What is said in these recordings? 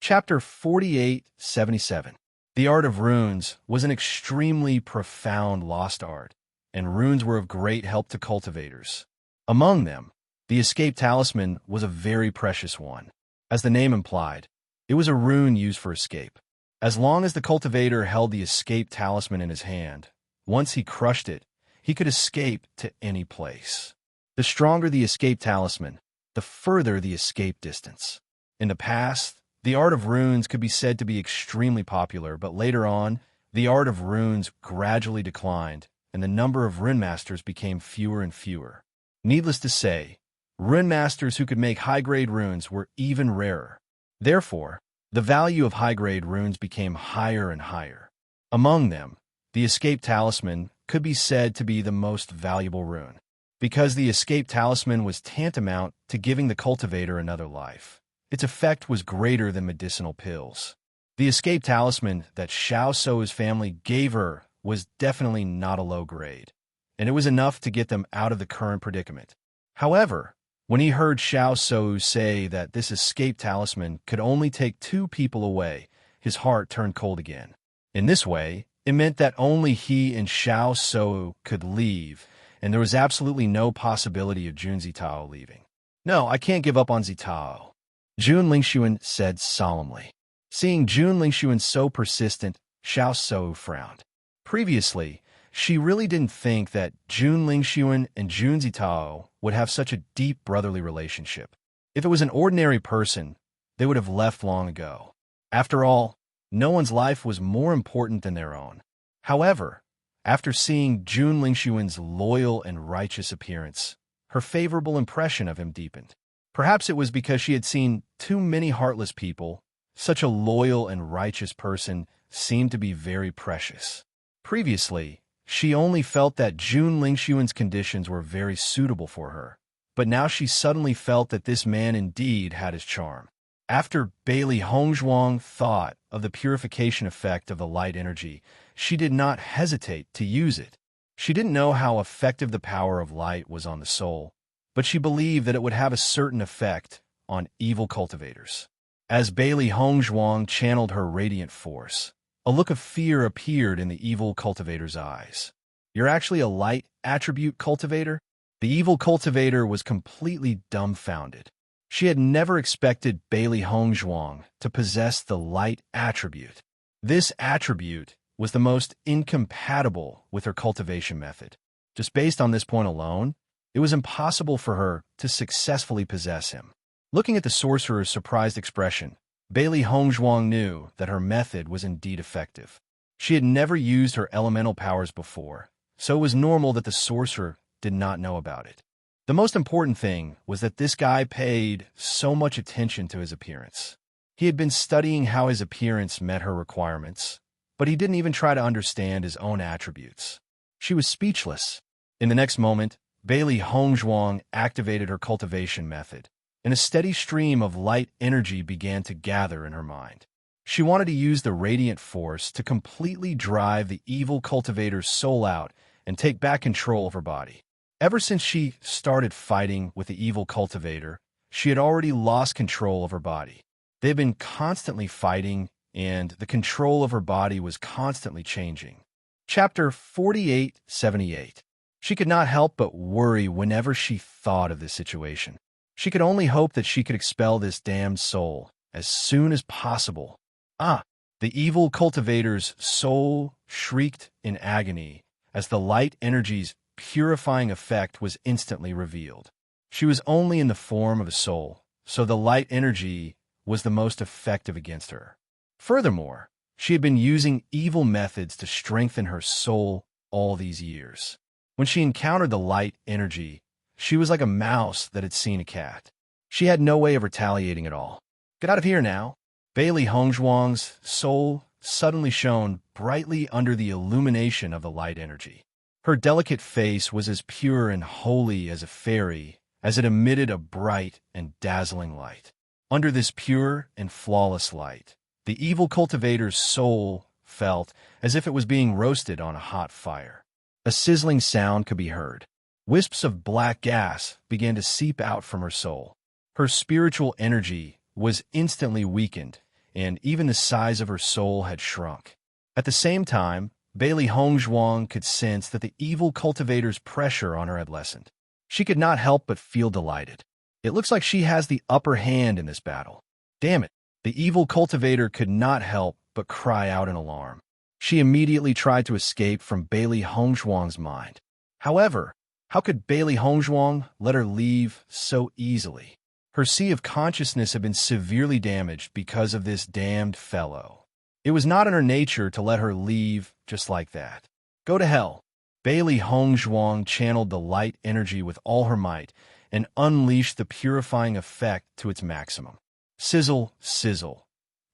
Chapter 4877. The art of runes was an extremely profound lost art, and runes were of great help to cultivators. Among them, the escape talisman was a very precious one. As the name implied, it was a rune used for escape. As long as the cultivator held the escape talisman in his hand, once he crushed it, he could escape to any place. The stronger the escape talisman, the further the escape distance. In the past, the art of runes could be said to be extremely popular, but later on, the art of runes gradually declined, and the number of rune masters became fewer and fewer. Needless to say, rune masters who could make high-grade runes were even rarer. Therefore, the value of high-grade runes became higher and higher. Among them, the escape talisman could be said to be the most valuable rune, because the escape talisman was tantamount to giving the cultivator another life. Its effect was greater than medicinal pills. The escape talisman that Xiao Sou's family gave her was definitely not a low grade, and it was enough to get them out of the current predicament. However, when he heard Xiao Sou say that this escape talisman could only take 2 people away, his heart turned cold again. In this way, it meant that only he and Xiao Sou could leave, and there was absolutely no possibility of Jun Zitao leaving. "No, I can't give up on Zitao," Jun Lingxuan said solemnly. Seeing Jun Lingxuan so persistent, Xiao Sou frowned. Previously, she really didn't think that Jun Lingxuan and Jun Zitao would have such a deep brotherly relationship. If it was an ordinary person, they would have left long ago. After all, no one's life was more important than their own. However, after seeing Jun Lingxuan's loyal and righteous appearance, her favorable impression of him deepened. Perhaps it was because she had seen too many heartless people. Such a loyal and righteous person seemed to be very precious. Previously, she only felt that Jun Lingxuan's conditions were very suitable for her, but now she suddenly felt that this man indeed had his charm. After Bailey Hongzhuang thought of the purification effect of the light energy, she did not hesitate to use it. She didn't know how effective the power of light was on the soul, but she believed that it would have a certain effect on evil cultivators. As Bailey Hongzhuang channeled her radiant force, a look of fear appeared in the evil cultivator's eyes. "You're actually a light attribute cultivator?" The evil cultivator was completely dumbfounded. She had never expected Bailey Hongzhuang to possess the light attribute. This attribute was the most incompatible with her cultivation method. Just based on this point alone, it was impossible for her to successfully possess him. Looking at the sorcerer's surprised expression, Bailey Hongzhuang knew that her method was indeed effective. She had never used her elemental powers before, so it was normal that the sorcerer did not know about it. The most important thing was that this guy paid so much attention to his appearance. He had been studying how his appearance met her requirements, but he didn't even try to understand his own attributes. She was speechless. In the next moment, Bailey Hongzhuang activated her cultivation method, and a steady stream of light energy began to gather in her mind. She wanted to use the radiant force to completely drive the evil cultivator's soul out and take back control of her body. Ever since she started fighting with the evil cultivator, she had already lost control of her body. They had been constantly fighting, and the control of her body was constantly changing. Chapter 4878. She could not help but worry whenever she thought of this situation. She could only hope that she could expel this damned soul as soon as possible. The evil cultivator's soul shrieked in agony as the light energy's purifying effect was instantly revealed. She was only in the form of a soul, so the light energy was the most effective against her. Furthermore, she had been using evil methods to strengthen her soul all these years. When she encountered the light energy, she was like a mouse that had seen a cat. She had no way of retaliating at all. "Get out of here now." Bailey Hongzhuang's soul suddenly shone brightly under the illumination of the light energy. Her delicate face was as pure and holy as a fairy, as it emitted a bright and dazzling light. Under this pure and flawless light, the evil cultivator's soul felt as if it was being roasted on a hot fire. A sizzling sound could be heard. Wisps of black gas began to seep out from her soul. Her spiritual energy was instantly weakened, and even the size of her soul had shrunk. At the same time, Bailey Hongzhuang could sense that the evil cultivator's pressure on her had lessened. She could not help but feel delighted. It looks like she has the upper hand in this battle. Damn it! The evil cultivator could not help but cry out in alarm. She immediately tried to escape from Bailey Hongzhuang's mind. However, how could Bailey Hongzhuang let her leave so easily? Her sea of consciousness had been severely damaged because of this damned fellow. It was not in her nature to let her leave just like that. Go to hell. Bailey Hongzhuang channeled the light energy with all her might and unleashed the purifying effect to its maximum. Sizzle, sizzle.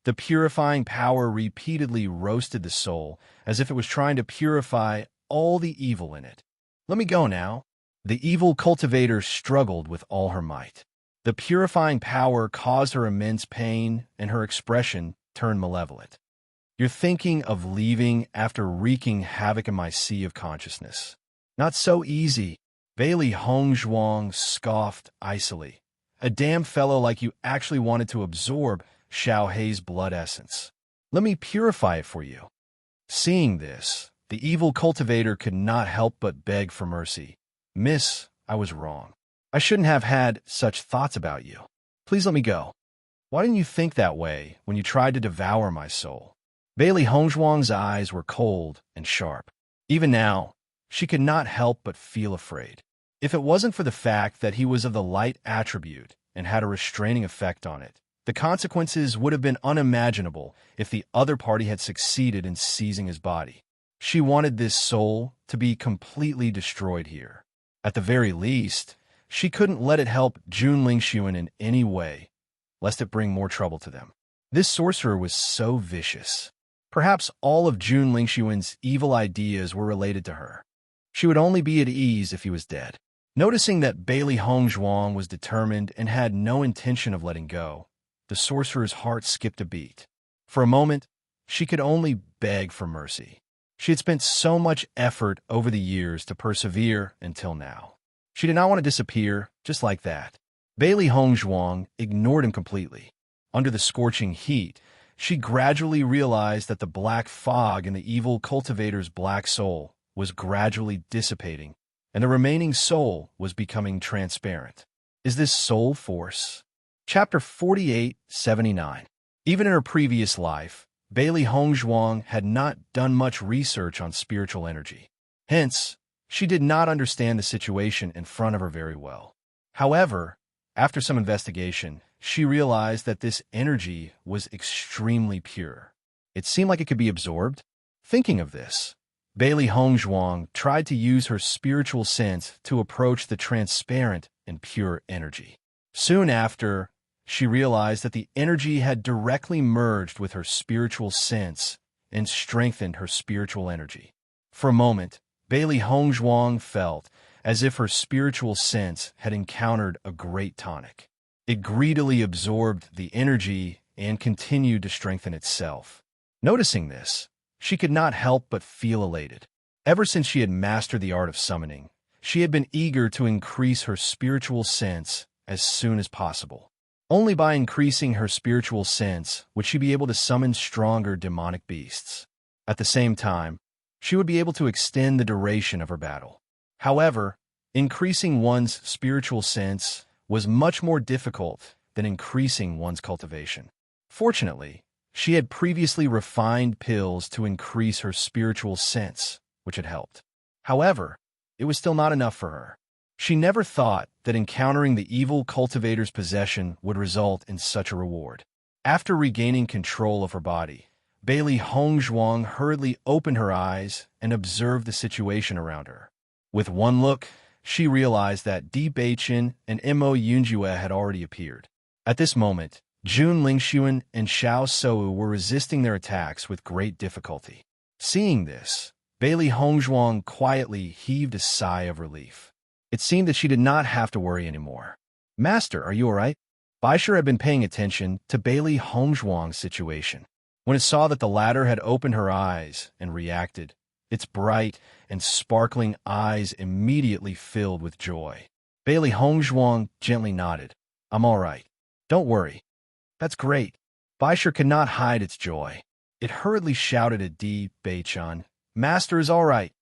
The purifying power repeatedly roasted the soul as if it was trying to purify all the evil in it. Let me go now. The evil cultivator struggled with all her might. The purifying power caused her immense pain, and her expression turned malevolent. You're thinking of leaving after wreaking havoc in my sea of consciousness. Not so easy. Bailey Hongzhuang scoffed icily. A damn fellow like you actually wanted to absorb Xiao Hei's blood essence. Let me purify it for you. Seeing this, the evil cultivator could not help but beg for mercy. Miss, I was wrong. I shouldn't have had such thoughts about you. Please let me go. Why didn't you think that way when you tried to devour my soul? Bailey Hongzhuang's eyes were cold and sharp. Even now, she could not help but feel afraid. If it wasn't for the fact that he was of the light attribute and had a restraining effect on it, the consequences would have been unimaginable if the other party had succeeded in seizing his body. She wanted this soul to be completely destroyed here. At the very least, she couldn't let it help Jun Lingxuan in any way, lest it bring more trouble to them. This sorcerer was so vicious. Perhaps all of Jun Lingxuan's evil ideas were related to her. She would only be at ease if he was dead. Noticing that Bailey Hongzhuang was determined and had no intention of letting go, the sorcerer's heart skipped a beat. For a moment, she could only beg for mercy. She had spent so much effort over the years to persevere until now. She did not want to disappear just like that. Bailey Hongzhuang ignored him completely. Under the scorching heat, she gradually realized that the black fog in the evil cultivator's black soul was gradually dissipating, and the remaining soul was becoming transparent. Is this soul force? Chapter 4879. Even in her previous life, Bailey Hongzhuang had not done much research on spiritual energy. Hence, she did not understand the situation in front of her very well. However, after some investigation, she realized that this energy was extremely pure. It seemed like it could be absorbed. Thinking of this, Bailey Hongzhuang tried to use her spiritual sense to approach the transparent and pure energy. Soon after, she realized that the energy had directly merged with her spiritual sense and strengthened her spiritual energy. For a moment, Bailey Hongzhuang felt as if her spiritual sense had encountered a great tonic. It greedily absorbed the energy and continued to strengthen itself. Noticing this, she could not help but feel elated. Ever since she had mastered the art of summoning, she had been eager to increase her spiritual sense as soon as possible. Only by increasing her spiritual sense would she be able to summon stronger demonic beasts. At the same time, she would be able to extend the duration of her battle. However, increasing one's spiritual sense was much more difficult than increasing one's cultivation. Fortunately, she had previously refined pills to increase her spiritual sense, which had helped. However, it was still not enough for her. She never thought that encountering the evil cultivator's possession would result in such a reward. After regaining control of her body, Bailey Hongzhuang hurriedly opened her eyes and observed the situation around her. With one look, she realized that Di Beichen and Mo Yunjue had already appeared. At this moment, Jun Lingxuan and Xiao Sou were resisting their attacks with great difficulty. Seeing this, Bailey Hongzhuang quietly heaved a sigh of relief. It seemed that she did not have to worry anymore. Master, are you all right? Baisher had been paying attention to Bailey Hongzhuang's situation. When it saw that the latter had opened her eyes and reacted, its bright and sparkling eyes immediately filled with joy. Bailey Hongzhuang gently nodded. I'm all right. Don't worry. That's great. Baisher could not hide its joy. It hurriedly shouted at Di Baichun, "Master is all right."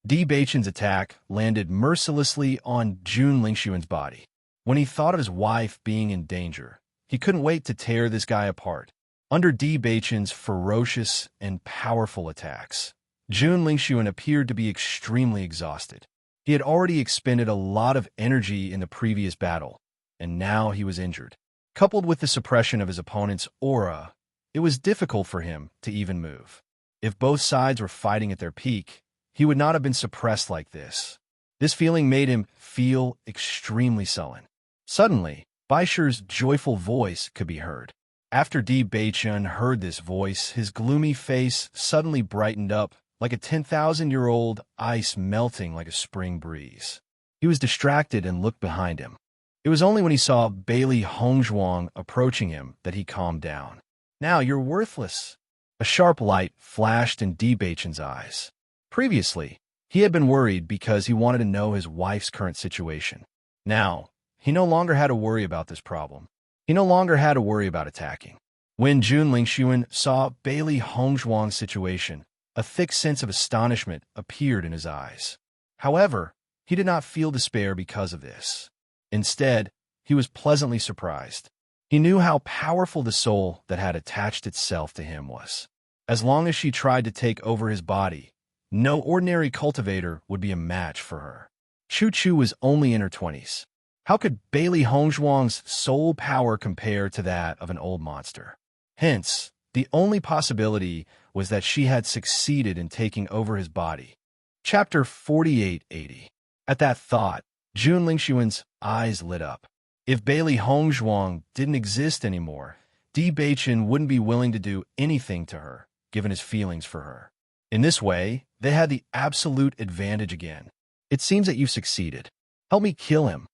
Di Baichun's attack landed mercilessly on Jun Lingshuan's body. When he thought of his wife being in danger, he couldn't wait to tear this guy apart. Under Di Baichun's ferocious and powerful attacks, Jun Lingshuan appeared to be extremely exhausted. He had already expended a lot of energy in the previous battle, and now he was injured. Coupled with the suppression of his opponent's aura, it was difficult for him to even move. If both sides were fighting at their peak, he would not have been suppressed like this. This feeling made him feel extremely sullen. Suddenly, Baisher's joyful voice could be heard. After Di Baichun heard this voice, his gloomy face suddenly brightened up like a 10,000-year-old ice melting like a spring breeze. He was distracted and looked behind him. It was only when he saw Bailey Hongzhuang approaching him that he calmed down. "Now you're worthless." A sharp light flashed in Di Baichun's eyes. Previously, he had been worried because he wanted to know his wife's current situation. Now, he no longer had to worry about this problem. He no longer had to worry about attacking. When Jun Lingshuan saw Bailey Hongzhuang's situation, a thick sense of astonishment appeared in his eyes. However, he did not feel despair because of this. Instead, he was pleasantly surprised. He knew how powerful the soul that had attached itself to him was. As long as she tried to take over his body, no ordinary cultivator would be a match for her. Chu Chu was only in her 20s. How could Bailey Hongzhuang's soul power compare to that of an old monster? Hence, the only possibility was that she had succeeded in taking over his body. Chapter 4880. At that thought, Jun Lingshuan's eyes lit up. If Bailey Hongzhuang didn't exist anymore, Di Baichun wouldn't be willing to do anything to her, given his feelings for her. In this way, they had the absolute advantage again. "It seems that you've succeeded. Help me kill him,"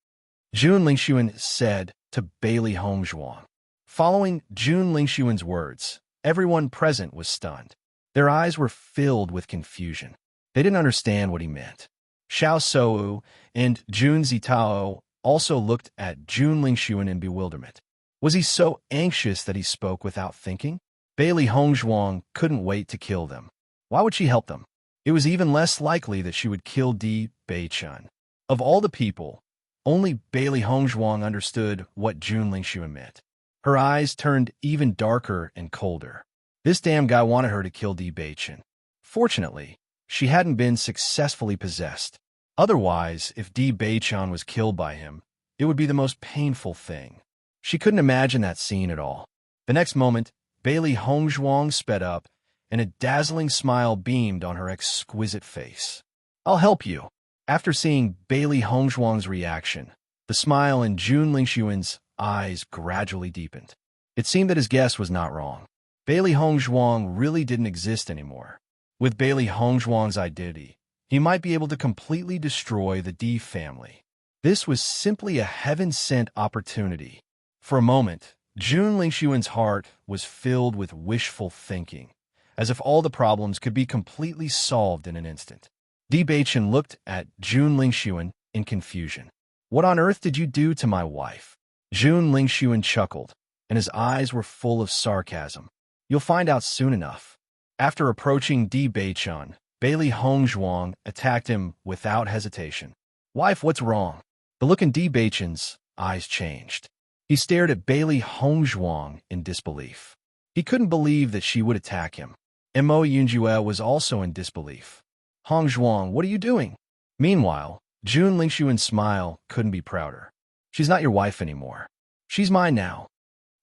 Jun Lingshuan said to Bailey Hongzhuang. Following Jun Lingshuan's words, everyone present was stunned. Their eyes were filled with confusion. They didn't understand what he meant. Xiao Sou and Jun Zitao also looked at Jun Lingshuan in bewilderment. Was he so anxious that he spoke without thinking? Bailey Hongzhuang couldn't wait to kill them. Why would she help them? It was even less likely that she would kill Di Baichun. Of all the people, only Bailey Hongzhuang understood what Jun Lingshuan meant. Her eyes turned even darker and colder. This damn guy wanted her to kill Di Baichun. Fortunately, she hadn't been successfully possessed. Otherwise, if Di Baichun was killed by him, it would be the most painful thing. She couldn't imagine that scene at all. The next moment, Bailey Hongzhuang sped up, and a dazzling smile beamed on her exquisite face. "I'll help you." After seeing Bailey Hongzhuang's reaction, the smile in Jun Lingshuan's eyes gradually deepened. It seemed that his guess was not wrong. Bailey Hongzhuang really didn't exist anymore. With Bailey Hongzhuang's identity, he might be able to completely destroy the Di family. This was simply a heaven-sent opportunity. For a moment, Jun Lingshuan's heart was filled with wishful thinking, as if all the problems could be completely solved in an instant. Di Baichun looked at Jun Lingshuan in confusion. "What on earth did you do to my wife?" Jun Lingshuan chuckled, and his eyes were full of sarcasm. "You'll find out soon enough." After approaching Di Baichun, Bailey Hongzhuang attacked him without hesitation. "Wife, what's wrong?" The look in Di Baichun's eyes changed. He stared at Bailey Hongzhuang in disbelief. He couldn't believe that she would attack him. Mo Yunjue was also in disbelief. "Hongzhuang, what are you doing?" Meanwhile, Jun Lingshuan's smile couldn't be prouder. "She's not your wife anymore. She's mine now."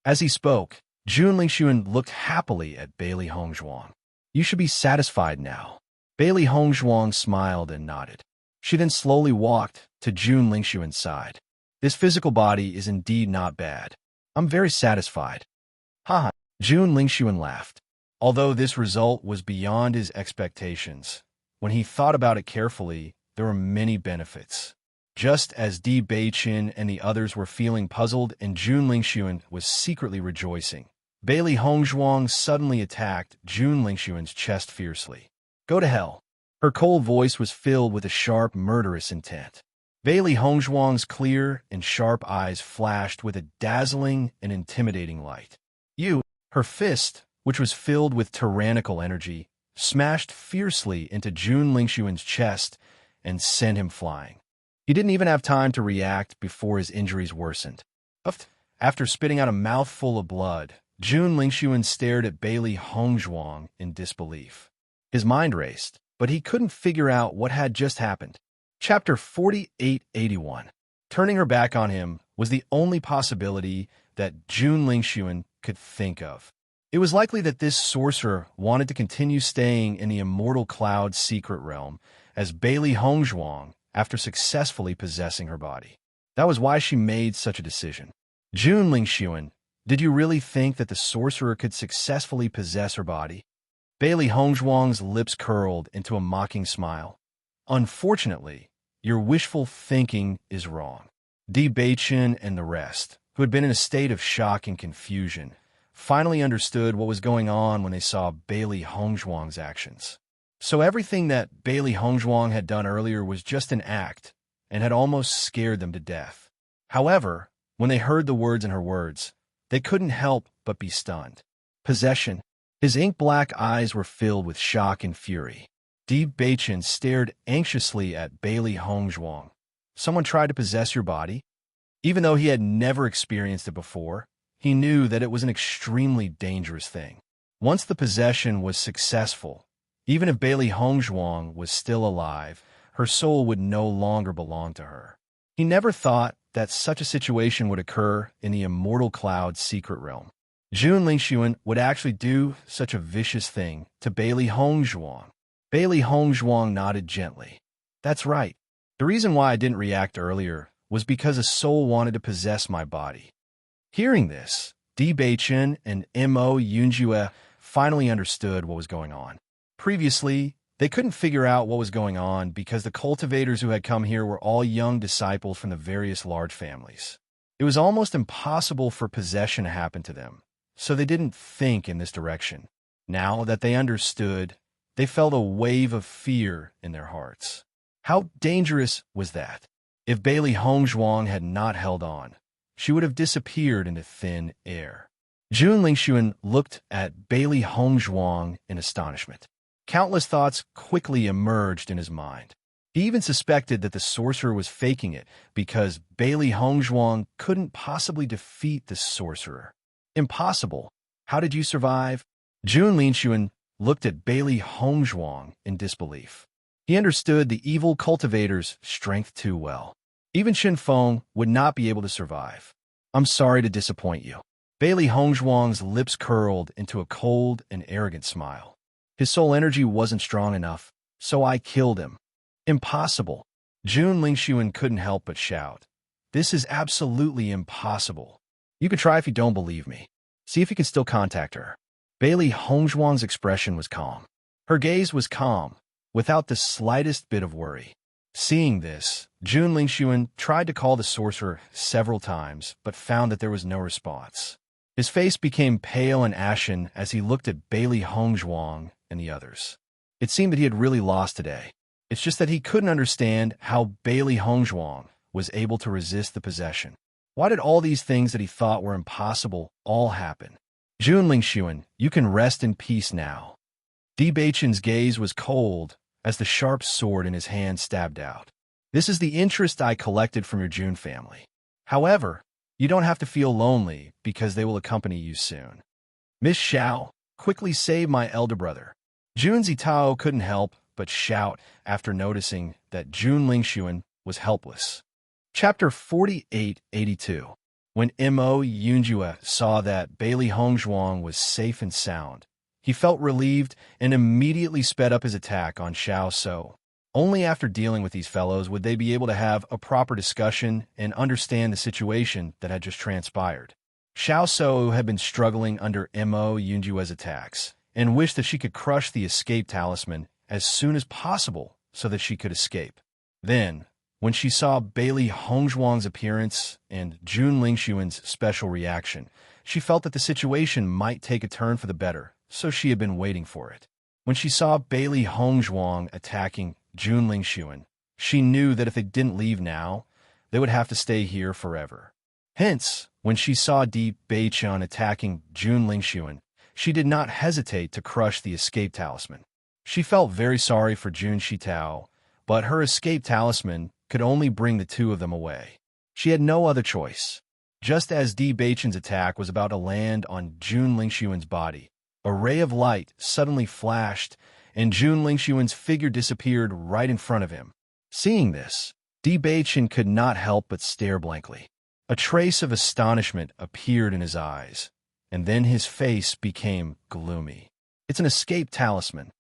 As he spoke, Jun Lingshuan looked happily at Bailey Hongzhuang. "You should be satisfied now." Bailey Hongzhuang smiled and nodded. She then slowly walked to Jun Lingshuan's side. "This physical body is indeed not bad. I'm very satisfied." Haha, Jun Lingshuan laughed. Although this result was beyond his expectations, when he thought about it carefully, there were many benefits. Just as Di Baichun and the others were feeling puzzled and Jun Lingshuan was secretly rejoicing, Bailey Hongzhuang suddenly attacked Jun Lingshuan's chest fiercely. "Go to hell." Her cold voice was filled with a sharp, murderous intent. Bailey Hongzhuang's clear and sharp eyes flashed with a dazzling and intimidating light. "You," Her fist, which was filled with tyrannical energy, smashed fiercely into Jun Lingxuan's chest and sent him flying. He didn't even have time to react before his injuries worsened. After spitting out a mouthful of blood, Jun Lingxuan stared at Bailey Hongzhuang in disbelief. His mind raced, but he couldn't figure out what had just happened. Chapter 4881. Turning her back on him was the only possibility that Jun Lingxuan could think of. It was likely that this sorcerer wanted to continue staying in the immortal cloud's secret realm as Bailey Hongzhuang after successfully possessing her body. That was why she made such a decision. Jun Lingxuan, did you really think that the sorcerer could successfully possess her body? Bailey Hongzhuang's lips curled into a mocking smile. Unfortunately, your wishful thinking is wrong. Di Beichen and the rest, who had been in a state of shock and confusion, finally understood what was going on when they saw Bailey Hongzhuang's actions. So everything that Bailey Hongzhuang had done earlier was just an act and had almost scared them to death. However, when they heard the words in her words, they couldn't help but be stunned. Possession. His ink-black eyes were filled with shock and fury. Di Beichen stared anxiously at Bailey Hongzhuang. Someone tried to possess your body? Even though he had never experienced it before, he knew that it was an extremely dangerous thing. Once the possession was successful, even if Bailey Hongzhuang was still alive, her soul would no longer belong to her. He never thought that such a situation would occur in the immortal cloud's secret realm. Jun Lingxuan would actually do such a vicious thing to Bailey Hongzhuang. Bailey Hongzhuang nodded gently. That's right. The reason why I didn't react earlier was because a soul wanted to possess my body. Hearing this, Di Beichen and Mo Yunjue finally understood what was going on. Previously, they couldn't figure out what was going on because the cultivators who had come here were all young disciples from the various large families. It was almost impossible for possession to happen to them, so they didn't think in this direction. Now that they understood, they felt a wave of fear in their hearts. How dangerous was that? If Bailey Hongzhuang had not held on, she would have disappeared into thin air. Jun Lingxuan looked at Bailey Hongzhuang in astonishment. Countless thoughts quickly emerged in his mind. He even suspected that the sorcerer was faking it because Bailey Hongzhuang couldn't possibly defeat the sorcerer. Impossible. How did you survive? Jun Lingxuan looked at Bailey Hongzhuang in disbelief. He understood the evil cultivator's strength too well. Even Xin Feng would not be able to survive. I'm sorry to disappoint you. Bailey Hongzhuang's lips curled into a cold and arrogant smile. His soul energy wasn't strong enough, so I killed him. Impossible. Jun Lingxuan couldn't help but shout. This is absolutely impossible. You can try if you don't believe me. See if you can still contact her. Bailey Hongzhuang's expression was calm. Her gaze was calm, without the slightest bit of worry. Seeing this, Jun Lingxuan tried to call the sorcerer several times, but found that there was no response. His face became pale and ashen as he looked at Bailey Hongzhuang and the others. It seemed that he had really lost today. It's just that he couldn't understand how Bailey Hongzhuang was able to resist the possession. Why did all these things that he thought were impossible all happen? Jun Lingxuan, you can rest in peace now. Di Beichen's gaze was cold as the sharp sword in his hand stabbed out. This is the interest I collected from your Jun family. However, you don't have to feel lonely because they will accompany you soon. Miss Xiao, quickly save my elder brother. Jun Zitao couldn't help but shout after noticing that Jun Lingxuan was helpless. Chapter 4882. When Mo Yunjue saw that Bailey Hongzhuang was safe and sound, he felt relieved and immediately sped up his attack on Xiao So. Only after dealing with these fellows would they be able to have a proper discussion and understand the situation that had just transpired. Xiao So had been struggling under Mo Yunjue's attacks and wished that she could crush the escape talisman as soon as possible so that she could escape. Then, when she saw Bailey Hongzhuang's appearance and Jun Lingxuan's special reaction, she felt that the situation might take a turn for the better, so she had been waiting for it. When she saw Bailey Hongzhuang attacking Jun Lingxuan, she knew that if they didn't leave now, they would have to stay here forever. Hence, When she saw Di Beichun attacking Jun Lingxuan, she did not hesitate to crush the escape talisman. She felt very sorry for Jun Shitao, but her escape talisman could only bring the two of them away. She had no other choice. Just as Di Beichun's attack was about to land on Jun Lingxuan's body, a ray of light suddenly flashed, and Jun Lingxuan's figure disappeared right in front of him. Seeing this, Di Beichun could not help but stare blankly. A trace of astonishment appeared in his eyes, and then his face became gloomy. It's an escape talisman.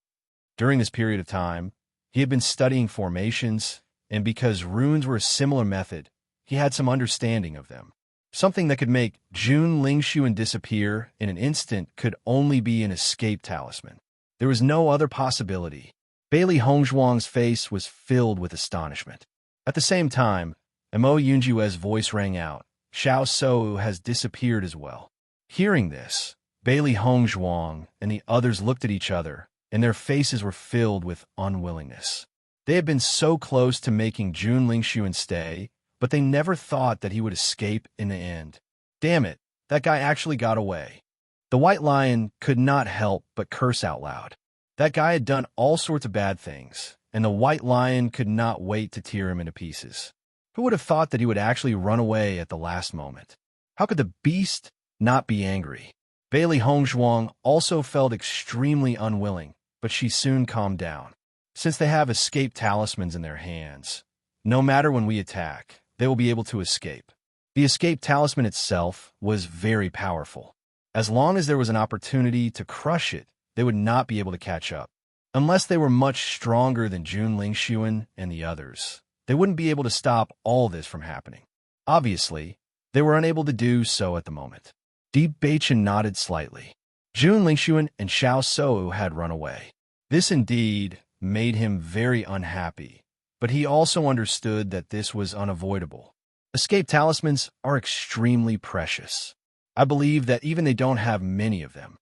During this period of time, he had been studying formations, and because runes were a similar method, he had some understanding of them. Something that could make Jun Lingxuan disappear in an instant could only be an escape talisman. There was no other possibility. Bailey Hongzhuang's face was filled with astonishment. At the same time, Mo Yunjue's voice rang out. Xiao Sou has disappeared as well. Hearing this, Bailey Hongzhuang and the others looked at each other, and their faces were filled with unwillingness. They had been so close to making Jun Lingxuan stay, but they never thought that he would escape in the end. Damn it, that guy actually got away. The White Lion could not help but curse out loud. That guy had done all sorts of bad things, and the White Lion could not wait to tear him into pieces. Who would have thought that he would actually run away at the last moment? How could the beast not be angry? Bailey Hongzhuang also felt extremely unwilling, but she soon calmed down. Since they have escape talismans in their hands, no matter when we attack, they will be able to escape. The escape talisman itself was very powerful. As long as there was an opportunity to crush it, they would not be able to catch up. Unless they were much stronger than Jun Lingxuan and the others, they wouldn't be able to stop all this from happening. Obviously, they were unable to do so at the moment. Di Beichun nodded slightly. Jun Lingxuan and Xiao Sou had run away. This indeed made him very unhappy, but he also understood that this was unavoidable. Escape talismans are extremely precious. I believe that even they don't have many of them.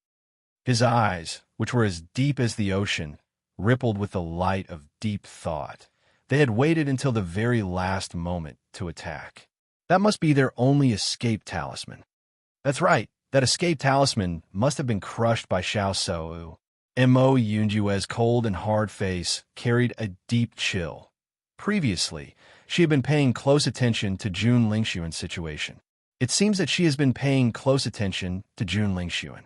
His eyes, which were as deep as the ocean, rippled with the light of deep thought. They had waited until the very last moment to attack. That must be their only escape talisman. That's right, that escape talisman must have been crushed by Xiao Sou. Mo Yunjue's cold and hard face carried a deep chill. Previously, she had been paying close attention to Jun Lingxuan's situation. It seems that she has been paying close attention to Jun Lingxuan.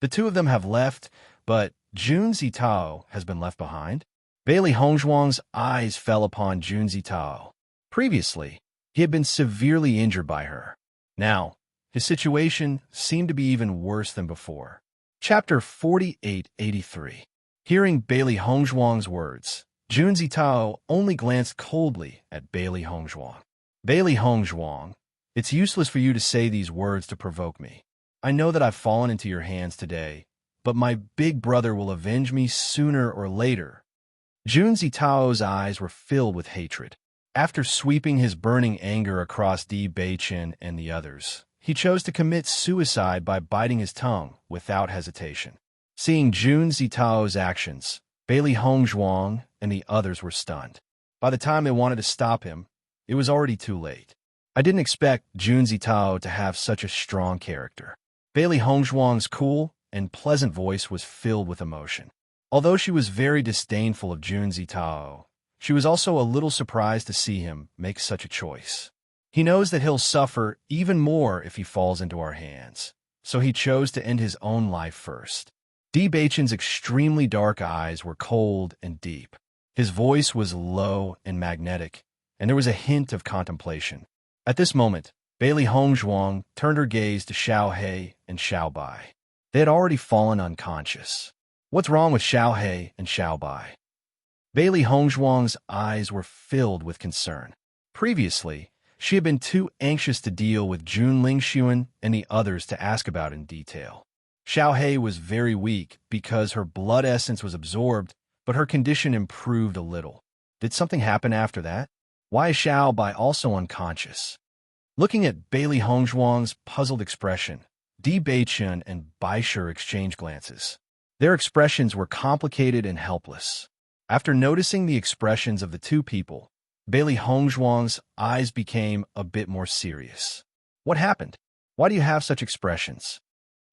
The two of them have left, but Jun Zitao has been left behind. Bailey Hongzhuang's eyes fell upon Jun Zitao. Previously, he had been severely injured by her. Now, his situation seemed to be even worse than before. Chapter 4883. Hearing Bailey Hongzhuang's words, Jun Zitao only glanced coldly at Bailey Hongzhuang. Bailey Hongzhuang, it's useless for you to say these words to provoke me. I know that I've fallen into your hands today, but my big brother will avenge me sooner or later. Jun Zitao's eyes were filled with hatred. After sweeping his burning anger across Di Beichun and the others, he chose to commit suicide by biting his tongue without hesitation. Seeing Jun Zitao's actions, Bailey Hongzhuang and the others were stunned. By the time they wanted to stop him, it was already too late. I didn't expect Jun Zitao to have such a strong character. Bailey Hongzhuang's cool and pleasant voice was filled with emotion. Although she was very disdainful of Jun Zitao, she was also a little surprised to see him make such a choice. He knows that he'll suffer even more if he falls into our hands, so he chose to end his own life first. Di Beichun's extremely dark eyes were cold and deep. His voice was low and magnetic, and there was a hint of contemplation. At this moment, Bailey Hongzhuang turned her gaze to Xiao He and Xiao Bai. They had already fallen unconscious. What's wrong with Xiao He and Xiao Bai? Bailey Hongzhuang's eyes were filled with concern. Previously, she had been too anxious to deal with Jun Lingxuan and the others to ask about in detail. Xiao He was very weak because her blood essence was absorbed, but her condition improved a little. Did something happen after that? Why is Xiao Bai also unconscious? Looking at Bailey Hongzhuang's puzzled expression, Di Beichun and Baisher exchanged glances. Their expressions were complicated and helpless. After noticing the expressions of the two people, Bailey Hongzhuang's eyes became a bit more serious. What happened? Why do you have such expressions?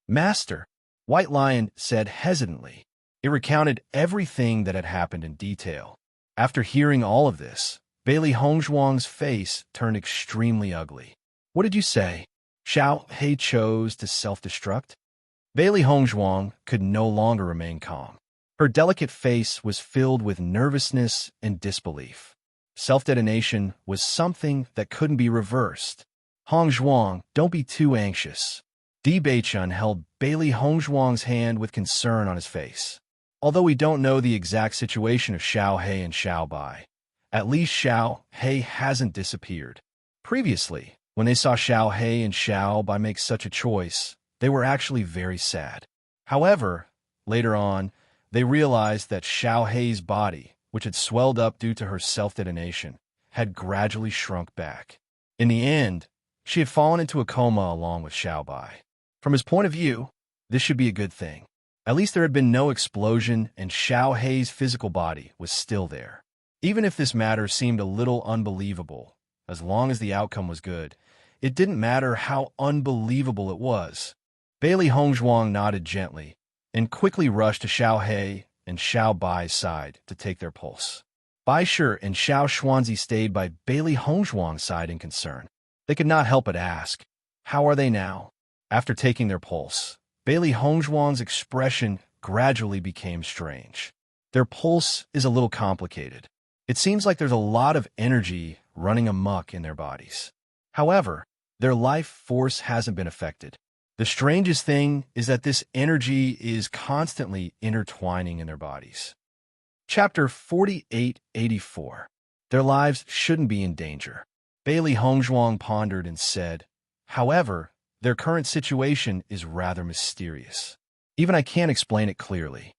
Master, White Lion said hesitantly. It recounted everything that had happened in detail. After hearing all of this, Bailey Hongzhuang's face turned extremely ugly. What did you say? Xiao He chose to self-destruct? Bailey Hongzhuang could no longer remain calm. Her delicate face was filled with nervousness and disbelief. Self-detonation was something that couldn't be reversed. Hongzhuang, don't be too anxious. Di Beichun held Bailey Hongzhuang's hand with concern on his face. Although we don't know the exact situation of Xiao He and Xiao Bai, at least Xiao He hasn't disappeared. Previously, when they saw Xiao He and Xiao Bai make such a choice, they were actually very sad. However, later on, they realized that Xiao He's body, which had swelled up due to her self-detonation, had gradually shrunk back. In the end, she had fallen into a coma along with Xiao Bai. From his point of view, this should be a good thing. At least there had been no explosion and Xiao He's physical body was still there. Even if this matter seemed a little unbelievable, as long as the outcome was good, it didn't matter how unbelievable it was. Bailey Hongzhuang nodded gently and quickly rushed to Xiao He and Xiao Bai's side to take their pulse. Bai Shi and Xiao Xuanzi stayed by Bailey Hongzhuang's side in concern. They could not help but ask, how are they now? After taking their pulse, Bailey Hongzhuang's expression gradually became strange. Their pulse is a little complicated. It seems like there's a lot of energy running amok in their bodies. However, their life force hasn't been affected. The strangest thing is that this energy is constantly intertwining in their bodies. Chapter 4884. Their lives shouldn't be in danger. Bailey Hongzhuang pondered and said, however, their current situation is rather mysterious. Even I can't explain it clearly.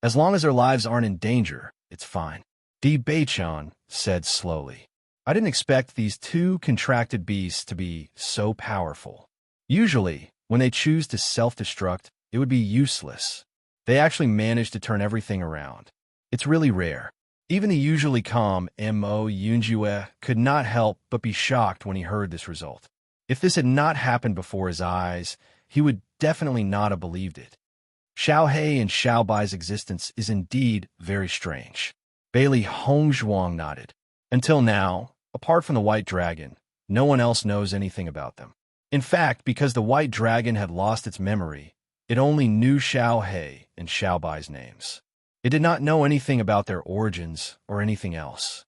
As long as their lives aren't in danger, it's fine. Di Beichun said slowly. I didn't expect these two contracted beasts to be so powerful. Usually, when they choose to self-destruct, it would be useless. They actually manage to turn everything around. It's really rare. Even the usually calm Mo Yunjue could not help but be shocked when he heard this result. If this had not happened before his eyes, he would definitely not have believed it. Xiao He and Xiao Bai's existence is indeed very strange. Bailey Hongzhuang nodded. Until now, apart from the White Dragon, no one else knows anything about them. In fact, because the White Dragon had lost its memory, it only knew Xiao He and Xiao Bai's names. It did not know anything about their origins or anything else.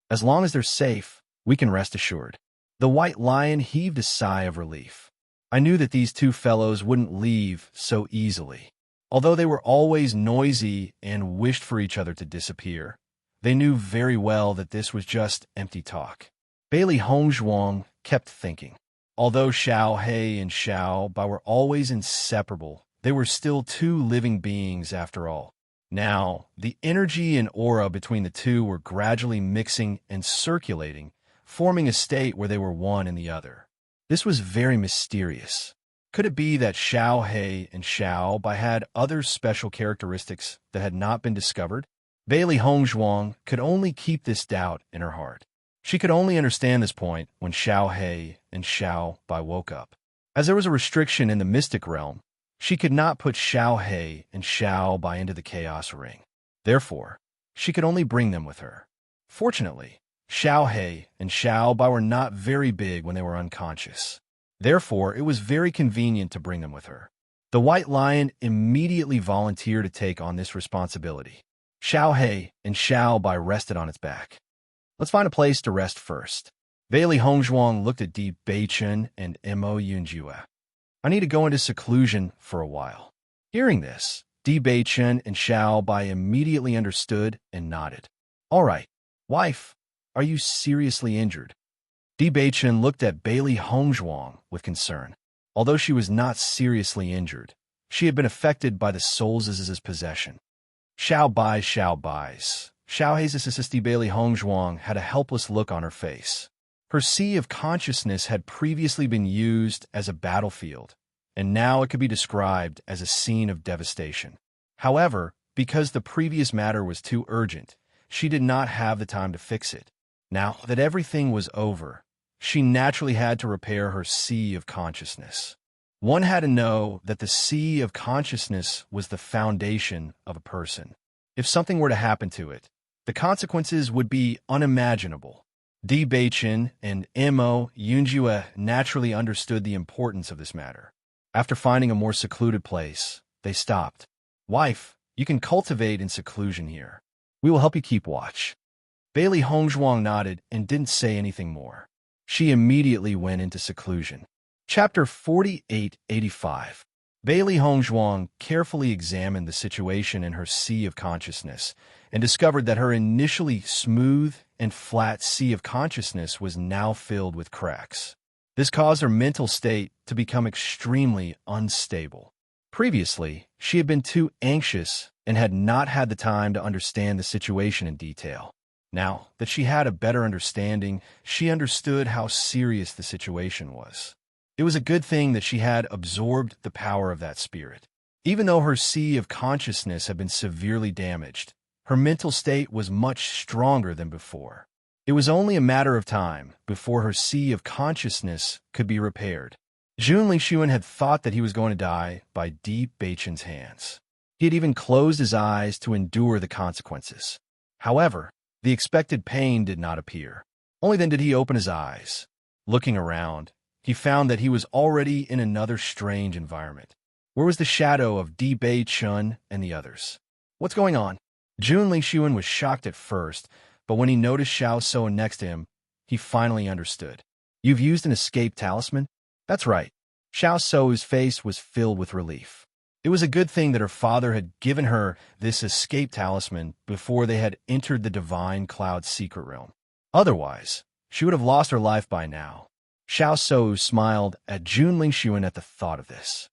As long as they're safe, we can rest assured. The White Lion heaved a sigh of relief. I knew that these two fellows wouldn't leave so easily. Although they were always noisy and wished for each other to disappear, they knew very well that this was just empty talk. Bailey Hongzhuang kept thinking. Although Xiao He and Xiao Bai were always inseparable, they were still two living beings after all. Now, the energy and aura between the two were gradually mixing and circulating, forming a state where they were one in the other. This was very mysterious. Could it be that Xiao He and Xiao Bai had other special characteristics that had not been discovered? Bailey Hongzhuang could only keep this doubt in her heart. She could only understand this point when Xiao He and Xiao Bai woke up. As there was a restriction in the mystic realm, she could not put Xiao He and Xiao Bai into the Chaos Ring. Therefore, she could only bring them with her. Fortunately, Xiao He and Xiao Bai were not very big when they were unconscious. Therefore, it was very convenient to bring them with her. The White Lion immediately volunteered to take on this responsibility. Xiao He and Xiao Bai rested on its back. Let's find a place to rest first. Bailey Hongzhuang looked at Di Beichun and Mo Yunjue. I need to go into seclusion for a while. Hearing this, Di Beichun and Xiao Bai immediately understood and nodded. All right, wife, are you seriously injured? Di Beichun looked at Bailey Hongzhuang with concern. Although she was not seriously injured, she had been affected by the soul's possession. Xiao Bai's. Xiao He's assistant Bailey Hongzhuang had a helpless look on her face. Her sea of consciousness had previously been used as a battlefield, and now it could be described as a scene of devastation. However, because the previous matter was too urgent, she did not have the time to fix it. Now that everything was over, she naturally had to repair her sea of consciousness. One had to know that the sea of consciousness was the foundation of a person. If something were to happen to it, the consequences would be unimaginable. D. Baichin and Mo Yunjue naturally understood the importance of this matter. After finding a more secluded place, they stopped. "Wife, you can cultivate in seclusion here. We will help you keep watch." Bailey Hongzhuang nodded and didn't say anything more. She immediately went into seclusion. Chapter 4885. Bailey Hongzhuang carefully examined the situation in her sea of consciousness and discovered that her initially smooth and flat sea of consciousness was now filled with cracks. This caused her mental state to become extremely unstable. Previously, she had been too anxious and had not had the time to understand the situation in detail. Now that she had a better understanding, she understood how serious the situation was. It was a good thing that she had absorbed the power of that spirit. Even though her sea of consciousness had been severely damaged, her mental state was much stronger than before. It was only a matter of time before her sea of consciousness could be repaired. Jun Lingxuan had thought that he was going to die by Deep Baichin's hands. He had even closed his eyes to endure the consequences. However, the expected pain did not appear. Only then did he open his eyes. Looking around, he found that he was already in another strange environment. Where was the shadow of Di Bei-chun and the others? "What's going on?" Jun Lingxuan was shocked at first, but when he noticed Xiao So next to him, he finally understood. "You've used an escape talisman?" "That's right." Xiao So's face was filled with relief. It was a good thing that her father had given her this escape talisman before they had entered the Divine Cloud secret realm. Otherwise, she would have lost her life by now. Xiao So smiled at Jun Lingxuan at the thought of this.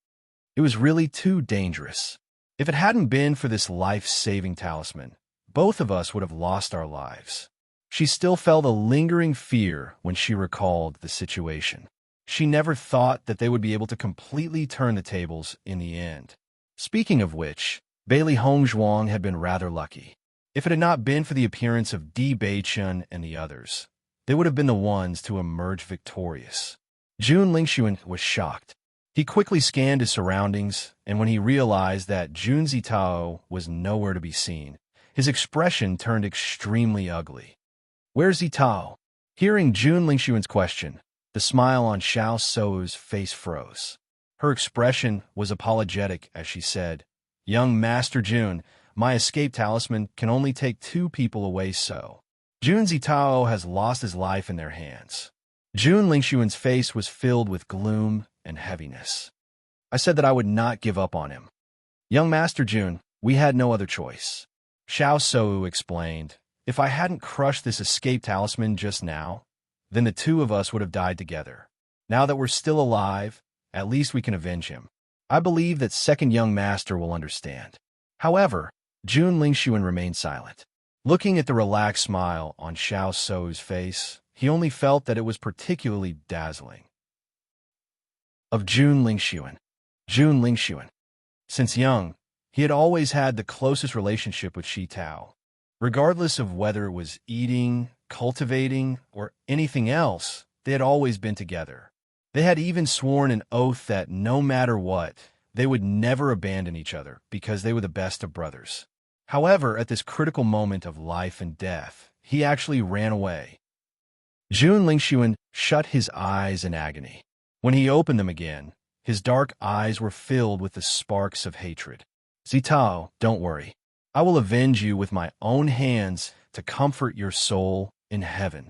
It was really too dangerous. If it hadn't been for this life-saving talisman, both of us would have lost our lives. She still felt a lingering fear when she recalled the situation. She never thought that they would be able to completely turn the tables in the end. Speaking of which, Bailey Hongzhuang had been rather lucky. If it had not been for the appearance of Di Beichun and the others, they would have been the ones to emerge victorious. Jun Lingxuan was shocked. He quickly scanned his surroundings, and when he realized that Jun Zitao was nowhere to be seen, his expression turned extremely ugly. "Where's Zitao?" Hearing Jun Lingxuan's question, the smile on Xiao So's face froze. Her expression was apologetic as she said, "Young Master Jun, my escape talisman can only take 2 people away so. Jun Zitao has lost his life in their hands." Jun Lingxuan's face was filled with gloom and heaviness. "I said that I would not give up on him. Young Master Jun, we had no other choice." Xiao So explained, "If I hadn't crushed this escape talisman just now, then the 2 of us would have died together. Now that we're still alive, at least we can avenge him. I believe that second young master will understand." However, Jun Lingxuan remained silent. Looking at the relaxed smile on Xiao So's face, he only felt that it was particularly dazzling. Of Jun Lingxuan. Jun Lingxuan. Since young, he had always had the closest relationship with Shi Tao. Regardless of whether it was eating, cultivating, or anything else, they had always been together. They had even sworn an oath that no matter what, they would never abandon each other because they were the best of brothers. However, at this critical moment of life and death, he actually ran away. Jun Lingxuan shut his eyes in agony. When he opened them again, his dark eyes were filled with the sparks of hatred. "Zitao, don't worry. I will avenge you with my own hands to comfort your soul in heaven."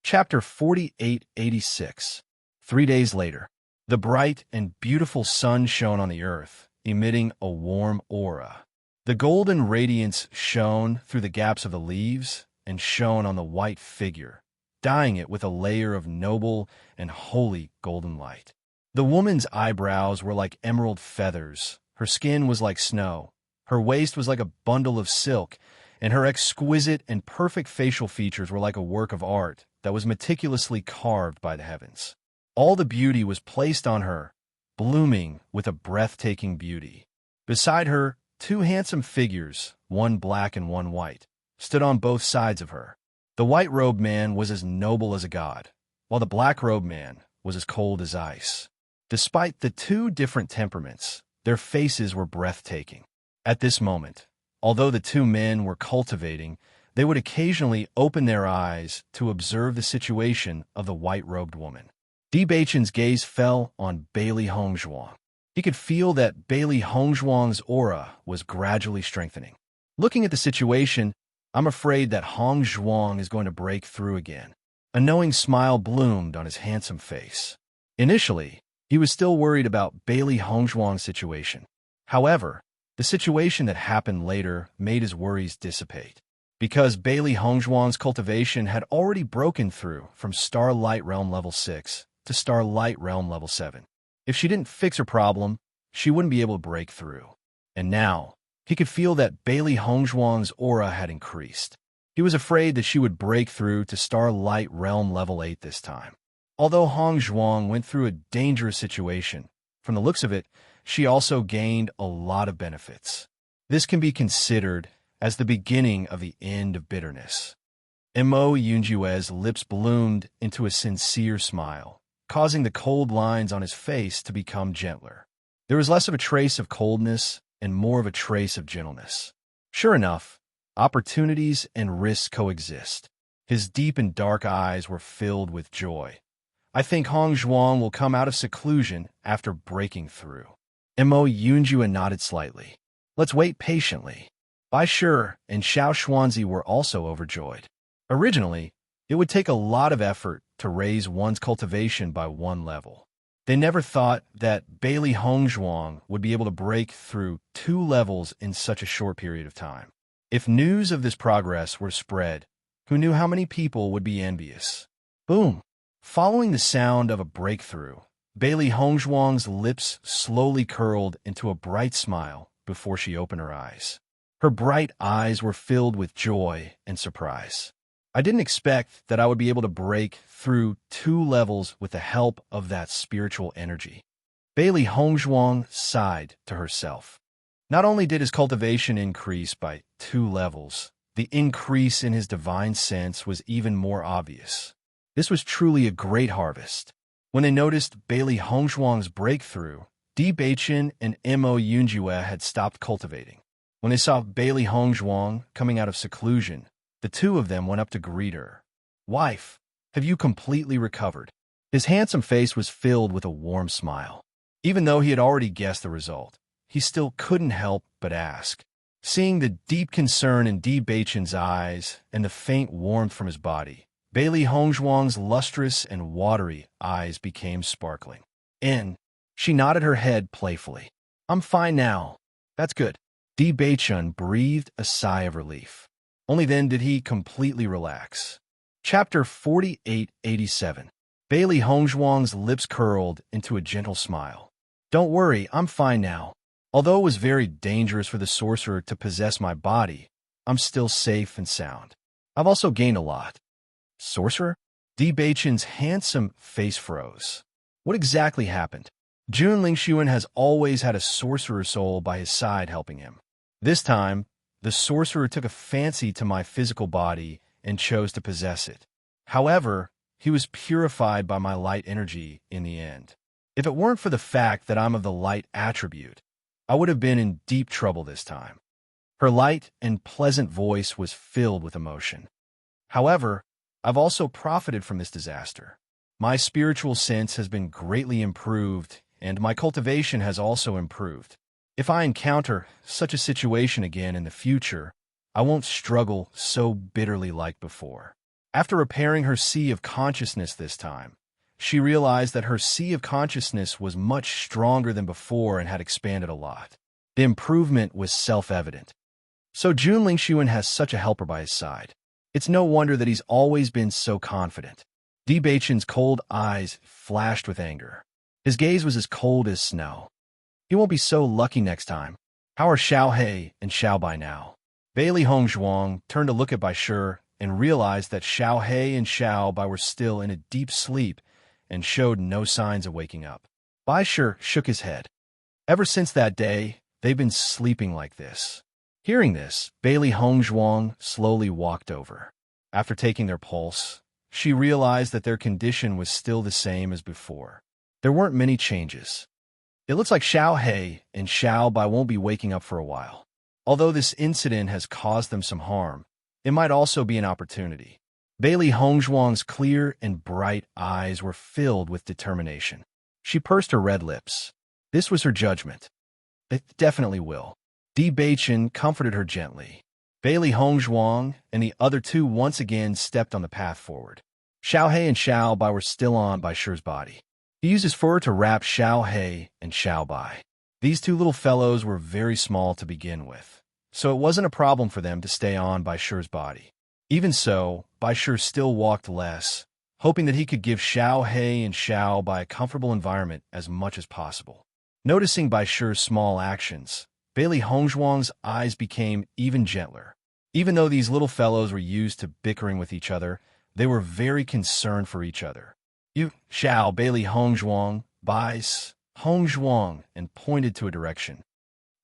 Chapter 4886. 3 days later, the bright and beautiful sun shone on the earth, emitting a warm aura. The golden radiance shone through the gaps of the leaves and shone on the white figure, dyeing it with a layer of noble and holy golden light. The woman's eyebrows were like emerald feathers, her skin was like snow, her waist was like a bundle of silk, and her exquisite and perfect facial features were like a work of art that was meticulously carved by the heavens. All the beauty was placed on her, blooming with a breathtaking beauty. Beside her, 2 handsome figures, one black and one white, stood on both sides of her. The white-robed man was as noble as a god. while the black-robed man was as cold as ice. Despite the two different temperaments, their faces were breathtaking. At this moment, although the two men were cultivating, they would occasionally open their eyes to observe the situation of the white-robed woman. Di Baichen's gaze fell on Bailey Hongzhuang. He could feel that Bailey Hongzhuang's aura was gradually strengthening. Looking at the situation, I'm afraid that Hongzhuang is going to break through again. A knowing smile bloomed on his handsome face. Initially, he was still worried about Bailey Hongzhuang's situation. However, the situation that happened later made his worries dissipate. Because Bailey Hongzhuang's cultivation had already broken through from Starlight Realm Level 6 to Starlight Realm Level 7. If she didn't fix her problem, she wouldn't be able to break through. And now, he could feel that Bailey Hongzhuang's aura had increased. He was afraid that she would break through to Starlight Realm Level 8 this time. Although Hongzhuang went through a dangerous situation, from the looks of it, she also gained a lot of benefits. This can be considered as the beginning of the end of bitterness. Mo Yunjue's lips bloomed into a sincere smile, causing the cold lines on his face to become gentler. There was less of a trace of coldness and more of a trace of gentleness. Sure enough, opportunities and risks coexist. His deep and dark eyes were filled with joy. I think Hongzhuang will come out of seclusion after breaking through. Mo Yunjue nodded slightly. Let's wait patiently. Bai Shi and Xiao Xuanzi were also overjoyed. Originally, it would take a lot of effort to raise one's cultivation by one level. They never thought that Bailey Hongzhuang would be able to break through 2 levels in such a short period of time. If news of this progress were spread, who knew how many people would be envious? Boom! Following the sound of a breakthrough, Bailey Hongzhuang's lips slowly curled into a bright smile before she opened her eyes. Her bright eyes were filled with joy and surprise. I didn't expect that I would be able to break through 2 levels with the help of that spiritual energy. Bailey Hongzhuang sighed to herself. Not only did his cultivation increase by 2 levels, the increase in his divine sense was even more obvious. This was truly a great harvest. When they noticed Bailey Hongzhuang's breakthrough, Di Baichen and Mo Yunjue had stopped cultivating. When they saw Bailey Hongzhuang coming out of seclusion, the two of them went up to greet her. Wife, have you completely recovered? His handsome face was filled with a warm smile. Even though he had already guessed the result, he still couldn't help but ask. Seeing the deep concern in Di Baichen's eyes and the faint warmth from his body, Bailey Hongzhuang's lustrous and watery eyes became sparkling. And she nodded her head playfully. I'm fine now. That's good. Di Baichen breathed a sigh of relief. Only then did he completely relax. Chapter 4887. Bailey Hongzhuang's lips curled into a gentle smile. Don't worry, I'm fine now. Although it was very dangerous for the sorcerer to possess my body, I'm still safe and sound. I've also gained a lot. Sorcerer? Di Baichen's handsome face froze. What exactly happened? Jun Lingxuan has always had a sorcerer soul by his side helping him. This time, the sorcerer took a fancy to my physical body and chose to possess it. However, he was purified by my light energy in the end. If it weren't for the fact that I'm of the light attribute, I would have been in deep trouble this time. Her light and pleasant voice was filled with emotion. However, I've also profited from this disaster. My spiritual sense has been greatly improved, and my cultivation has also improved. If I encounter such a situation again in the future, I won't struggle so bitterly like before. After repairing her sea of consciousness this time, she realized that her sea of consciousness was much stronger than before and had expanded a lot. The improvement was self-evident. So Jun Lingxuan has such a helper by his side. It's no wonder that he's always been so confident. Di Baichen's cold eyes flashed with anger. His gaze was as cold as snow. He won't be so lucky next time. How are Xiao He and Xiao Bai now? Bailey Hongzhuang turned to look at Bai Shi and realized that Xiao He and Xiao Bai were still in a deep sleep and showed no signs of waking up. Bai Shi shook his head. Ever since that day, they've been sleeping like this. Hearing this, Bailey Hongzhuang slowly walked over. After taking their pulse, she realized that their condition was still the same as before. There weren't many changes. It looks like Xiao He and Xiao Bai won't be waking up for a while. Although this incident has caused them some harm, it might also be an opportunity. Bailey Hongzhuang's clear and bright eyes were filled with determination. She pursed her red lips. This was her judgment. It definitely will. Di Beichen comforted her gently. Bailey Hongzhuang and the other two once again stepped on the path forward. Xiao He and Xiao Bai were still on Bai Shi's body. He used his fur to wrap Xiao He and Xiao Bai. These two little fellows were very small to begin with, so it wasn't a problem for them to stay on Bai Shi's body. Even so, Bai Shi still walked less, hoping that he could give Xiao He and Xiao Bai a comfortable environment as much as possible. Noticing Bai Shi's small actions, Bailey Hongzhuang's eyes became even gentler. Even though these little fellows were used to bickering with each other, they were very concerned for each other. You, Xiao, Bailey Hongzhuang, Bai's Hongzhuang, and pointed to a direction.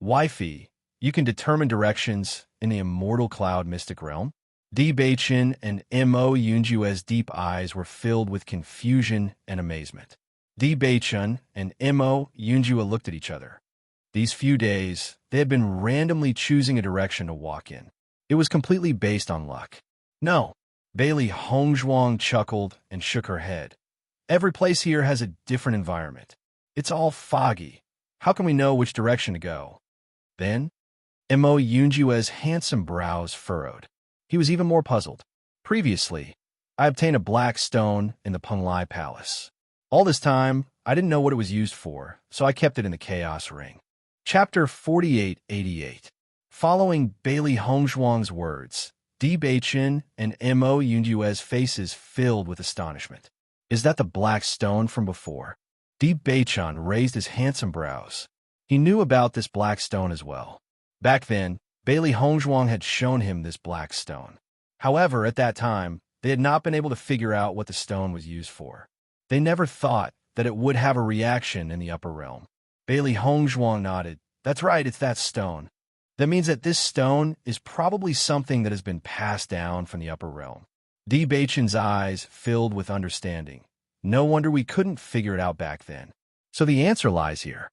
Wifey, you can determine directions in the immortal cloud mystic realm? Di Beichen and Mo Yunjue's deep eyes were filled with confusion and amazement. Di Beichen and Mo Yunjue looked at each other. These few days, they had been randomly choosing a direction to walk in. It was completely based on luck. No. Bailey Hongzhuang chuckled and shook her head. Every place here has a different environment. It's all foggy. How can we know which direction to go? Then, Mo Yunjue's handsome brows furrowed. He was even more puzzled. Previously, I obtained a black stone in the Penglai Palace. All this time, I didn't know what it was used for, so I kept it in the Chaos Ring. Chapter 4888. Following Bailey Hongzhuang's words, Di Beichen and Mo Yunjue's faces filled with astonishment. Is that the black stone from before? Di Beichen raised his handsome brows. He knew about this black stone as well. Back then, Bailey Hongzhuang had shown him this black stone. However, at that time, they had not been able to figure out what the stone was used for. They never thought that it would have a reaction in the upper realm. Bailey Hongzhuang nodded. That's right, it's that stone. That means that this stone is probably something that has been passed down from the upper realm. Di Beichen's eyes filled with understanding. No wonder we couldn't figure it out back then. So the answer lies here.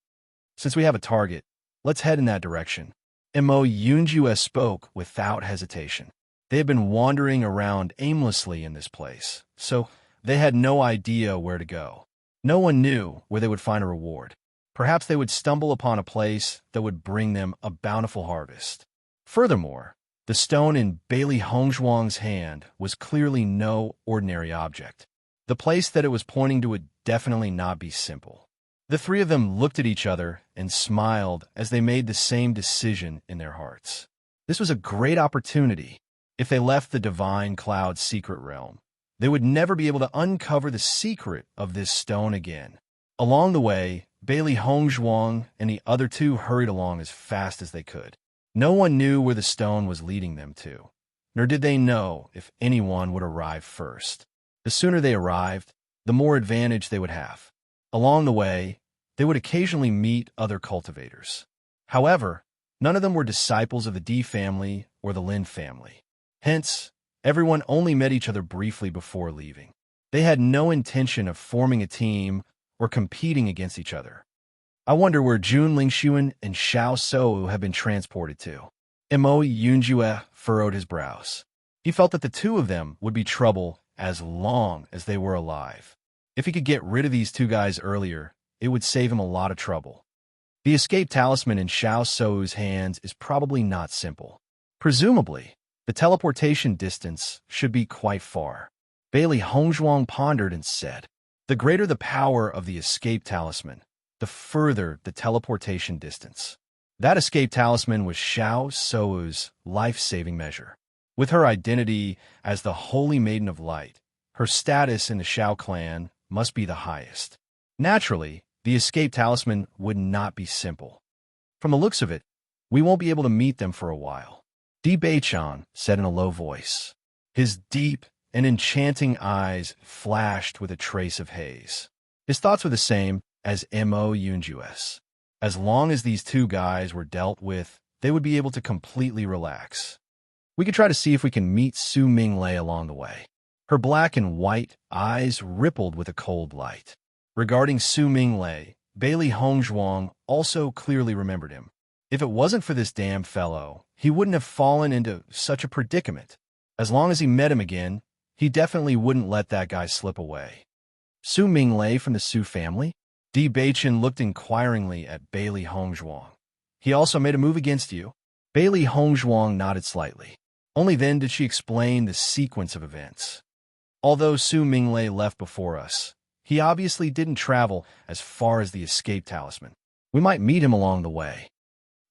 Since we have a target, let's head in that direction. Mo Yunjue spoke without hesitation. They had been wandering around aimlessly in this place, so they had no idea where to go. No one knew where they would find a reward. Perhaps they would stumble upon a place that would bring them a bountiful harvest. Furthermore, the stone in Bailey Hongzhuang's hand was clearly no ordinary object. The place that it was pointing to would definitely not be simple. The three of them looked at each other and smiled as they made the same decision in their hearts. This was a great opportunity. If they left the Divine Cloud's secret realm, they would never be able to uncover the secret of this stone again. Along the way, Bailey Hongzhuang and the other two hurried along as fast as they could. No one knew where the stone was leading them to, nor did they know if anyone would arrive first. The sooner they arrived, the more advantage they would have. Along the way, they would occasionally meet other cultivators. However, none of them were disciples of the Di family or the Lin family. Hence, everyone only met each other briefly before leaving. They had no intention of forming a team or competing against each other. I wonder where Jun Lingxuan and Xiao Sou have been transported to. Mo Yunjue furrowed his brows. He felt that the two of them would be trouble as long as they were alive. If he could get rid of these two guys earlier, it would save him a lot of trouble. The escape talisman in Xiao Sou's hands is probably not simple. Presumably, the teleportation distance should be quite far. Bailey Hongzhuang pondered and said, the greater the power of the escape talisman, the further the teleportation distance. That escape talisman was Xiao Sou's life-saving measure. With her identity as the Holy Maiden of Light, her status in the Xiao clan must be the highest. Naturally, the escape talisman would not be simple. From the looks of it, we won't be able to meet them for a while. Di Beichen said in a low voice. His deep and enchanting eyes flashed with a trace of haze. His thoughts were the same as Mo Yunjue's. As long as these two guys were dealt with, they would be able to completely relax. We could try to see if we can meet Su Minglei along the way. Her black and white eyes rippled with a cold light. Regarding Su Minglei, Bailey Hongzhuang also clearly remembered him. If it wasn't for this damn fellow, he wouldn't have fallen into such a predicament. As long as he met him again, he definitely wouldn't let that guy slip away. Su Minglei from the Su family? Di Beichen looked inquiringly at Bailey Hongzhuang. He also made a move against you? Bailey Hongzhuang nodded slightly. Only then did she explain the sequence of events. Although Su Minglei left before us, he obviously didn't travel as far as the escape talisman. We might meet him along the way.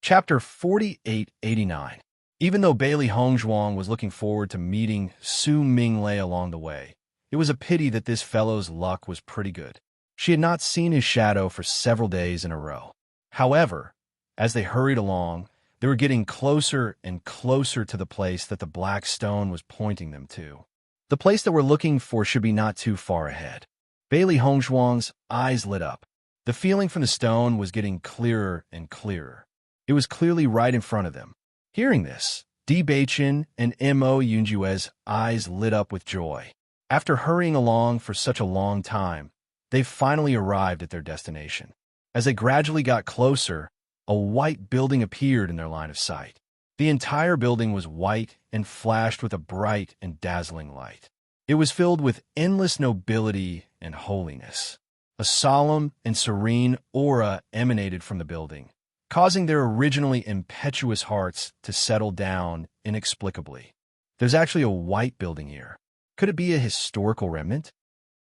Chapter 4889. Even though Bailey Hongzhuang was looking forward to meeting Su Minglei along the way, it was a pity that this fellow's luck was pretty good. She had not seen his shadow for several days in a row. However, as they hurried along, they were getting closer and closer to the place that the black stone was pointing them to. The place that we're looking for should be not too far ahead. Bailey Hongzhuang's eyes lit up. The feeling from the stone was getting clearer and clearer. It was clearly right in front of them. Hearing this, Di Beichen and Mo Yunjue's eyes lit up with joy. After hurrying along for such a long time, they finally arrived at their destination. As they gradually got closer, a white building appeared in their line of sight. The entire building was white and flashed with a bright and dazzling light. It was filled with endless nobility and holiness. A solemn and serene aura emanated from the building, causing their originally impetuous hearts to settle down inexplicably. There's actually a white building here. Could it be a historical remnant?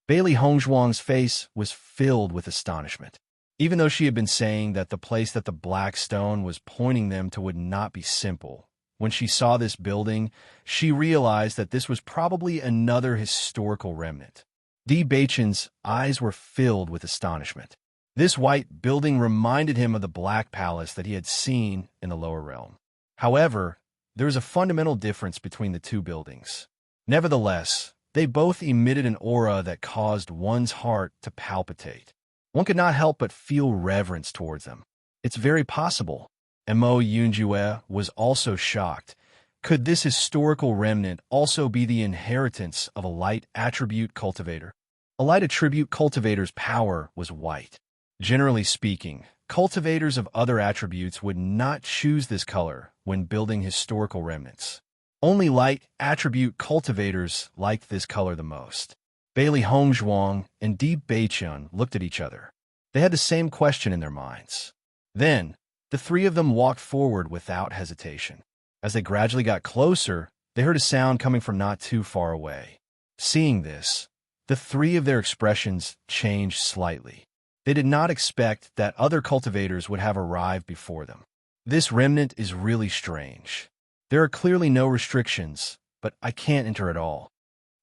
Bailey Hongzhuang's face was filled with astonishment. Even though she had been saying that the place that the black stone was pointing them to would not be simple, when she saw this building, she realized that this was probably another historical remnant. Di Beichen's eyes were filled with astonishment. This white building reminded him of the Black Palace that he had seen in the lower realm. However, there is a fundamental difference between the two buildings. Nevertheless, they both emitted an aura that caused one's heart to palpitate. One could not help but feel reverence towards them. It's very possible. Mo Yunjue was also shocked. Could this historical remnant also be the inheritance of a light attribute cultivator? A light attribute cultivator's power was white. Generally speaking, cultivators of other attributes would not choose this color when building historical remnants. Only light attribute cultivators liked this color the most. Bailey Hongzhuang and Di Beichen looked at each other. They had the same question in their minds. Then, the three of them walked forward without hesitation. As they gradually got closer, they heard a sound coming from not too far away. Seeing this, the three of their expressions changed slightly. They did not expect that other cultivators would have arrived before them. This remnant is really strange. There are clearly no restrictions, but I can't enter at all.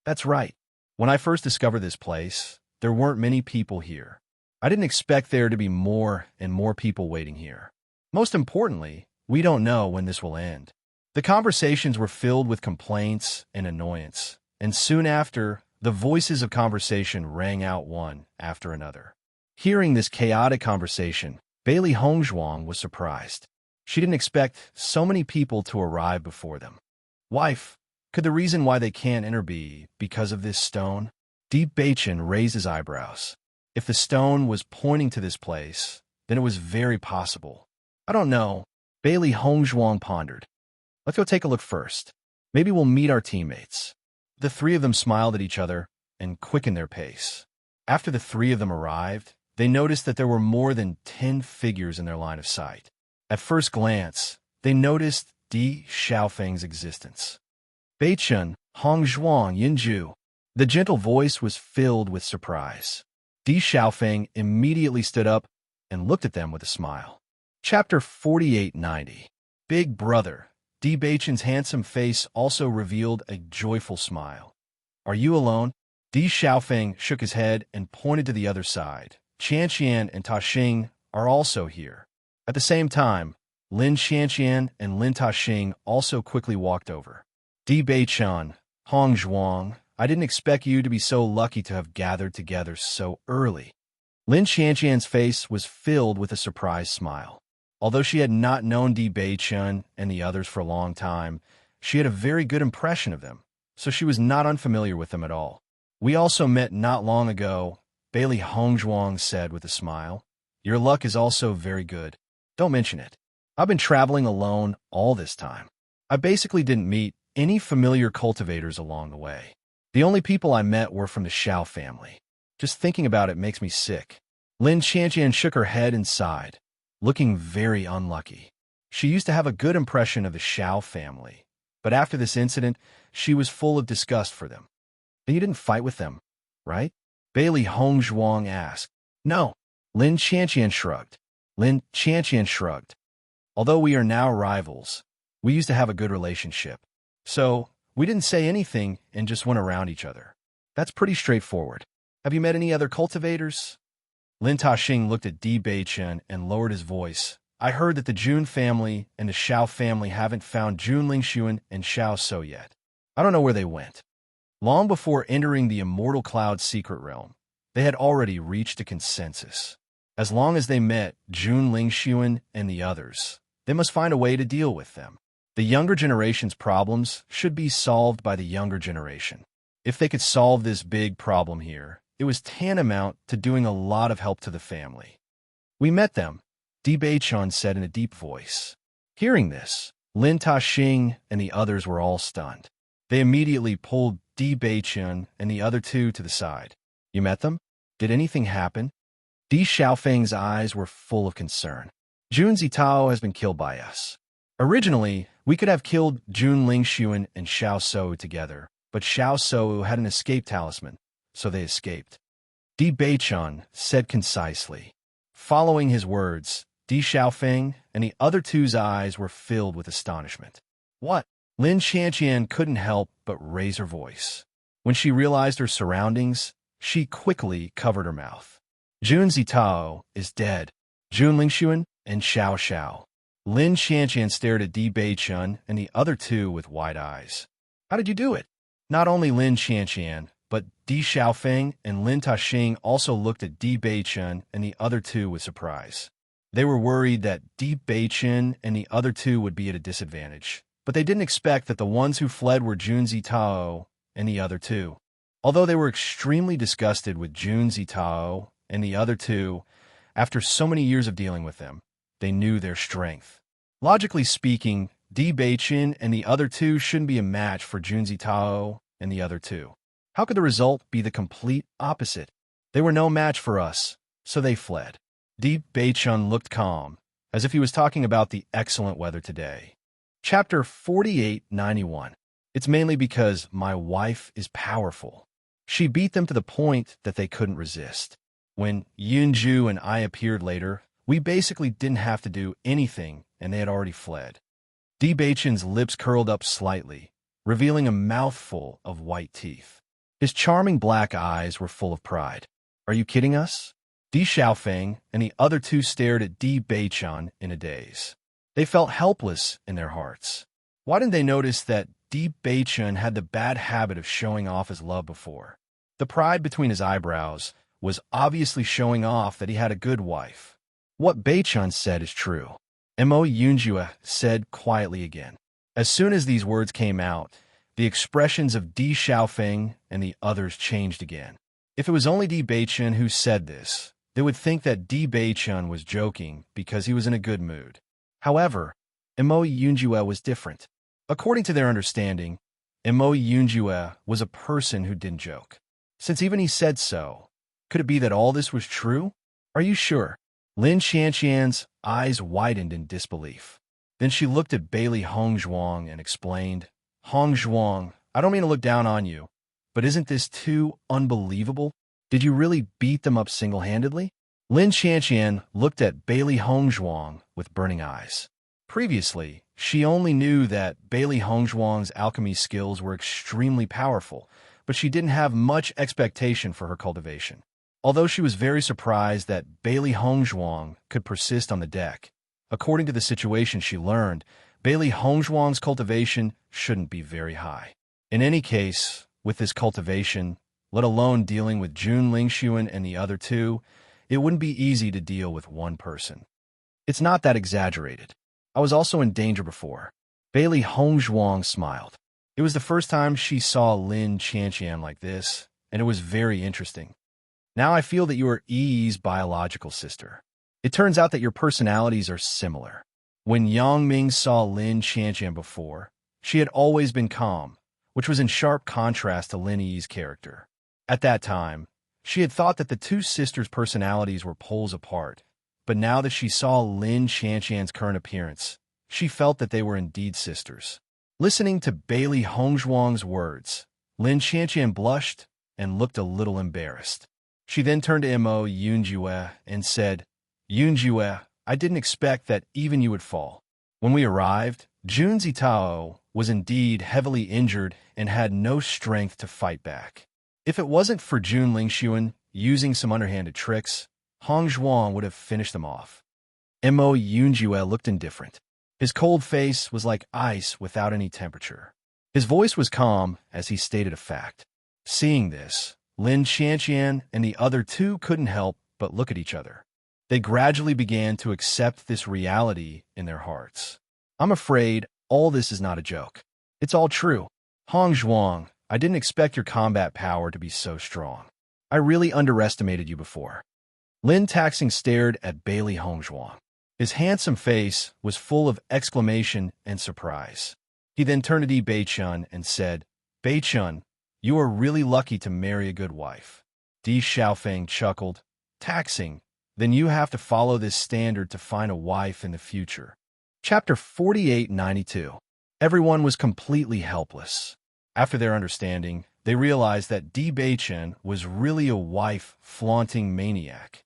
That's right. When I first discovered this place, there weren't many people here. I didn't expect there to be more and more people waiting here. Most importantly, we don't know when this will end. The conversations were filled with complaints and annoyance, and soon after, the voices of conversation rang out one after another. Hearing this chaotic conversation, Bailey Hongzhuang was surprised. She didn't expect so many people to arrive before them. Wife, could the reason why they can't enter be because of this stone? Di Beichen raised his eyebrows. If the stone was pointing to this place, then it was very possible. I don't know. Bailey Hongzhuang pondered. Let's go take a look first. Maybe we'll meet our teammates. The three of them smiled at each other and quickened their pace. After the three of them arrived, they noticed that there were more than 10 figures in their line of sight. At first glance, they noticed Di Xiaofeng's existence. Beichen, Hongzhuang, Yinju. The gentle voice was filled with surprise. Di Xiaofeng immediately stood up and looked at them with a smile. Chapter 4890. Big Brother. Di Beichen's handsome face also revealed a joyful smile. Are you alone? Di Xiaofeng shook his head and pointed to the other side. Qianqian and Taxing are also here. At the same time, Lin Qianqian and Lin Taxing also quickly walked over. Di Beichen, Hongzhuang, I didn't expect you to be so lucky to have gathered together so early. Lin Qianqian's face was filled with a surprised smile. Although she had not known Di Beichen and the others for a long time, she had a very good impression of them. so she was not unfamiliar with them at all. We also met not long ago, Bailey Hongzhuang said with a smile. Your luck is also very good. Don't mention it. I've been traveling alone all this time. I basically didn't meet any familiar cultivators along the way. The only people I met were from the Xiao family. Just thinking about it makes me sick. Lin Qianqian shook her head and sighed, looking very unlucky. She used to have a good impression of the Xiao family, but after this incident, she was full of disgust for them. Then you didn't fight with them, right? Bailey Hongzhuang asked. No. Lin Qianqian shrugged. Although we are now rivals, we used to have a good relationship. So, we didn't say anything and just went around each other. That's pretty straightforward. Have you met any other cultivators? Lin Taxing looked at Di Beichen and lowered his voice. I heard that the Jun family and the Xiao family haven't found Jun Lingxuan and Xiao So yet. I don't know where they went. Long before entering the Immortal Cloud's secret realm, they had already reached a consensus. As long as they met Jun Lingxuan and the others, they must find a way to deal with them. The younger generation's problems should be solved by the younger generation. If they could solve this big problem here, it was tantamount to doing a lot of help to the family. We met them, Di Beichon said in a deep voice. Hearing this, Lin Taxing and the others were all stunned. They immediately pulled Di Beichon and the other two to the side. You met them? Did anything happen? Di Xiaofeng's eyes were full of concern. Jun Zitao has been killed by us. Originally, we could have killed Jun Lingxuan and Xiao So together, but Xiao So had an escape talisman, so they escaped. Di Beichon said concisely. Following his words, Di Xiaofeng and the other two's eyes were filled with astonishment. What? Lin Qianqian couldn't help but raise her voice. When she realized her surroundings, she quickly covered her mouth. Jun Zitao is dead. Jun Lingxuan and Xiao Xiao. Lin Qianqian stared at Di Beichun and the other two with wide eyes. How did you do it? Not only Lin Qianqian, but Di Xiaofeng and Lin Taxing also looked at Di Beichun and the other two with surprise. They were worried that Di Beichun and the other two would be at a disadvantage, but they didn't expect that the ones who fled were Jun Zitao and the other two. Although they were extremely disgusted with Jun Zitao and the other two, after so many years of dealing with them, they knew their strength. Logically speaking, Di Beichen and the other two shouldn't be a match for Jun Zitao and the other two. How could the result be the complete opposite? They were no match for us, so they fled. Di Beichun looked calm, as if he was talking about the excellent weather today. Chapter 4891. It's mainly because my wife is powerful. She beat them to the point that they couldn't resist. When Yunju and I appeared later, we basically didn't have to do anything, and they had already fled. Di Beichen's lips curled up slightly, revealing a mouthful of white teeth. His charming black eyes were full of pride. Are you kidding us? Di Xiaofeng and the other two stared at Di Beichen in a daze. They felt helpless in their hearts. Why didn't they notice that Di Beichen had the bad habit of showing off his love before? The pride between his eyebrows was obviously showing off that he had a good wife. What Beichen said is true. Mo Yunjue said quietly again. As soon as these words came out, the expressions of Di Xiaofeng and the others changed again. If it was only Di Beichen who said this, they would think that Di Beichen was joking because he was in a good mood. However, Mo Yunjue was different. According to their understanding, Mo Yunjue was a person who didn't joke. Since even he said so, could it be that all this was true? Are you sure? Lin Qianqian's eyes widened in disbelief. Then she looked at Bailey Hongzhuang and explained, Hongzhuang, I don't mean to look down on you, but isn't this too unbelievable? Did you really beat them up single-handedly? Lin Qianqian looked at Bailey Hongzhuang with burning eyes. Previously, she only knew that Bailey Hongzhuang's alchemy skills were extremely powerful, but she didn't have much expectation for her cultivation. Although she was very surprised that Bailey Hongzhuang could persist on the deck, according to the situation she learned, Bailey Hongzhuang's cultivation shouldn't be very high. In any case, with this cultivation, let alone dealing with Jun Lingxuan and the other two, it wouldn't be easy to deal with one person. It's not that exaggerated. I was also in danger before. Bailey Hongzhuang smiled. It was the first time she saw Lin Chanqian like this, and it was very interesting. Now I feel that you are Yi's biological sister. It turns out that your personalities are similar. When Yang Ming saw Lin Chanqian before, she had always been calm, which was in sharp contrast to Lin Yi's character. At that time, she had thought that the two sisters' personalities were poles apart, but now that she saw Lin Chanqian's current appearance, she felt that they were indeed sisters. Listening to Bailey Hongzhuang's words, Lin Chanqian blushed and looked a little embarrassed. She then turned to Mo Yunjue and said, Yunjue, I didn't expect that even you would fall. When we arrived, Jun Zitao was indeed heavily injured and had no strength to fight back. If it wasn't for Jun Lingxuan using some underhanded tricks, Hong Zhuang would have finished them off. Mo Yunjue looked indifferent. His cold face was like ice without any temperature. His voice was calm as he stated a fact. Seeing this, Lin Chanqian and the other two couldn't help but look at each other. They gradually began to accept this reality in their hearts. I'm afraid all this is not a joke. It's all true. Hong Zhuang, I didn't expect your combat power to be so strong. I really underestimated you before. Lin Taxing stared at Bailey Hongzhuang. His handsome face was full of exclamation and surprise. He then turned to Di Beichun and said, Beichun, you are really lucky to marry a good wife. Di Xiaofeng chuckled. Taxing, then you have to follow this standard to find a wife in the future. Chapter 4892. Everyone was completely helpless. After their understanding, they realized that Di Beichun was really a wife-flaunting maniac.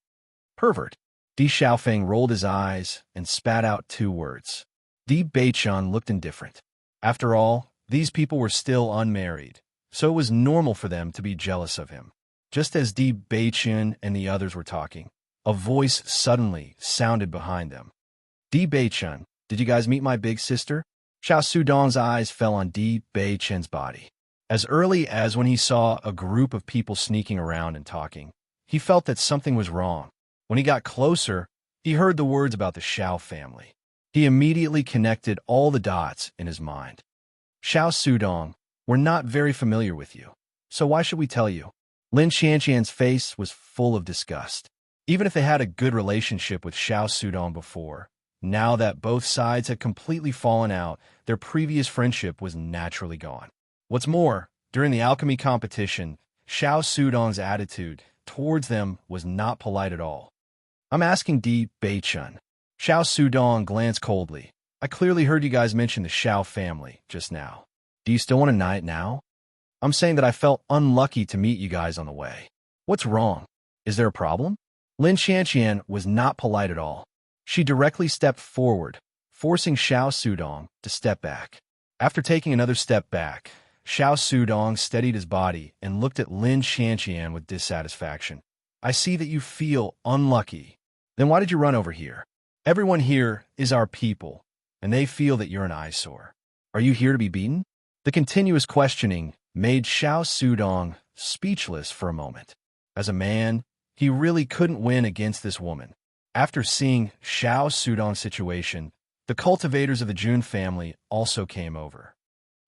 Pervert. Di Xiaofeng rolled his eyes and spat out 2 words. Di Beichun looked indifferent. After all, these people were still unmarried, so it was normal for them to be jealous of him. Just as Di Beichun and the others were talking, a voice suddenly sounded behind them. Di Beichun, did you guys meet my big sister? Xiao Sudong's eyes fell on Di Beichun's body. As early as when he saw a group of people sneaking around and talking, he felt that something was wrong. When he got closer, he heard the words about the Xiao family. He immediately connected all the dots in his mind. Xiao Sudong, we're not very familiar with you, so why should we tell you? Lin Chanqian's face was full of disgust. Even if they had a good relationship with Xiao Sudong before, now that both sides had completely fallen out, their previous friendship was naturally gone. What's more, during the alchemy competition, Xiao Sudong's attitude towards them was not polite at all. I'm asking Di Beichun. Xiao Sudong glanced coldly. I clearly heard you guys mention the Xiao family just now. Do you still want to night now? I'm saying that I felt unlucky to meet you guys on the way. What's wrong? Is there a problem? Lin Chanqian was not polite at all. She directly stepped forward, forcing Xiao Sudong to step back. After taking another step back, Xiao Sudong steadied his body and looked at Lin Chanqian with dissatisfaction. I see that you feel unlucky. Then why did you run over here? Everyone here is our people, and they feel that you're an eyesore. Are you here to be beaten? The continuous questioning made Xiao Sudong speechless for a moment. As a man, he really couldn't win against this woman. After seeing Xiao Sudong's situation, the cultivators of the Jun family also came over.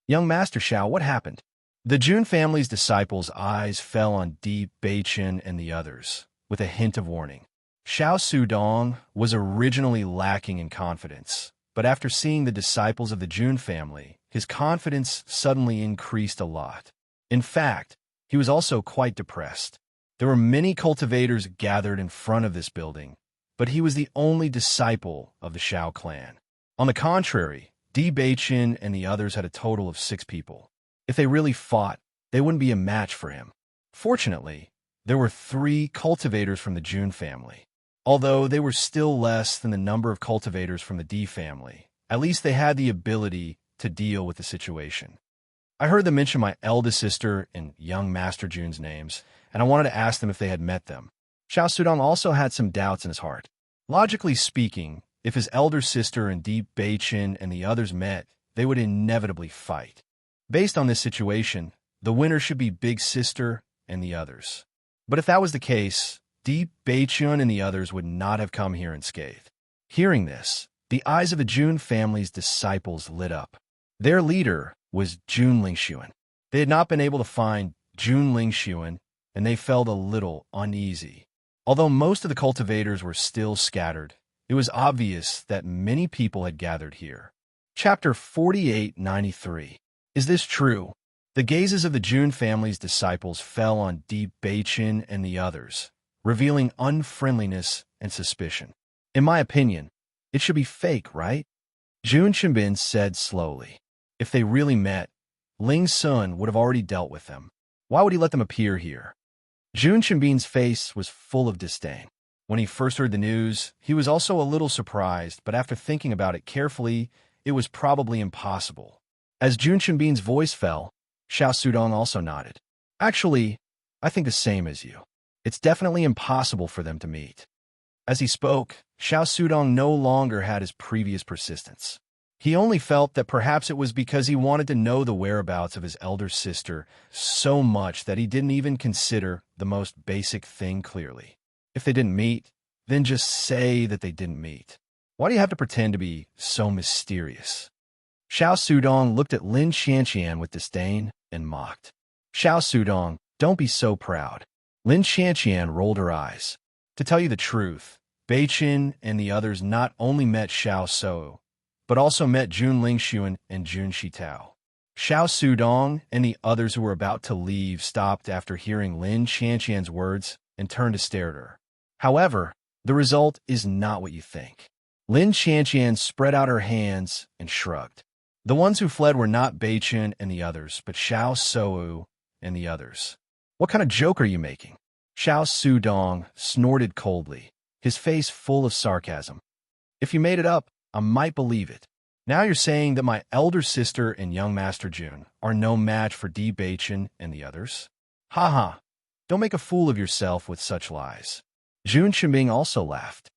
Young Master Xiao, what happened? The Jun family's disciples' eyes fell on Di Beichun and the others, with a hint of warning. Xiao Sudong was originally lacking in confidence, but after seeing the disciples of the Jun family, his confidence suddenly increased a lot. In fact, he was also quite depressed. There were many cultivators gathered in front of this building, but he was the only disciple of the Xiao clan. On the contrary, Di Beichun and the others had a total of 6 people. If they really fought, they wouldn't be a match for him. Fortunately, there were 3 cultivators from the Jun family. Although they were still less than the number of cultivators from the Di family, at least they had the ability to deal with the situation. I heard them mention my eldest sister and young Master Jun's names, and I wanted to ask them if they had met them. Xiao Sudong also had some doubts in his heart. Logically speaking, if his elder sister and Di Beichun and the others met, they would inevitably fight. Based on this situation, the winner should be Big Sister and the others. But if that was the case, Di Beichun and the others would not have come here unscathed. Hearing this, the eyes of the Jun family's disciples lit up. Their leader, was Jun Lingxuan. They had not been able to find Jun Lingxuan, and they felt a little uneasy. Although most of the cultivators were still scattered, it was obvious that many people had gathered here. Chapter 4893. Is this true? The gazes of the Jun family's disciples fell on Di Beichen and the others, revealing unfriendliness and suspicion. In my opinion, it should be fake, right? Jun Qianbin said slowly. If they really met, Ling Sun would have already dealt with them. Why would he let them appear here? Jun Qianbin's face was full of disdain. When he first heard the news, he was also a little surprised, but after thinking about it carefully, it was probably impossible. As Jun Qianbin's voice fell, Xiao Sudong also nodded. Actually, I think the same as you. It's definitely impossible for them to meet. As he spoke, Xiao Sudong no longer had his previous persistence. He only felt that perhaps it was because he wanted to know the whereabouts of his elder sister so much that he didn't even consider the most basic thing clearly. If they didn't meet, then just say that they didn't meet. Why do you have to pretend to be so mysterious? Xiao Sudong looked at Lin Xianqian with disdain and mocked. Xiao Sudong, don't be so proud. Lin Xianqian rolled her eyes. To tell you the truth, Beichen and the others not only met Xiao Sou, but also met Jun Lingxuan and Jun Shitao. Xiao Sudong and the others who were about to leave stopped after hearing Lin Xianqian's words and turned to stare at her. However, the result is not what you think. Lin Xianqian spread out her hands and shrugged. The ones who fled were not Beichen and the others, but Xiao Sou and the others. What kind of joke are you making? Xiao Sudong snorted coldly, his face full of sarcasm. If you made it up, I might believe it. Now you're saying that my elder sister and young Master Jun are no match for Di Beichen and the others? Ha ha. Don't make a fool of yourself with such lies. Jun Qianbin also laughed.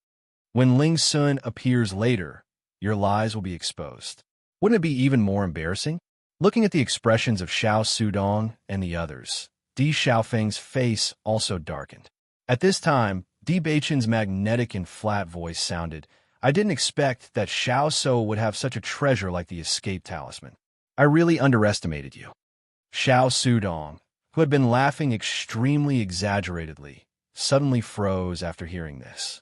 When Ling Sun appears later, your lies will be exposed. Wouldn't it be even more embarrassing? Looking at the expressions of Xiao Sudong and the others, Di Xiaofeng's face also darkened. At this time, Di Beichen's magnetic and flat voice sounded, I didn't expect that Xiao Sou would have such a treasure like the escape talisman. I really underestimated you. Xiao Sudong, who had been laughing extremely exaggeratedly, suddenly froze after hearing this.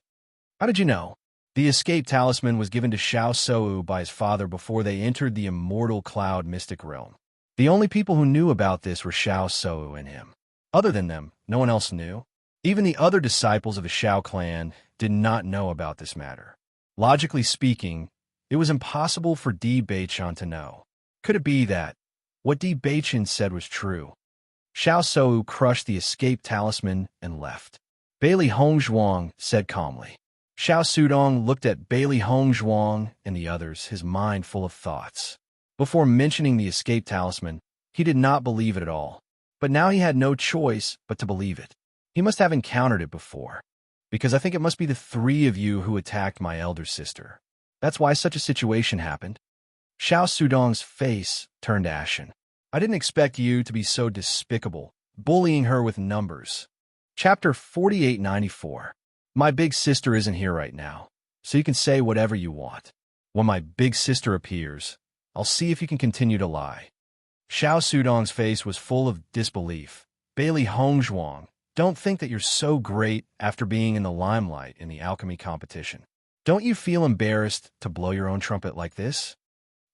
How did you know? The escape talisman was given to Xiao Sou by his father before they entered the immortal cloud mystic realm. The only people who knew about this were Xiao Sou and him. Other than them, no one else knew. Even the other disciples of the Xiao clan did not know about this matter. Logically speaking, it was impossible for Di Beichen to know. Could it be that what Di Beichen said was true? Xiao Sou crushed the escape talisman and left. Bailey Hongzhuang said calmly. Xiao Sudong looked at Bailey Hongzhuang and the others, his mind full of thoughts. Before mentioning the escape talisman, he did not believe it at all. But now he had no choice but to believe it. He must have encountered it before, because I think it must be the three of you who attacked my elder sister. That's why such a situation happened. Xiao Sudong's face turned ashen. I didn't expect you to be so despicable, bullying her with numbers. Chapter 4894. My big sister isn't here right now, so you can say whatever you want. When my big sister appears, I'll see if you can continue to lie. Xiao Sudong's face was full of disbelief. Bailey Hongzhuang, don't think that you're so great after being in the limelight in the alchemy competition. Don't you feel embarrassed to blow your own trumpet like this?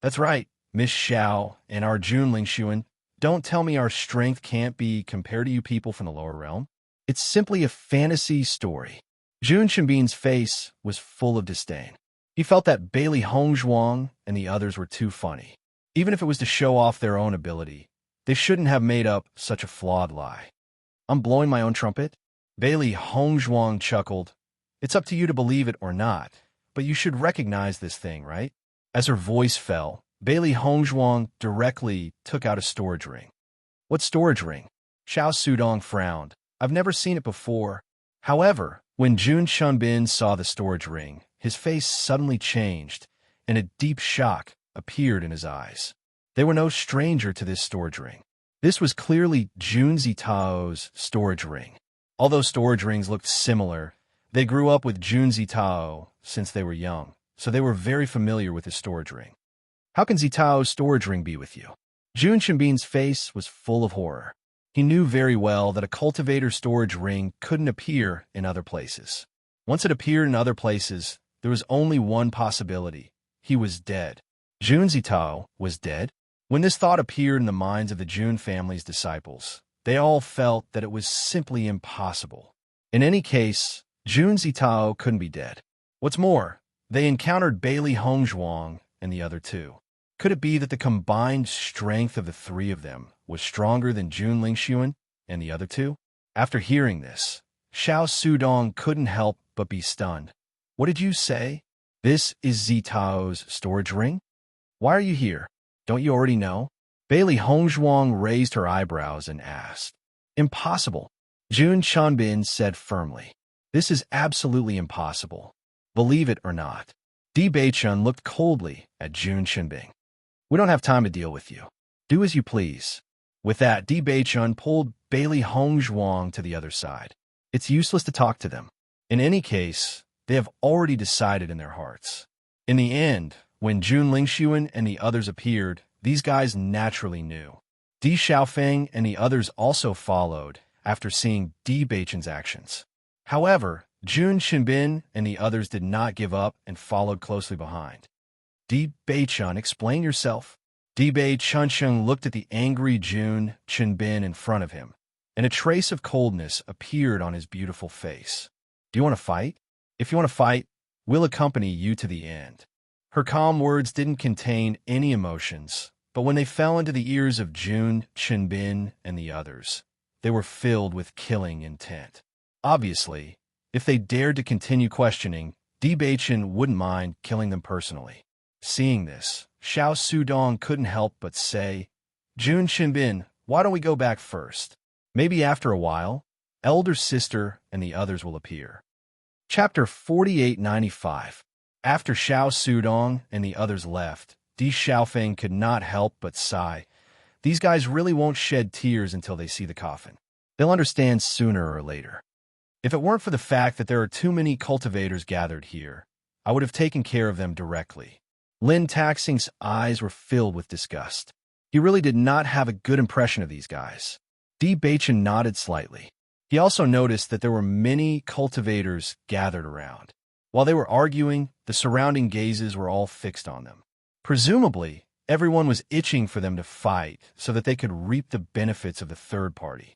That's right, Miss Xiao and our Jun Lingxuan. Don't tell me our strength can't be compared to you people from the lower realm. It's simply a fantasy story. Jun Qianbin's face was full of disdain. He felt that Bailey Hongzhuang and the others were too funny. Even if it was to show off their own ability, they shouldn't have made up such a flawed lie. I'm blowing my own trumpet? Bailey Hongzhuang chuckled. It's up to you to believe it or not, but you should recognize this thing, right? As her voice fell, Bailey Hongzhuang directly took out a storage ring. What storage ring? Xiao Sudong frowned. I've never seen it before. However, when Jun Qianbin saw the storage ring, his face suddenly changed, and a deep shock appeared in his eyes. They were no stranger to this storage ring. This was clearly Jun Zitao's storage ring. Although storage rings looked similar, they grew up with Jun Zitao since they were young, so they were very familiar with his storage ring. How can Zitao's storage ring be with you? Jun Shinbin's face was full of horror. He knew very well that a cultivator storage ring couldn't appear in other places. Once it appeared in other places, there was only one possibility. He was dead. Jun Zitao was dead? When this thought appeared in the minds of the Jun family's disciples, they all felt that it was simply impossible. In any case, Jun Zitao couldn't be dead. What's more, they encountered Bailey Hongzhuang and the other two. Could it be that the combined strength of the three of them was stronger than Jun Lingxuan and the other two? After hearing this, Xiao Sudong couldn't help but be stunned. What did you say? This is Zitao's storage ring? Why are you here? Don't you already know? Bailey Hongzhuang raised her eyebrows and asked. Impossible, Jun Chanbin said firmly. This is absolutely impossible. Believe it or not. Di Beichun looked coldly at Jun Chanbin. We don't have time to deal with you. Do as you please. With that, Di Beichun pulled Bailey Hongzhuang to the other side. It's useless to talk to them. In any case, they have already decided in their hearts. In the end, when Jun Lingxuan and the others appeared, these guys naturally knew. Di Xiaofeng and the others also followed after seeing Di Beichun's actions. However, Jun Shinbin and the others did not give up and followed closely behind. Di Beichun, explain yourself. Di Beichun looked at the angry Jun Shinbin in front of him, and a trace of coldness appeared on his beautiful face. Do you want to fight? If you want to fight, we'll accompany you to the end. Her calm words didn't contain any emotions, but when they fell into the ears of Jun Shinbin and the others, they were filled with killing intent. Obviously, if they dared to continue questioning, Di Beichun wouldn't mind killing them personally. Seeing this, Xiao Sudong couldn't help but say, Jun Shinbin, why don't we go back first? Maybe after a while, elder sister and the others will appear. Chapter 4895. After Xiao Sudong and the others left, Di Xiaofeng could not help but sigh. These guys really won't shed tears until they see the coffin. They'll understand sooner or later. If it weren't for the fact that there are too many cultivators gathered here, I would have taken care of them directly. Lin Taxing's eyes were filled with disgust. He really did not have a good impression of these guys. Di Beichun nodded slightly. He also noticed that there were many cultivators gathered around. While they were arguing, the surrounding gazes were all fixed on them. Presumably, everyone was itching for them to fight so that they could reap the benefits of the third party.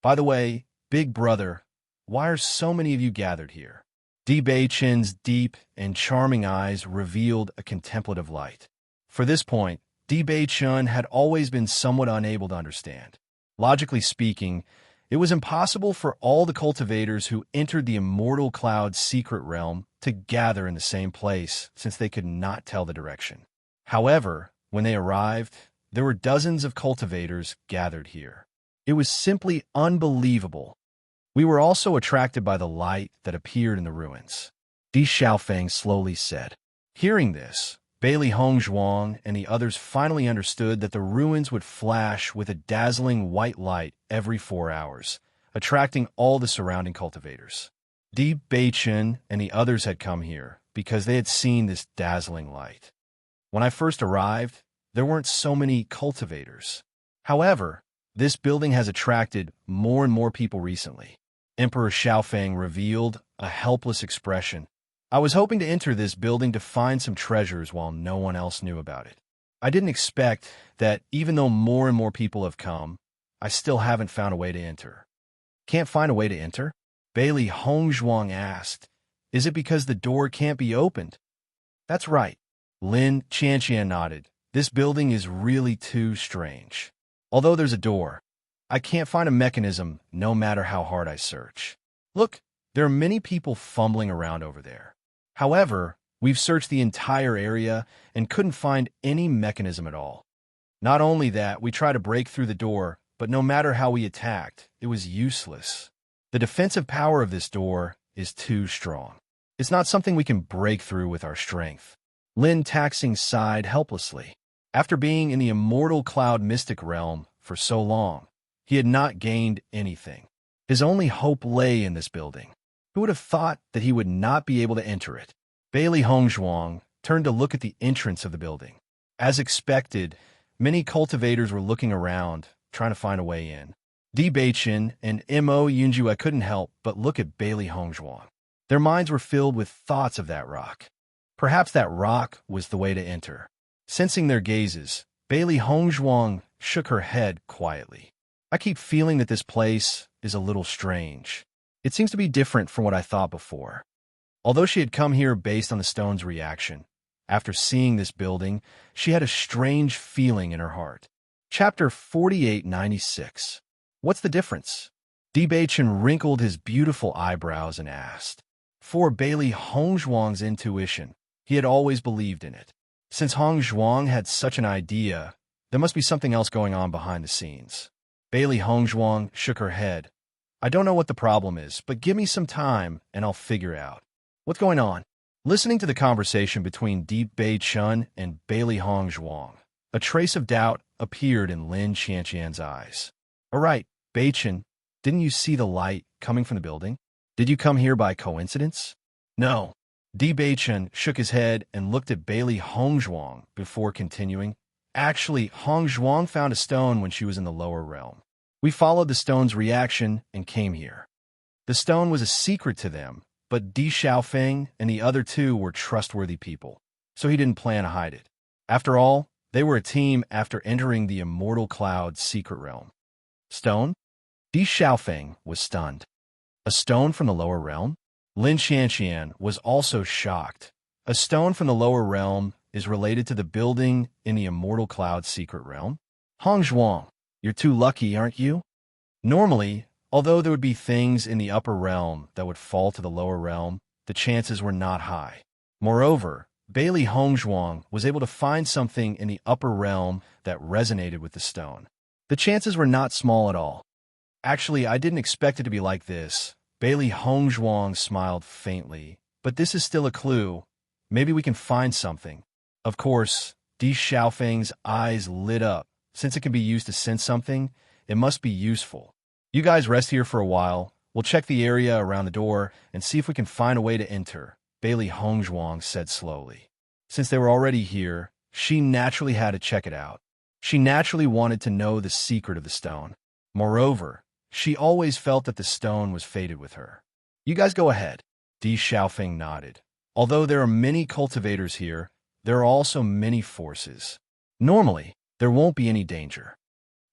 By the way, Big Brother, why are so many of you gathered here? Di Beichun's deep and charming eyes revealed a contemplative light. For this point, Di Beichun had always been somewhat unable to understand. Logically speaking, it was impossible for all the cultivators who entered the Immortal Cloud's secret realm to gather in the same place since they could not tell the direction. However, when they arrived, there were dozens of cultivators gathered here. It was simply unbelievable. We were also attracted by the light that appeared in the ruins, Di Xiaofeng slowly said. Hearing this, Bailey Hongzhuang and the others finally understood that the ruins would flash with a dazzling white light every 4 hours, attracting all the surrounding cultivators. Di Beichun and the others had come here because they had seen this dazzling light. When I first arrived, there weren't so many cultivators. However, this building has attracted more and more people recently. Emperor Xiaofeng revealed a helpless expression. I was hoping to enter this building to find some treasures while no one else knew about it. I didn't expect that even though more and more people have come, I still haven't found a way to enter. Can't find a way to enter? Bailey Hongzhuang asked. Is it because the door can't be opened? That's right. Lin Qianqian nodded. This building is really too strange. Although there's a door, I can't find a mechanism no matter how hard I search. Look, there are many people fumbling around over there. However, we've searched the entire area and couldn't find any mechanism at all. Not only that, we tried to break through the door, but no matter how we attacked, it was useless. The defensive power of this door is too strong. It's not something we can break through with our strength. Lin Taxing sighed helplessly. After being in the Immortal Cloud Mystic Realm for so long, he had not gained anything. His only hope lay in this building. Who would have thought that he would not be able to enter it? Bailey Hongzhuang turned to look at the entrance of the building. As expected, Many cultivators were looking around, trying to find a way in. Di Baichen and Mo Yunjue couldn't help but look at Bailey Hongzhuang. Their minds were filled with thoughts of that rock. Perhaps that rock was the way to enter. Sensing their gazes, Bailey Hongzhuang shook her head quietly. I keep feeling that this place is a little strange. It seems to be different from what I thought before. Although she had come here based on the stone's reaction, after seeing this building, she had a strange feeling in her heart. Chapter 4896. What's the difference? Di Baichen wrinkled his beautiful eyebrows and asked. For Bailey Hongzhuang's intuition, he had always believed in it. Since Hongzhuang had such an idea, there must be something else going on behind the scenes. Bailey Hongzhuang shook her head. I don't know what the problem is, but give me some time and I'll figure it out. What's going on? Listening to the conversation between Di Baichen and Bailey Hongzhuang, a trace of doubt appeared in Lin Qianqian's eyes. All right, Baichen, didn't you see the light coming from the building? Did you come here by coincidence? No. Di Baichen shook his head and looked at Bailey Hongzhuang before continuing. Actually, Hongzhuang found a stone when she was in the lower realm. We followed the stone's reaction and came here. The stone was a secret to them, but Di Xiaofeng and the other two were trustworthy people, so he didn't plan to hide it. After all, they were a team after entering the Immortal Cloud's secret realm. Stone? Di Xiaofeng was stunned. A stone from the lower realm? Lin Qianqian was also shocked. A stone from the lower realm is related to the building in the Immortal Cloud's secret realm? Hongzhuang, you're too lucky, aren't you? Normally, although there would be things in the upper realm that would fall to the lower realm, the chances were not high. Moreover, Bailey Hongzhuang was able to find something in the upper realm that resonated with the stone. The chances were not small at all. Actually, I didn't expect it to be like this. Bailey Hongzhuang smiled faintly. But this is still a clue. Maybe we can find something. Of course, Di Xiaofeng's eyes lit up. Since it can be used to sense something, it must be useful. You guys rest here for a while. We'll check the area around the door and see if we can find a way to enter, Bailey Hongzhuang said slowly. Since they were already here, she naturally had to check it out. She naturally wanted to know the secret of the stone. Moreover, she always felt that the stone was fated with her. You guys go ahead. Di Xiaofeng nodded. Although there are many cultivators here, there are also many forces. Normally, there won't be any danger.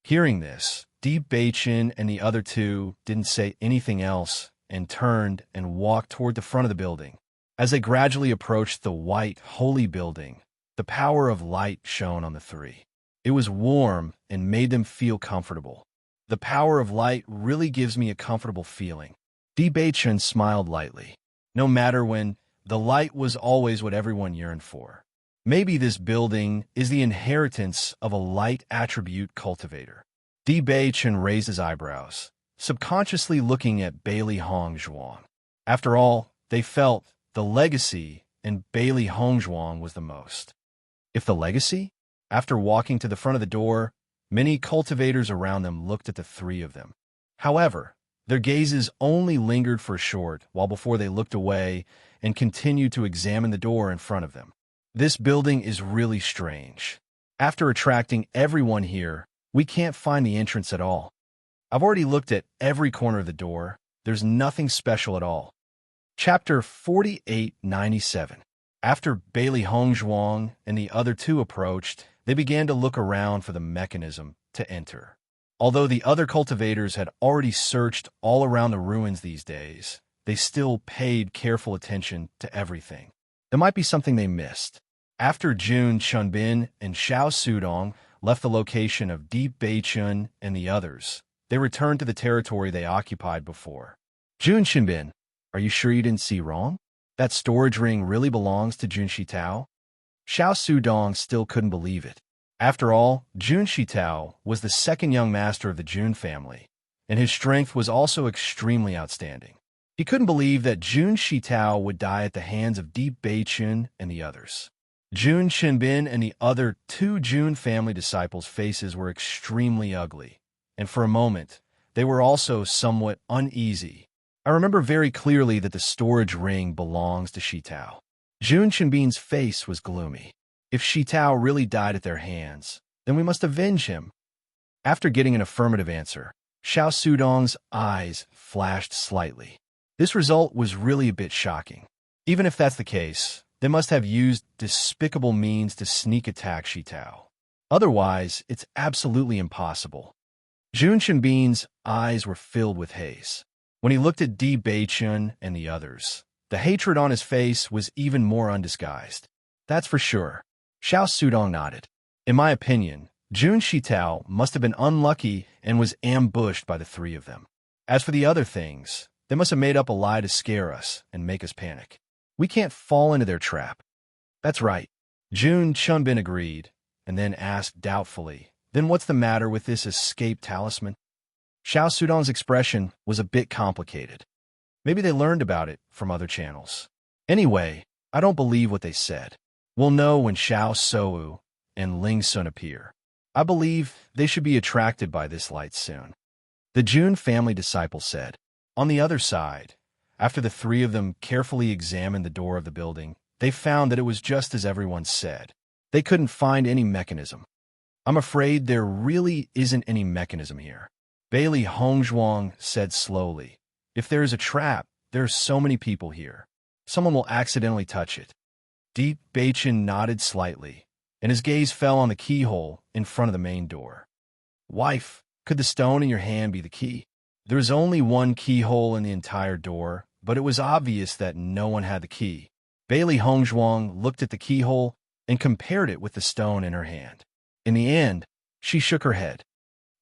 Hearing this, Di Baichen and the other two didn't say anything else and turned and walked toward the front of the building. As they gradually approached the white, holy building, the power of light shone on the three. It was warm and made them feel comfortable. The power of light really gives me a comfortable feeling. Di Baichen smiled lightly. No matter when, the light was always what everyone yearned for. Maybe this building is the inheritance of a light attribute cultivator. Di Baichen raised his eyebrows, subconsciously looking at Bailey Hongzhuang. After all, they felt the legacy in Bailey Hongzhuang was the most. If the legacy? After walking to the front of the door, many cultivators around them looked at the three of them. However, their gazes only lingered for a short while before they looked away and continued to examine the door in front of them. This building is really strange. After attracting everyone here, we can't find the entrance at all. I've already looked at every corner of the door. There's nothing special at all. Chapter 4897. After Bailey Hongzhuang and the other two approached, they began to look around for the mechanism to enter. Although the other cultivators had already searched all around the ruins these days, they still paid careful attention to everything. There might be something they missed. After Jun Chunbin and Xiao Sudong left the location of Di Baichen and the others, they returned to the territory they occupied before. Jun Chunbin, are you sure you didn't see wrong? That storage ring really belongs to Jun Shitao? Xiao Sudong still couldn't believe it. After all, Jun Shitao was the second young master of the Jun family, and his strength was also extremely outstanding. He couldn't believe that Jun Shitao would die at the hands of Di Baichen and the others. Jun Chenbin and the other two Jun family disciples' faces were extremely ugly, and for a moment, they were also somewhat uneasy. I remember very clearly that the storage ring belongs to Shitao. Jun Chenbin's face was gloomy. If Shitao really died at their hands, then we must avenge him. After getting an affirmative answer, Xiao Sudong's eyes flashed slightly. This result was really a bit shocking. Even if that's the case, they must have used despicable means to sneak attack Shitao. Otherwise, it's absolutely impossible. Jun Shinbin's eyes were filled with haze. When he looked at Di Beichun and the others, the hatred on his face was even more undisguised. That's for sure. Xiao Sudong nodded. In my opinion, Jun Shitao must have been unlucky and was ambushed by the three of them. As for the other things, they must have made up a lie to scare us and make us panic. We can't fall into their trap. That's right. Jun Chunbin agreed, and then asked doubtfully, then what's the matter with this escape talisman? Xiao Sudong's expression was a bit complicated. Maybe they learned about it from other channels. Anyway, I don't believe what they said. We'll know when Xiao Sou and Ling Sun appear. I believe they should be attracted by this light soon. The Jun family disciple said. On the other side, after the three of them carefully examined the door of the building, they found that it was just as everyone said. They couldn't find any mechanism. I'm afraid there really isn't any mechanism here. Bailey Hongzhuang said slowly. If there is a trap, there are so many people here. Someone will accidentally touch it. Di Beichun nodded slightly, and his gaze fell on the keyhole in front of the main door. Wife, could the stone in your hand be the key? There was only one keyhole in the entire door, but it was obvious that no one had the key. Bailey Hongzhuang looked at the keyhole and compared it with the stone in her hand. In the end, she shook her head.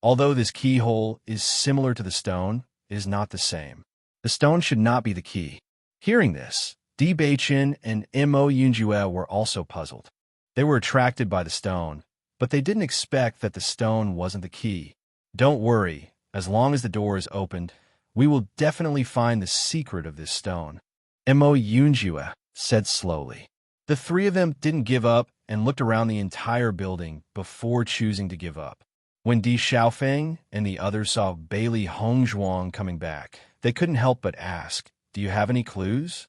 Although this keyhole is similar to the stone, it is not the same. The stone should not be the key. Hearing this, Di Beichun and Mo Yunjue were also puzzled. They were attracted by the stone, but they didn't expect that the stone wasn't the key. Don't worry, as long as the door is opened, we will definitely find the secret of this stone. Mo Yunjue said slowly. The three of them didn't give up and looked around the entire building before choosing to give up. When Di Xiaofeng and the others saw Bailey Hongzhuang coming back, they couldn't help but ask, do you have any clues?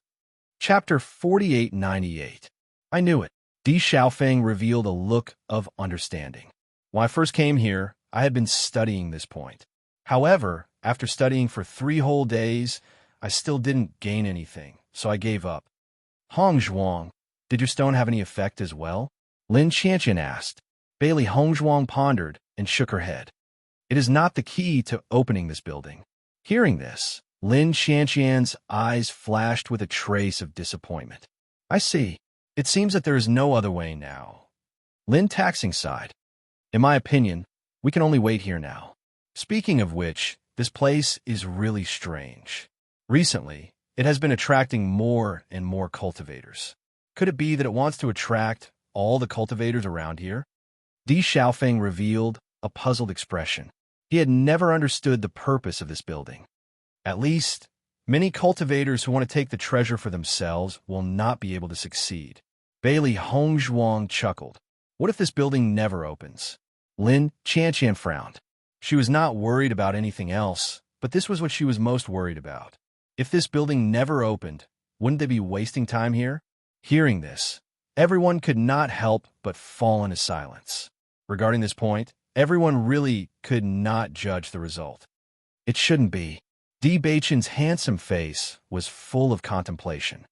Chapter 4898. I knew it. Di Xiaofeng revealed a look of understanding. When I first came here, I had been studying this point. However, after studying for 3 whole days, I still didn't gain anything, so I gave up. Hongzhuang, did your stone have any effect as well? Lin Qianqian asked. Bailey Hongzhuang pondered and shook her head. It is not the key to opening this building. Hearing this, Lin Qianqian's eyes flashed with a trace of disappointment. I see. It seems that there is no other way now. Lin Taxing sighed. In my opinion, we can only wait here now. Speaking of which, this place is really strange. Recently, it has been attracting more and more cultivators. Could it be that it wants to attract all the cultivators around here? Di Xiaofeng revealed a puzzled expression. He had never understood the purpose of this building. At least, many cultivators who want to take the treasure for themselves will not be able to succeed. Bailey Hongzhuang chuckled. What if this building never opens? Lin Qianqian frowned. She was not worried about anything else, but this was what she was most worried about. If this building never opened, wouldn't they be wasting time here? Hearing this, everyone could not help but fall into silence. Regarding this point, everyone really could not judge the result. It shouldn't be. Di Beichun's handsome face was full of contemplation.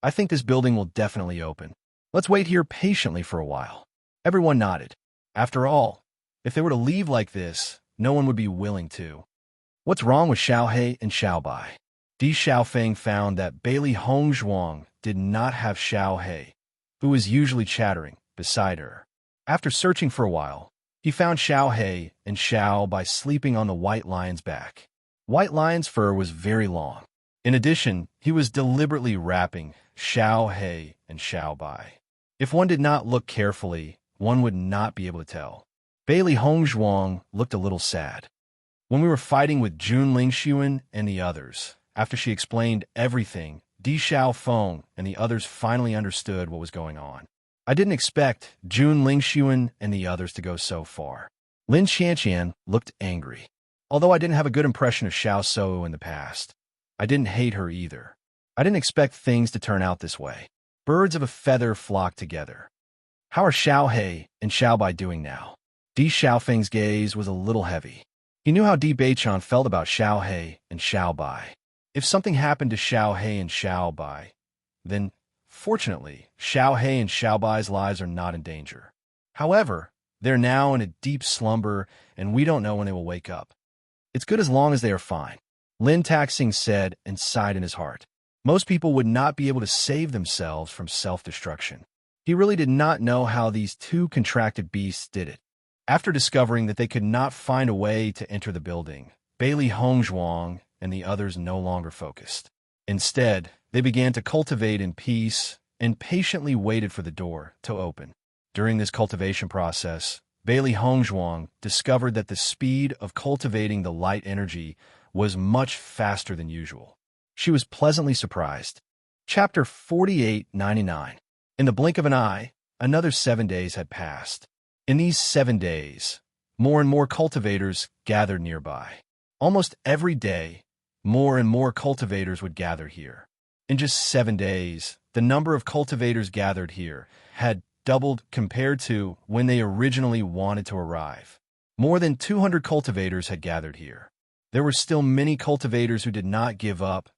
I think this building will definitely open. Let's wait here patiently for a while. Everyone nodded. After all, if they were to leave like this, no one would be willing to. What's wrong with Xiaohe and Xiaobai? Di Xiaofeng found that Bailey Hongzhuang did not have Xiaohe, who was usually chattering, beside her. After searching for a while, he found Xiaohe and Xiaobai sleeping on the white lion's back. White Lion's fur was very long. In addition, he was deliberately wrapping Xiaohe and Xiaobai. If one did not look carefully, one would not be able to tell. Bailey Hongzhuang looked a little sad. When we were fighting with Jun Lingxuan and the others, after she explained everything, Di Xiaofeng and the others finally understood what was going on. I didn't expect Jun Lingxuan and the others to go so far. Lin Qianqian looked angry. Although I didn't have a good impression of Xiao Sou in the past, I didn't hate her either. I didn't expect things to turn out this way. Birds of a feather flock together. How are Xiaohe and Xiaobai doing now? Di Xiaofeng's gaze was a little heavy. He knew how Di Beichon felt about Xiao He and Xiao Bai. If something happened to Xiao He and Xiao Bai, then, fortunately, Xiao He and Xiao Bai's lives are not in danger. However, they're now in a deep slumber, and we don't know when they will wake up. It's good as long as they are fine, Lin Taxing said and sighed in his heart. Most people would not be able to save themselves from self-destruction. He really did not know how these two contracted beasts did it. After discovering that they could not find a way to enter the building, Bailey Hongzhuang and the others no longer focused. Instead, they began to cultivate in peace and patiently waited for the door to open. During this cultivation process, Bailey Hongzhuang discovered that the speed of cultivating the light energy was much faster than usual. She was pleasantly surprised. Chapter 4899. In the blink of an eye, another 7 days had passed. In these 7 days, more and more cultivators gathered nearby. Almost every day, more and more cultivators would gather here. In just 7 days, the number of cultivators gathered here had doubled compared to when they originally wanted to arrive. More than 200 cultivators had gathered here. There were still many cultivators who did not give up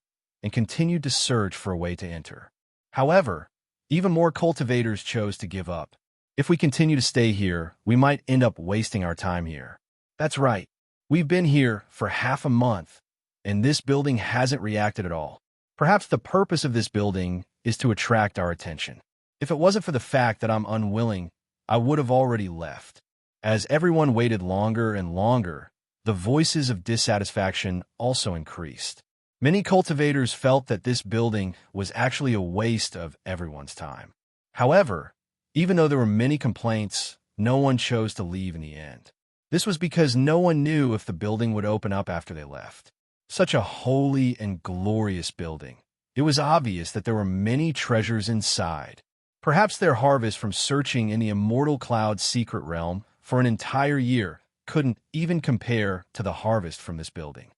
and continued to search for a way to enter. However, even more cultivators chose to give up. If we continue to stay here, we might end up wasting our time here. That's right. We've been here for half a month, and this building hasn't reacted at all. Perhaps the purpose of this building is to attract our attention. If it wasn't for the fact that I'm unwilling, I would have already left. As everyone waited longer and longer, the voices of dissatisfaction also increased. Many cultivators felt that this building was actually a waste of everyone's time. However, even though there were many complaints, no one chose to leave in the end. This was because no one knew if the building would open up after they left. Such a holy and glorious building. It was obvious that there were many treasures inside. Perhaps their harvest from searching in the immortal cloud's secret realm for an entire year couldn't even compare to the harvest from this building.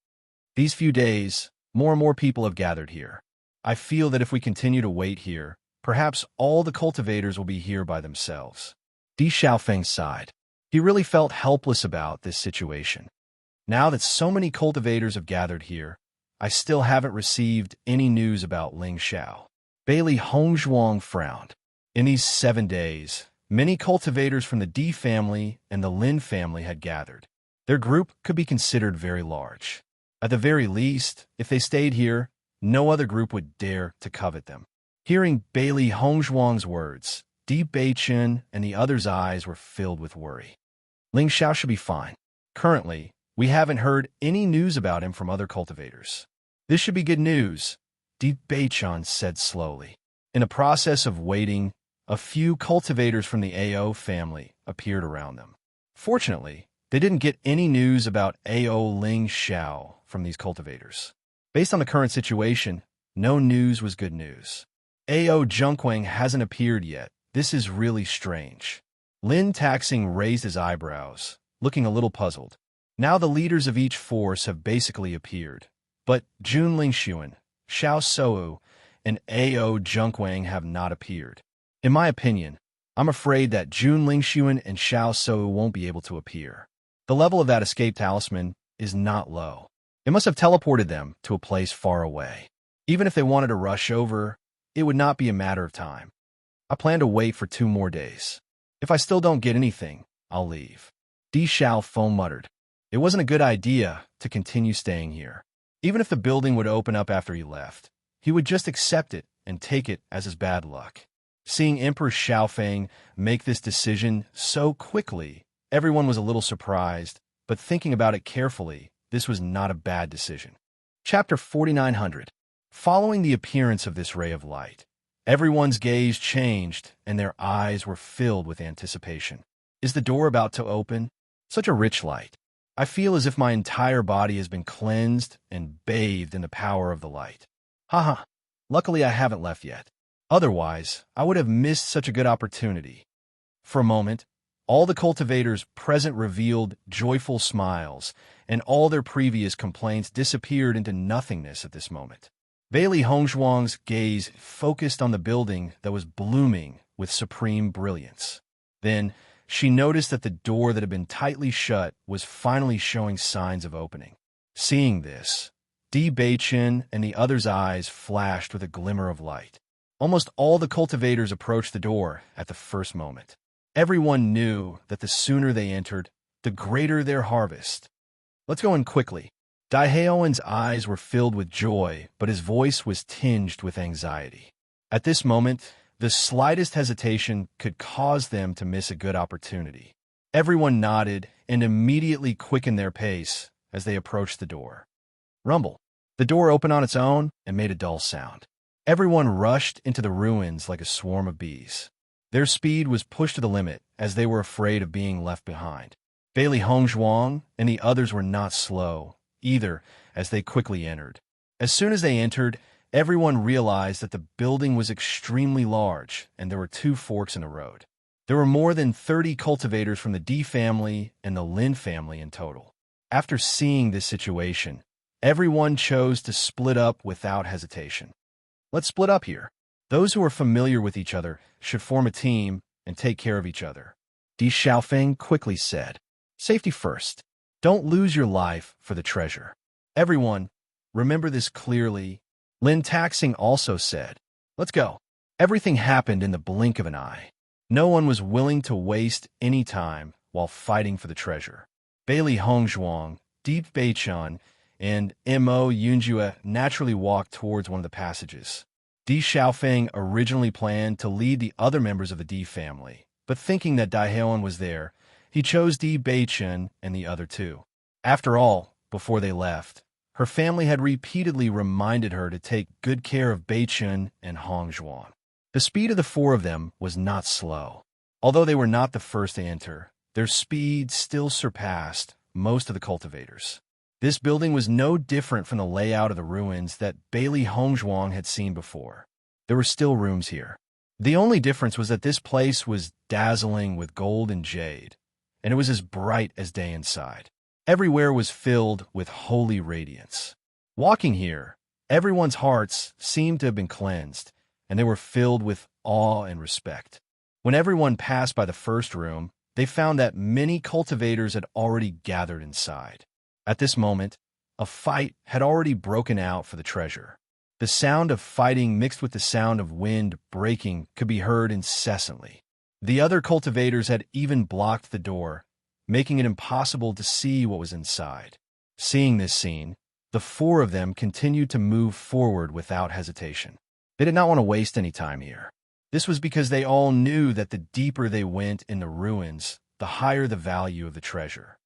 These few days, more and more people have gathered here. I feel that if we continue to wait here, perhaps all the cultivators will be here by themselves. Di Xiaofeng sighed. He really felt helpless about this situation. Now that so many cultivators have gathered here, I still haven't received any news about Ling Xiao. Bailey Hongzhuang frowned. In these 7 days, many cultivators from the Di family and the Lin family had gathered. Their group could be considered very large. At the very least, if they stayed here, no other group would dare to covet them. Hearing Bailey Hongzhuang's words, Di Beichun and the others' eyes were filled with worry. Ling Xiao should be fine. Currently, we haven't heard any news about him from other cultivators. This should be good news, Di Beichun said slowly. In the process of waiting, a few cultivators from the AO family appeared around them. Fortunately, they didn't get any news about AO Ling Xiao from these cultivators. Based on the current situation, no news was good news. AO Junquang hasn't appeared yet. This is really strange. Lin Taxing raised his eyebrows, looking a little puzzled. Now the leaders of each force have basically appeared, but Jun Lingxuan, Xiao Sou, and AO Junquang have not appeared. In my opinion, I'm afraid that Jun Lingxuan and Xiao Sou won't be able to appear. The level of that escape talisman is not low. It must have teleported them to a place far away. Even if they wanted to rush over, it would not be a matter of time. I plan to wait for 2 more days. If I still don't get anything, I'll leave. Di Xiaofeng muttered. It wasn't a good idea to continue staying here. Even if the building would open up after he left, he would just accept it and take it as his bad luck. Seeing Emperor Xiaofeng make this decision so quickly, everyone was a little surprised, but thinking about it carefully, this was not a bad decision. Chapter 4900. Following the appearance of this ray of light, everyone's gaze changed and their eyes were filled with anticipation. Is the door about to open? Such a rich light. I feel as if my entire body has been cleansed and bathed in the power of the light. Haha, luckily I haven't left yet. Otherwise, I would have missed such a good opportunity. For a moment, all the cultivators present revealed joyful smiles, and all their previous complaints disappeared into nothingness at this moment. Bailey Hongzhuang's gaze focused on the building that was blooming with supreme brilliance. Then, she noticed that the door that had been tightly shut was finally showing signs of opening. Seeing this, Di Beichen and the others' eyes flashed with a glimmer of light. Almost all the cultivators approached the door at the first moment. Everyone knew that the sooner they entered, the greater their harvest. Let's go in quickly. Daiheoen's eyes were filled with joy, but his voice was tinged with anxiety. At this moment, the slightest hesitation could cause them to miss a good opportunity. Everyone nodded and immediately quickened their pace as they approached the door. Rumble. The door opened on its own and made a dull sound. Everyone rushed into the ruins like a swarm of bees. Their speed was pushed to the limit as they were afraid of being left behind. Bailey Hongzhuang and the others were not slow either as they quickly entered. As soon as they entered, everyone realized that the building was extremely large and there were 2 forks in the road. There were more than 30 cultivators from the Di family and the Lin family in total. After seeing this situation, everyone chose to split up without hesitation. Let's split up here. Those who are familiar with each other should form a team and take care of each other. Di Xiaofeng quickly said, "Safety first. Don't lose your life for the treasure. Everyone, remember this clearly." Lin Taxing also said, "Let's go." Everything happened in the blink of an eye. No one was willing to waste any time while fighting for the treasure. Bailey Hongzhuang, Di Beichen, and Mo Yunjue naturally walked towards one of the passages. Di Xiaofeng originally planned to lead the other members of the Di family, but thinking that Daiheoen was there, he chose Di Beichen and the other 2. After all, before they left, her family had repeatedly reminded her to take good care of Beichen and Hongzhuang. The speed of the 4 of them was not slow. Although they were not the first to enter, their speed still surpassed most of the cultivators. This building was no different from the layout of the ruins that Bailey Hongzhuang had seen before. There were still rooms here. The only difference was that this place was dazzling with gold and jade, and it was as bright as day inside. Everywhere was filled with holy radiance. Walking here, everyone's hearts seemed to have been cleansed, and they were filled with awe and respect. When everyone passed by the first room, they found that many cultivators had already gathered inside. At this moment, a fight had already broken out for the treasure. The sound of fighting mixed with the sound of wind breaking could be heard incessantly. The other cultivators had even blocked the door, making it impossible to see what was inside. Seeing this scene, the 4 of them continued to move forward without hesitation. They did not want to waste any time here. This was because they all knew that the deeper they went in the ruins, the higher the value of the treasure.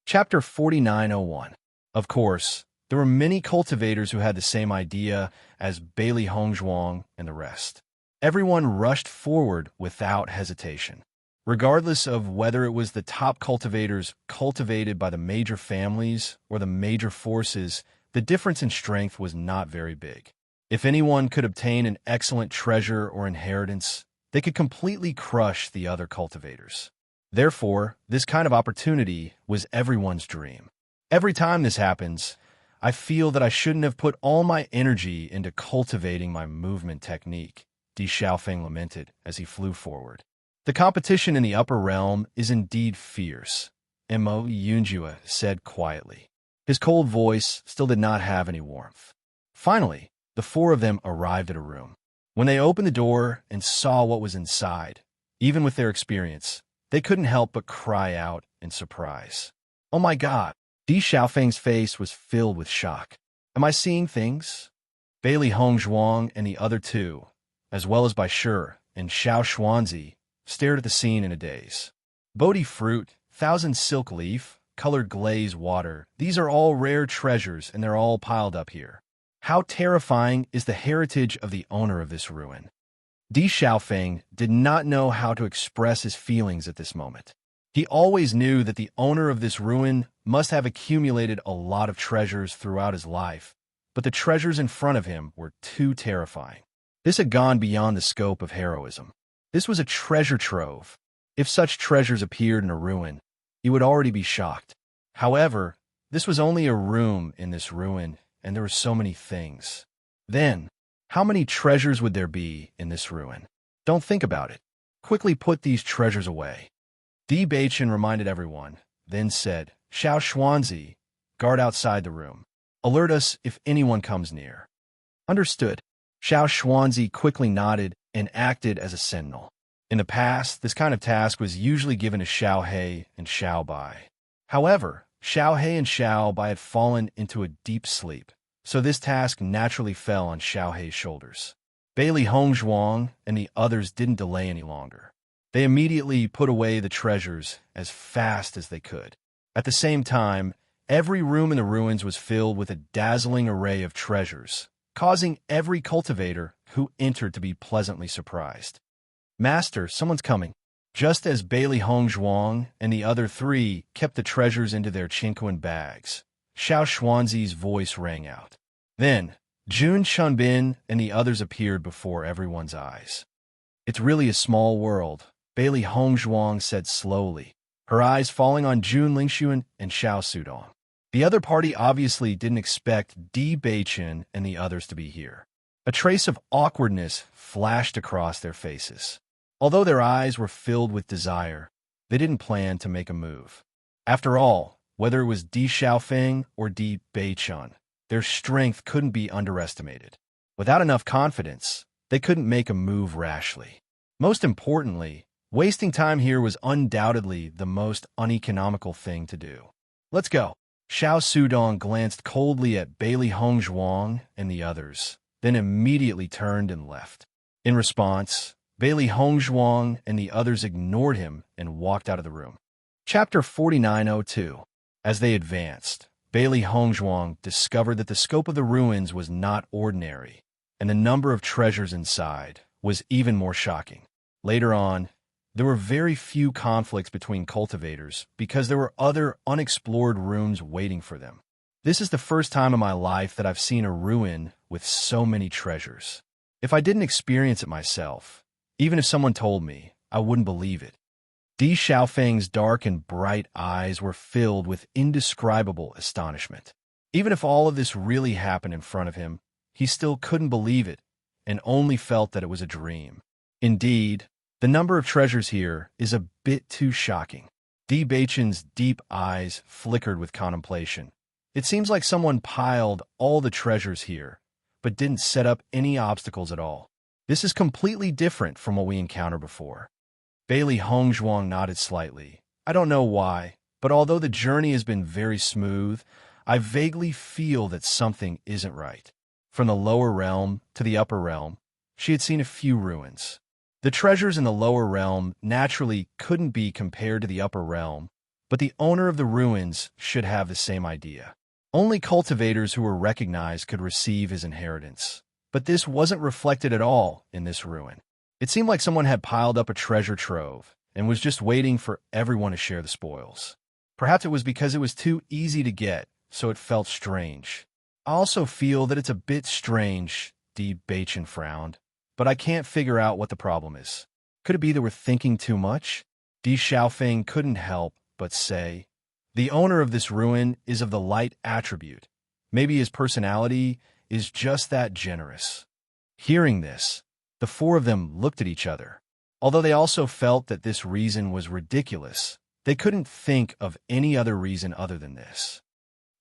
Chapter 4901. Of course, there were many cultivators who had the same idea as Bailey Hongzhuang and the rest. Everyone rushed forward without hesitation. Regardless of whether it was the top cultivators cultivated by the major families or the major forces, the difference in strength was not very big. If anyone could obtain an excellent treasure or inheritance, they could completely crush the other cultivators. Therefore, this kind of opportunity was everyone's dream. Every time this happens, I feel that I shouldn't have put all my energy into cultivating my movement technique, Di Xiaofeng lamented as he flew forward. The competition in the upper realm is indeed fierce, Mo Yunjue said quietly. His cold voice still did not have any warmth. Finally, the 4 of them arrived at a room. When they opened the door and saw what was inside, even with their experience, they couldn't help but cry out in surprise. "Oh my God!" Di Xiaofeng's face was filled with shock. "Am I seeing things?" Bailey Hongzhuang and the other 2, as well as Bai Shi and Xiao Xuanzi, stared at the scene in a daze. Bodhi fruit, thousand silk leaf, colored glaze water, these are all rare treasures and they're all piled up here. How terrifying is the heritage of the owner of this ruin? Di Xiaofeng did not know how to express his feelings at this moment. He always knew that the owner of this ruin must have accumulated a lot of treasures throughout his life, but the treasures in front of him were too terrifying. This had gone beyond the scope of heroism. This was a treasure trove. If such treasures appeared in a ruin, he would already be shocked. However, this was only a room in this ruin, and there were so many things. Then, how many treasures would there be in this ruin? Don't think about it. Quickly put these treasures away. Di Baichen reminded everyone, then said, Xiao Xuanzi, guard outside the room. Alert us if anyone comes near. Understood. Xiao Xuanzi quickly nodded and acted as a sentinel. In the past, this kind of task was usually given to Xiao He and Xiao Bai. However, Xiao He and Xiao Bai had fallen into a deep sleep, so this task naturally fell on Xiao He's shoulders. Bailey Hongzhuang and the others didn't delay any longer. They immediately put away the treasures as fast as they could. At the same time, every room in the ruins was filled with a dazzling array of treasures, causing every cultivator who entered to be pleasantly surprised. Master, someone's coming. Just as Bailey Hongzhuang and the other three kept the treasures into their Qingquan bags, Xiao Xuanzi's voice rang out. Then, Jun Chunbin and the others appeared before everyone's eyes. It's really a small world, Bailey Hongzhuang said slowly, her eyes falling on Jun Lingxuan and Xiao Sudong. The other party obviously didn't expect Di Baichen and the others to be here. A trace of awkwardness flashed across their faces. Although their eyes were filled with desire, they didn't plan to make a move. After all, whether it was Di Xiaofeng or Di Baichun, their strength couldn't be underestimated. Without enough confidence, they couldn't make a move rashly. Most importantly, wasting time here was undoubtedly the most uneconomical thing to do. Let's go. Xiao Sudong glanced coldly at Bailey Hongzhuang and the others, then immediately turned and left. In response, Bailey Hongzhuang and the others ignored him and walked out of the room. Chapter 4902. As they advanced, Bailey Hongzhuang discovered that the scope of the ruins was not ordinary, and the number of treasures inside was even more shocking. Later on, there were very few conflicts between cultivators because there were other unexplored rooms waiting for them. This is the first time in my life that I've seen a ruin with so many treasures. If I didn't experience it myself, even if someone told me, I wouldn't believe it. Di Xiaofeng's dark and bright eyes were filled with indescribable astonishment. Even if all of this really happened in front of him, he still couldn't believe it and only felt that it was a dream. Indeed, the number of treasures here is a bit too shocking. Di Baichen's deep eyes flickered with contemplation. It seems like someone piled all the treasures here, but didn't set up any obstacles at all. This is completely different from what we encountered before. Bailey Hongzhuang nodded slightly. I don't know why, but although the journey has been very smooth, I vaguely feel that something isn't right. From the lower realm to the upper realm, she had seen a few ruins. The treasures in the lower realm naturally couldn't be compared to the upper realm, but the owner of the ruins should have the same idea. Only cultivators who were recognized could receive his inheritance. But this wasn't reflected at all in this ruin. It seemed like someone had piled up a treasure trove and was just waiting for everyone to share the spoils. Perhaps it was because it was too easy to get, so it felt strange. I also feel that it's a bit strange, Di Baichen frowned, but I can't figure out what the problem is. Could it be that we're thinking too much? Di Xiaofeng couldn't help but say, the owner of this ruin is of the light attribute. Maybe his personality is just that generous. Hearing this, the four of them looked at each other. Although they also felt that this reason was ridiculous, they couldn't think of any other reason other than this.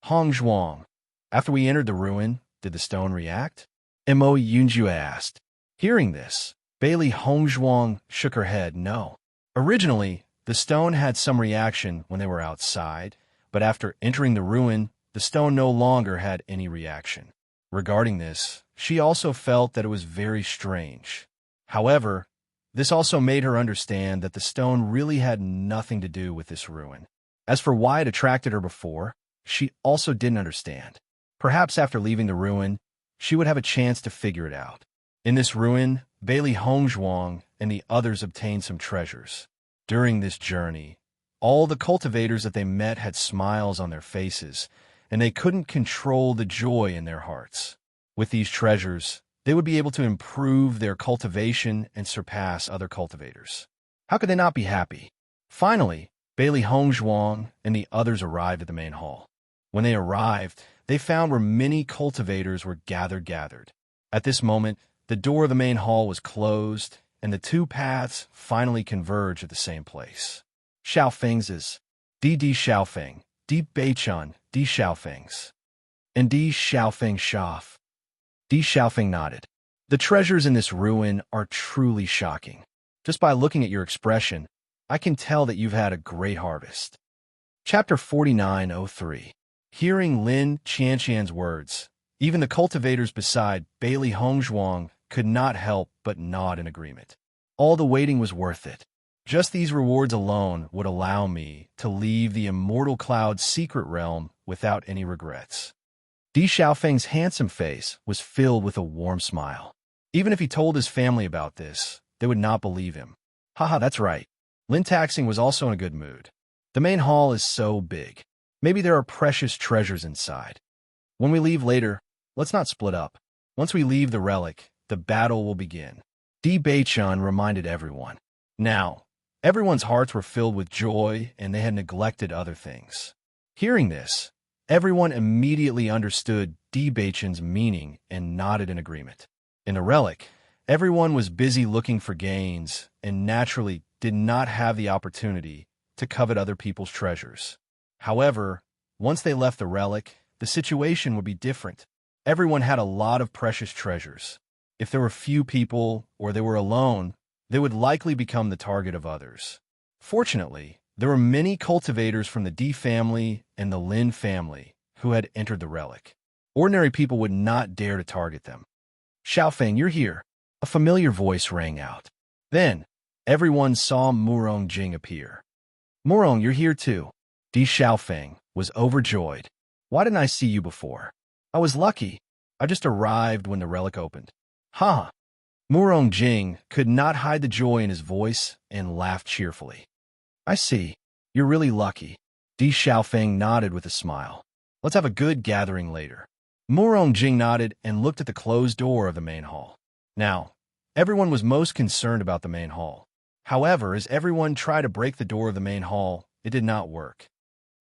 Hongzhuang, after we entered the ruin, did the stone react? Mo Yunju asked. Hearing this, Bailey Hongzhuang shook her head no. Originally, the stone had some reaction when they were outside, but after entering the ruin, the stone no longer had any reaction. Regarding this, she also felt that it was very strange. However, this also made her understand that the stone really had nothing to do with this ruin. As for why it attracted her before, she also didn't understand. Perhaps after leaving the ruin, she would have a chance to figure it out. In this ruin, Bailey Hongzhuang and the others obtained some treasures. During this journey, all the cultivators that they met had smiles on their faces, and they couldn't control the joy in their hearts. With these treasures, they would be able to improve their cultivation and surpass other cultivators. How could they not be happy? Finally, Bailey Hongzhuang and the others arrived at the main hall. When they arrived, they found where many cultivators were gathered. At this moment, the door of the main hall was closed, and the two paths finally converged at the same place. Xiaofeng's is Di Xiaofeng, Di Beichun, Di Xiaofeng's. And Di Xiaofeng Shaf. Di Xiaofeng nodded. The treasures in this ruin are truly shocking. Just by looking at your expression, I can tell that you've had a great harvest. Chapter 4903. Hearing Lin Qianshan's words, even the cultivators beside Bailey Hongzhuang could not help but nod in agreement. All the waiting was worth it. Just these rewards alone would allow me to leave the immortal cloud's secret realm without any regrets. Di Xiaofeng's handsome face was filled with a warm smile. Even if he told his family about this, they would not believe him. Haha, that's right. Lin Taxing was also in a good mood. The main hall is so big. Maybe there are precious treasures inside. When we leave later, let's not split up. Once we leave the relic, the battle will begin. Di Beichun reminded everyone. Now, everyone's hearts were filled with joy and they had neglected other things. Hearing this, everyone immediately understood Di Beichun's meaning and nodded in agreement. In the relic, everyone was busy looking for gains and naturally did not have the opportunity to covet other people's treasures. However, once they left the relic, the situation would be different. Everyone had a lot of precious treasures. If there were few people or they were alone, they would likely become the target of others. Fortunately, there were many cultivators from the Di family and the Lin family who had entered the relic. Ordinary people would not dare to target them. Xiaofeng, you're here. A familiar voice rang out. Then, everyone saw Murong Jing appear. Murong, you're here too. Di Xiaofeng was overjoyed. Why didn't I see you before? I was lucky. I just arrived when the relic opened. Ha! Murong Jing could not hide the joy in his voice and laughed cheerfully. I see. You're really lucky. Di Xiaofeng nodded with a smile. Let's have a good gathering later. Murong Jing nodded and looked at the closed door of the main hall. Now, everyone was most concerned about the main hall. However, as everyone tried to break the door of the main hall, it did not work.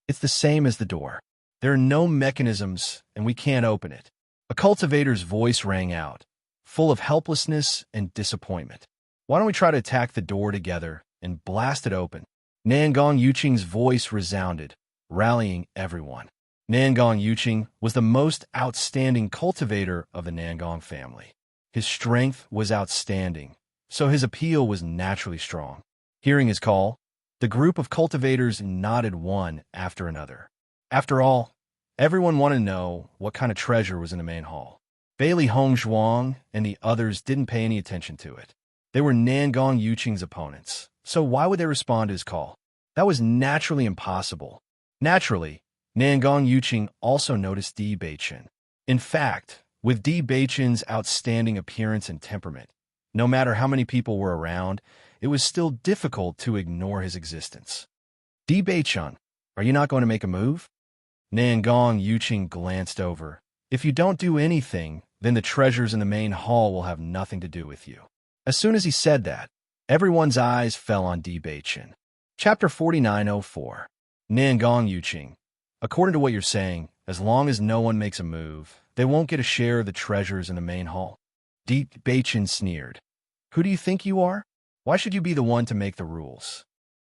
It's the same as the door. There are no mechanisms, and we can't open it. A cultivator's voice rang out, full of helplessness and disappointment. Why don't we try to attack the door together and blast it open? Nangong Yuqing's voice resounded, rallying everyone. Nangong Yuqing was the most outstanding cultivator of the Nangong family. His strength was outstanding, so his appeal was naturally strong. Hearing his call, the group of cultivators nodded one after another. After all, everyone wanted to know what kind of treasure was in the main hall. Bailey Hongzhuang and the others didn't pay any attention to it. They were Nangong Yuqing's opponents, so why would they respond to his call? That was naturally impossible. Naturally, Nangong Yuqing also noticed Di Beichun. In fact, with Di Beichun's outstanding appearance and temperament, no matter how many people were around, it was still difficult to ignore his existence. Di Beichun, are you not going to make a move? Nangong Yuqing glanced over. If you don't do anything, then the treasures in the main hall will have nothing to do with you. As soon as he said that, everyone's eyes fell on Di Beichun. Chapter 4904. Nangong Yuqing. According to what you're saying, as long as no one makes a move, they won't get a share of the treasures in the main hall. Di Beichun sneered. Who do you think you are? Why should you be the one to make the rules?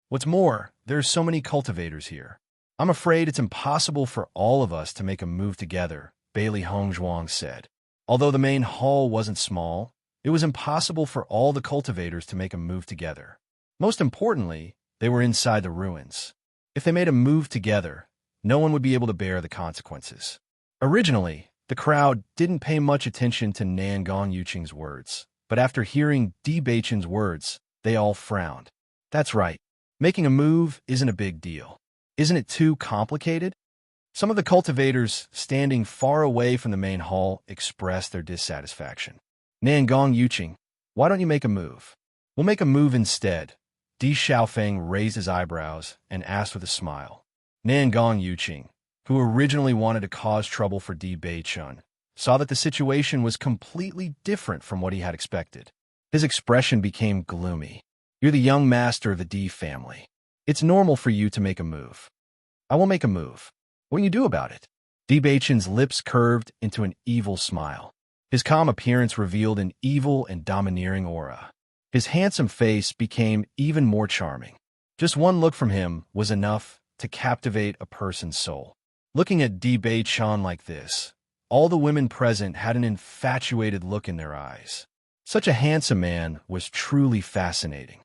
What's more, there are so many cultivators here. I'm afraid it's impossible for all of us to make a move together, Bailey Hongzhuang said. Although the main hall wasn't small, it was impossible for all the cultivators to make a move together. Most importantly, they were inside the ruins. If they made a move together, no one would be able to bear the consequences. Originally, the crowd didn't pay much attention to Nangong Yuqing's words, but after hearing Di Beichun's words, they all frowned. That's right. Making a move isn't a big deal. Isn't it too complicated? Some of the cultivators standing far away from the main hall expressed their dissatisfaction. Nangong Yuqing, why don't you make a move? We'll make a move instead. Di Xiaofeng raised his eyebrows and asked with a smile. Nangong Yuqing, who originally wanted to cause trouble for Di Beichun, saw that the situation was completely different from what he had expected. His expression became gloomy. You're the young master of the Di family. It's normal for you to make a move. I will make a move. What can you do about it? Di Beichun's lips curved into an evil smile. His calm appearance revealed an evil and domineering aura. His handsome face became even more charming. Just one look from him was enough to captivate a person's soul. Looking at Di Bei-chan like this, all the women present had an infatuated look in their eyes. Such a handsome man was truly fascinating.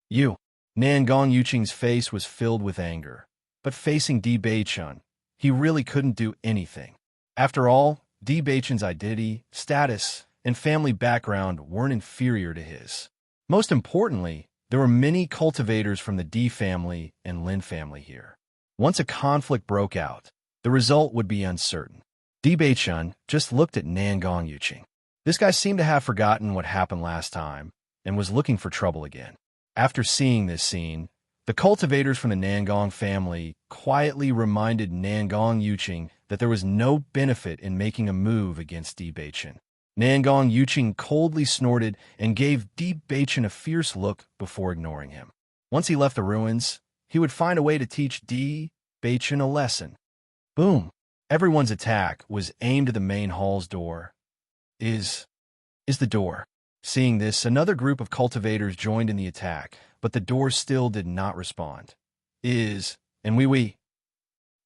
Nan Gong Yuqing's face was filled with anger, but facing Di Bei-chan, he really couldn't do anything. After all, Di Bei-chan's identity, status, and family background weren't inferior to his. Most importantly, there were many cultivators from the Di family and Lin family here. Once a conflict broke out, the result would be uncertain. Di Bei-chan just looked at Nan Gong Yuqing. This guy seemed to have forgotten what happened last time and was looking for trouble again. After seeing this scene, the cultivators from the Nangong family quietly reminded Nan Gong Yuqing that there was no benefit in making a move against Di Bei-chan. Nan Gong Yuqing coldly snorted and gave Di Bei-chan a fierce look before ignoring him. Once he left the ruins, he would find a way to teach Di Bei-chan a lesson. Boom! Everyone's attack was aimed at the main hall's door. Is the door. Seeing this, another group of cultivators joined in the attack, but the door still did not respond. And we.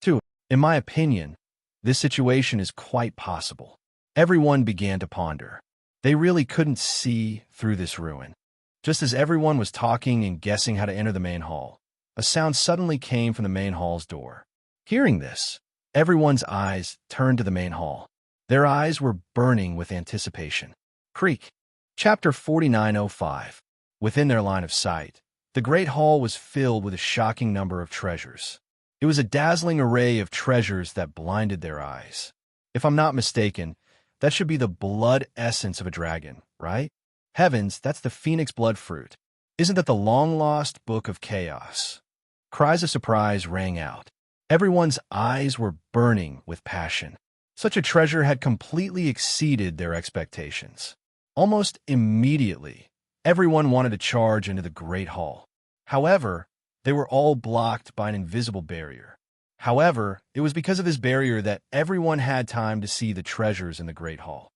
Two. In my opinion, this situation is quite possible. Everyone began to ponder. They really couldn't see through this ruin. Just as everyone was talking and guessing how to enter the main hall, a sound suddenly came from the main hall's door. Hearing this, everyone's eyes turned to the main hall. Their eyes were burning with anticipation. Creak. Chapter 4905. Within their line of sight, the Great Hall was filled with a shocking number of treasures. It was a dazzling array of treasures that blinded their eyes. If I'm not mistaken, that should be the blood essence of a dragon, right? Heavens, that's the phoenix blood fruit. Isn't that the long-lost Book of Chaos? Cries of surprise rang out. Everyone's eyes were burning with passion. Such a treasure had completely exceeded their expectations. Almost immediately, everyone wanted to charge into the Great Hall. However, they were all blocked by an invisible barrier. However, it was because of this barrier that everyone had time to see the treasures in the Great Hall.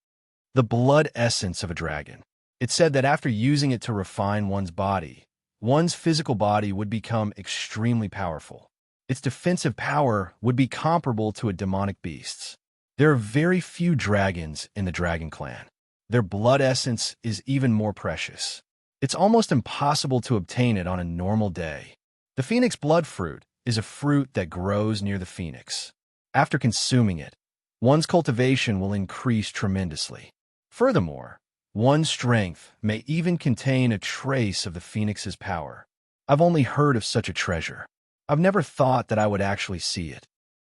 The blood essence of a dragon. It said that after using it to refine one's body, one's physical body would become extremely powerful. Its defensive power would be comparable to a demonic beast's. There are very few dragons in the Dragon Clan. Their blood essence is even more precious. It's almost impossible to obtain it on a normal day. The phoenix blood fruit is a fruit that grows near the phoenix. After consuming it, one's cultivation will increase tremendously. Furthermore, one's strength may even contain a trace of the phoenix's power. I've only heard of such a treasure. I've never thought that I would actually see it.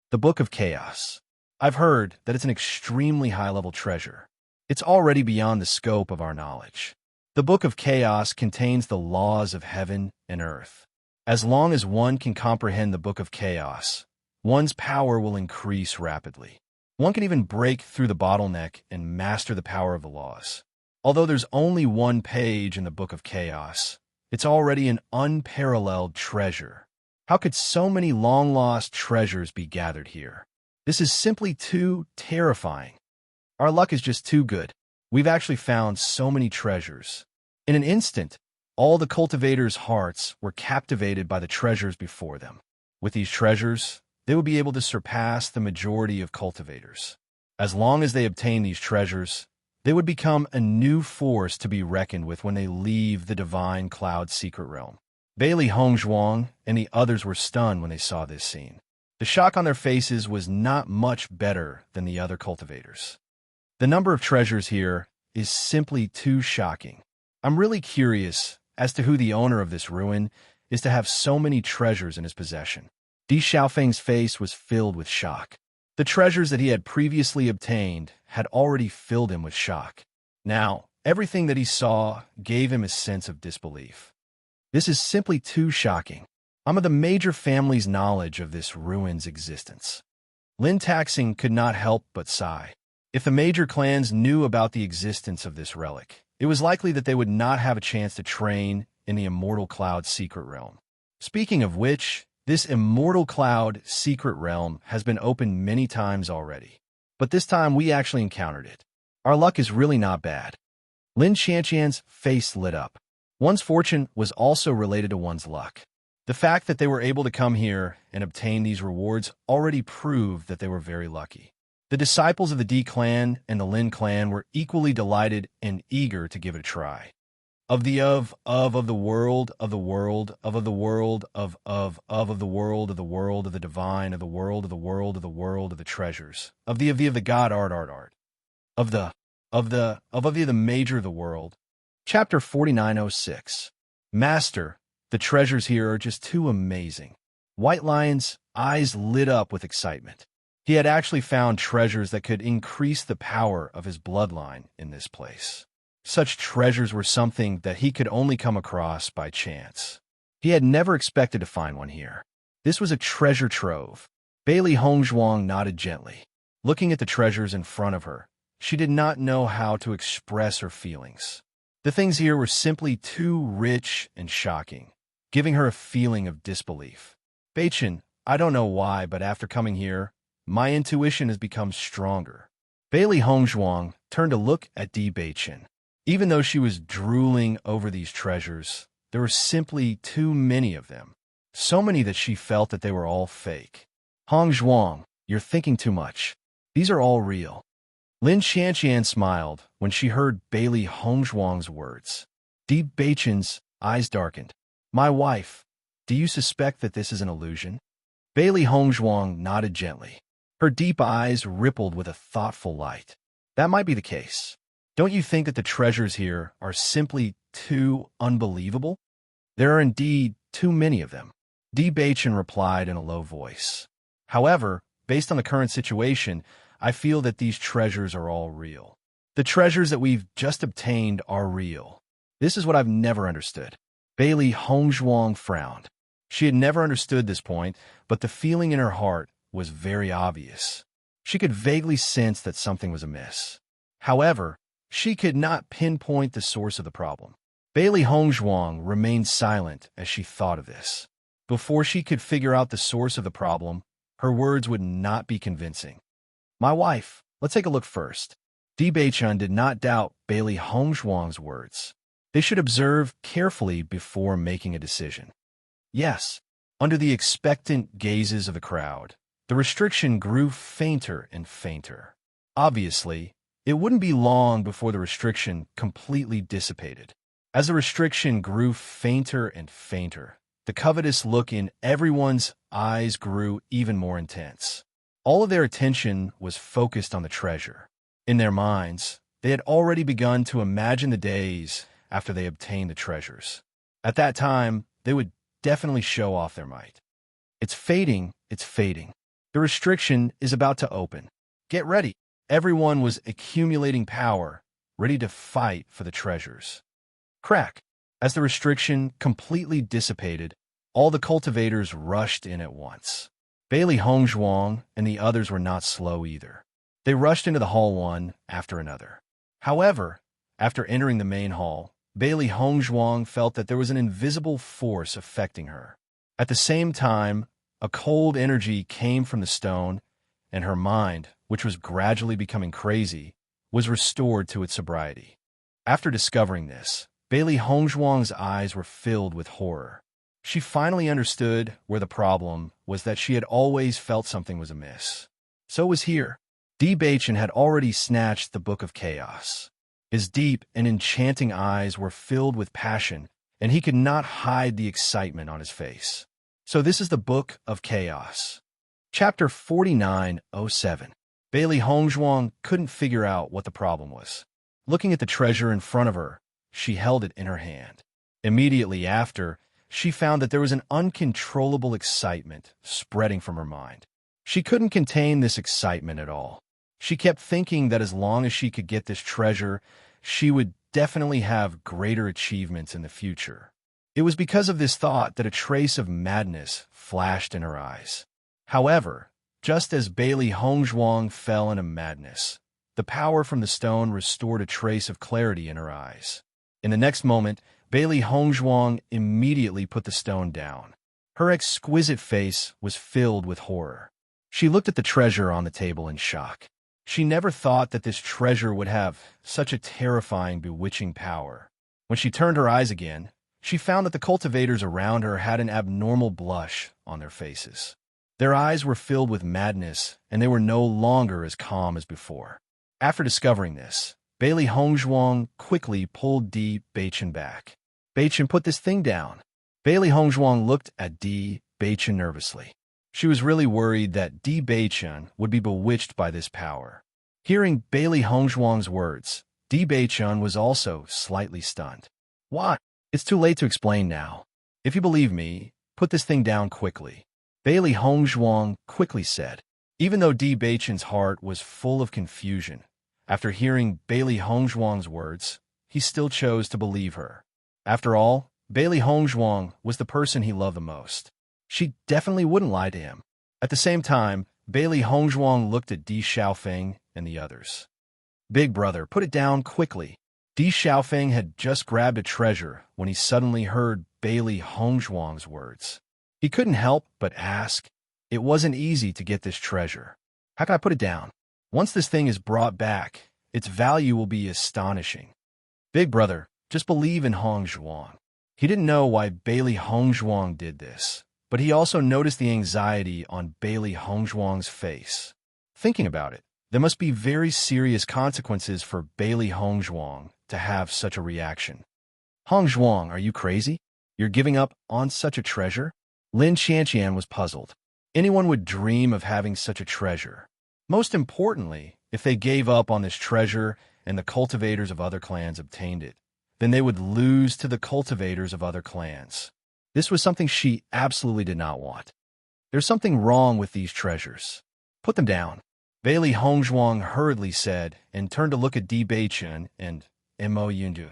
The Book of Chaos. I've heard that it's an extremely high-level treasure. It's already beyond the scope of our knowledge. The Book of Chaos contains the laws of heaven and earth. As long as one can comprehend the Book of Chaos, one's power will increase rapidly. One can even break through the bottleneck and master the power of the laws. Although there's only one page in the Book of Chaos, it's already an unparalleled treasure. How could so many long-lost treasures be gathered here? This is simply too terrifying. Our luck is just too good. We've actually found so many treasures. In an instant, all the cultivators' hearts were captivated by the treasures before them. With these treasures, they would be able to surpass the majority of cultivators. As long as they obtain these treasures, they would become a new force to be reckoned with when they leave the Divine Cloud Secret Realm. Bailey Hongzhuang and the others were stunned when they saw this scene. The shock on their faces was not much better than the other cultivators. The number of treasures here is simply too shocking. I'm really curious as to who the owner of this ruin is to have so many treasures in his possession. Di Xiaofeng's face was filled with shock. The treasures that he had previously obtained had already filled him with shock. Now, everything that he saw gave him a sense of disbelief. This is simply too shocking. I'm of the major family's knowledge of this ruin's existence. Lin Taxing could not help but sigh. If the major clans knew about the existence of this relic, it was likely that they would not have a chance to train in the Immortal Cloud Secret Realm. Speaking of which, this Immortal Cloud Secret Realm has been opened many times already. But this time we actually encountered it. Our luck is really not bad. Lin Qianqian's face lit up. One's fortune was also related to one's luck. The fact that they were able to come here and obtain these rewards already proved that they were very lucky. The disciples of the D clan and the Lin clan were equally delighted and eager to give it a try. Of the world, of the world, of the world, of the world, of the world, of the divine, of the world, of the world, of the world, of the treasures, of the God art, of the major of the world. Chapter 4906. Master, the treasures here are just too amazing. White Lion's eyes lit up with excitement. He had actually found treasures that could increase the power of his bloodline in this place. Such treasures were something that he could only come across by chance. He had never expected to find one here. This was a treasure trove. Bailey Hongzhuang nodded gently. Looking at the treasures in front of her, she did not know how to express her feelings. The things here were simply too rich and shocking, giving her a feeling of disbelief. Beichen, I don't know why, but after coming here, my intuition has become stronger. Bailey Hongzhuang turned to look at Di Beichen. Even though she was drooling over these treasures, there were simply too many of them. So many that she felt that they were all fake. Hongzhuang, you're thinking too much. These are all real. Lin Xianxian smiled when she heard Bailey Hongzhuang's words. Di Beichen's eyes darkened. My wife, do you suspect that this is an illusion? Bailey Hongzhuang nodded gently. Her deep eyes rippled with a thoughtful light. That might be the case. Don't you think that the treasures here are simply too unbelievable? There are indeed too many of them. Di Beichen replied in a low voice. However, based on the current situation, I feel that these treasures are all real. The treasures that we've just obtained are real. This is what I've never understood. Bailey Hongzhuang frowned. She had never understood this point, but the feeling in her heart was very obvious. She could vaguely sense that something was amiss. However, she could not pinpoint the source of the problem. Bailey Hongzhuang remained silent as she thought of this. Before she could figure out the source of the problem, her words would not be convincing. My wife, let's take a look first. Di Beichen did not doubt Bailey Hongzhuang's words. They should observe carefully before making a decision. Yes, under the expectant gazes of the crowd, the restriction grew fainter and fainter. Obviously, it wouldn't be long before the restriction completely dissipated. As the restriction grew fainter and fainter, the covetous look in everyone's eyes grew even more intense. All of their attention was focused on the treasure. In their minds, they had already begun to imagine the days after they obtained the treasures. At that time, they would definitely show off their might. It's fading, it's fading. The restriction is about to open. Get ready. Everyone was accumulating power, ready to fight for the treasures. Crack! As the restriction completely dissipated, all the cultivators rushed in at once. Bailey Hongzhuang and the others were not slow either. They rushed into the hall one after another. However, after entering the main hall, Bailey Hongzhuang felt that there was an invisible force affecting her. At the same time, a cold energy came from the stone, and her mind, which was gradually becoming crazy, was restored to its sobriety. After discovering this, Bailey Hongzhuang's eyes were filled with horror. She finally understood where the problem was, that she had always felt something was amiss. So it was here. Di Beichen had already snatched the Book of Chaos. His deep and enchanting eyes were filled with passion, and he could not hide the excitement on his face. So this is the Book of Chaos. Chapter 4907. Bailey Hongzhuang couldn't figure out what the problem was. Looking at the treasure in front of her, she held it in her hand. Immediately after, she found that there was an uncontrollable excitement spreading from her mind. She couldn't contain this excitement at all. She kept thinking that as long as she could get this treasure, she would definitely have greater achievements in the future. It was because of this thought that a trace of madness flashed in her eyes. However, just as Bailey Hongzhuang fell into madness, the power from the stone restored a trace of clarity in her eyes. In the next moment, Bailey Hongzhuang immediately put the stone down. Her exquisite face was filled with horror. She looked at the treasure on the table in shock. She never thought that this treasure would have such a terrifying, bewitching power. When she turned her eyes again, she found that the cultivators around her had an abnormal blush on their faces. Their eyes were filled with madness, and they were no longer as calm as before. After discovering this, Bailey Hongzhuang quickly pulled Di Beichen back. Beichen, put this thing down. Bailey Hongzhuang looked at Di Beichen nervously. She was really worried that Di Beichen would be bewitched by this power. Hearing Bailey Hongzhuang's words, Di Beichen was also slightly stunned. What? It's too late to explain now. If you believe me, put this thing down quickly, Bailey Hongzhuang quickly said. Even though Di Beichen's heart was full of confusion, after hearing Bailey Hongzhuang's words, he still chose to believe her. After all, Bailey Hongzhuang was the person he loved the most. She definitely wouldn't lie to him. At the same time, Bailey Hongzhuang looked at Di Xiaofeng and the others. Big brother, put it down quickly. Di Xiaofeng had just grabbed a treasure when he suddenly heard Bailey Hongzhuang's words. He couldn't help but ask. It wasn't easy to get this treasure. How can I put it down? Once this thing is brought back, its value will be astonishing. Big brother, just believe in Hongzhuang. He didn't know why Bailey Hongzhuang did this, but he also noticed the anxiety on Bailey Hongzhuang's face. Thinking about it, there must be very serious consequences for Bailey Hongzhuang to have such a reaction. Hongzhuang, are you crazy? You're giving up on such a treasure? Lin Qianqian was puzzled. Anyone would dream of having such a treasure. Most importantly, if they gave up on this treasure and the cultivators of other clans obtained it, then they would lose to the cultivators of other clans. This was something she absolutely did not want. There's something wrong with these treasures. Put them down, Bailey Hongzhuang hurriedly said, and turned to look at Di Beichen and Mo Yundu.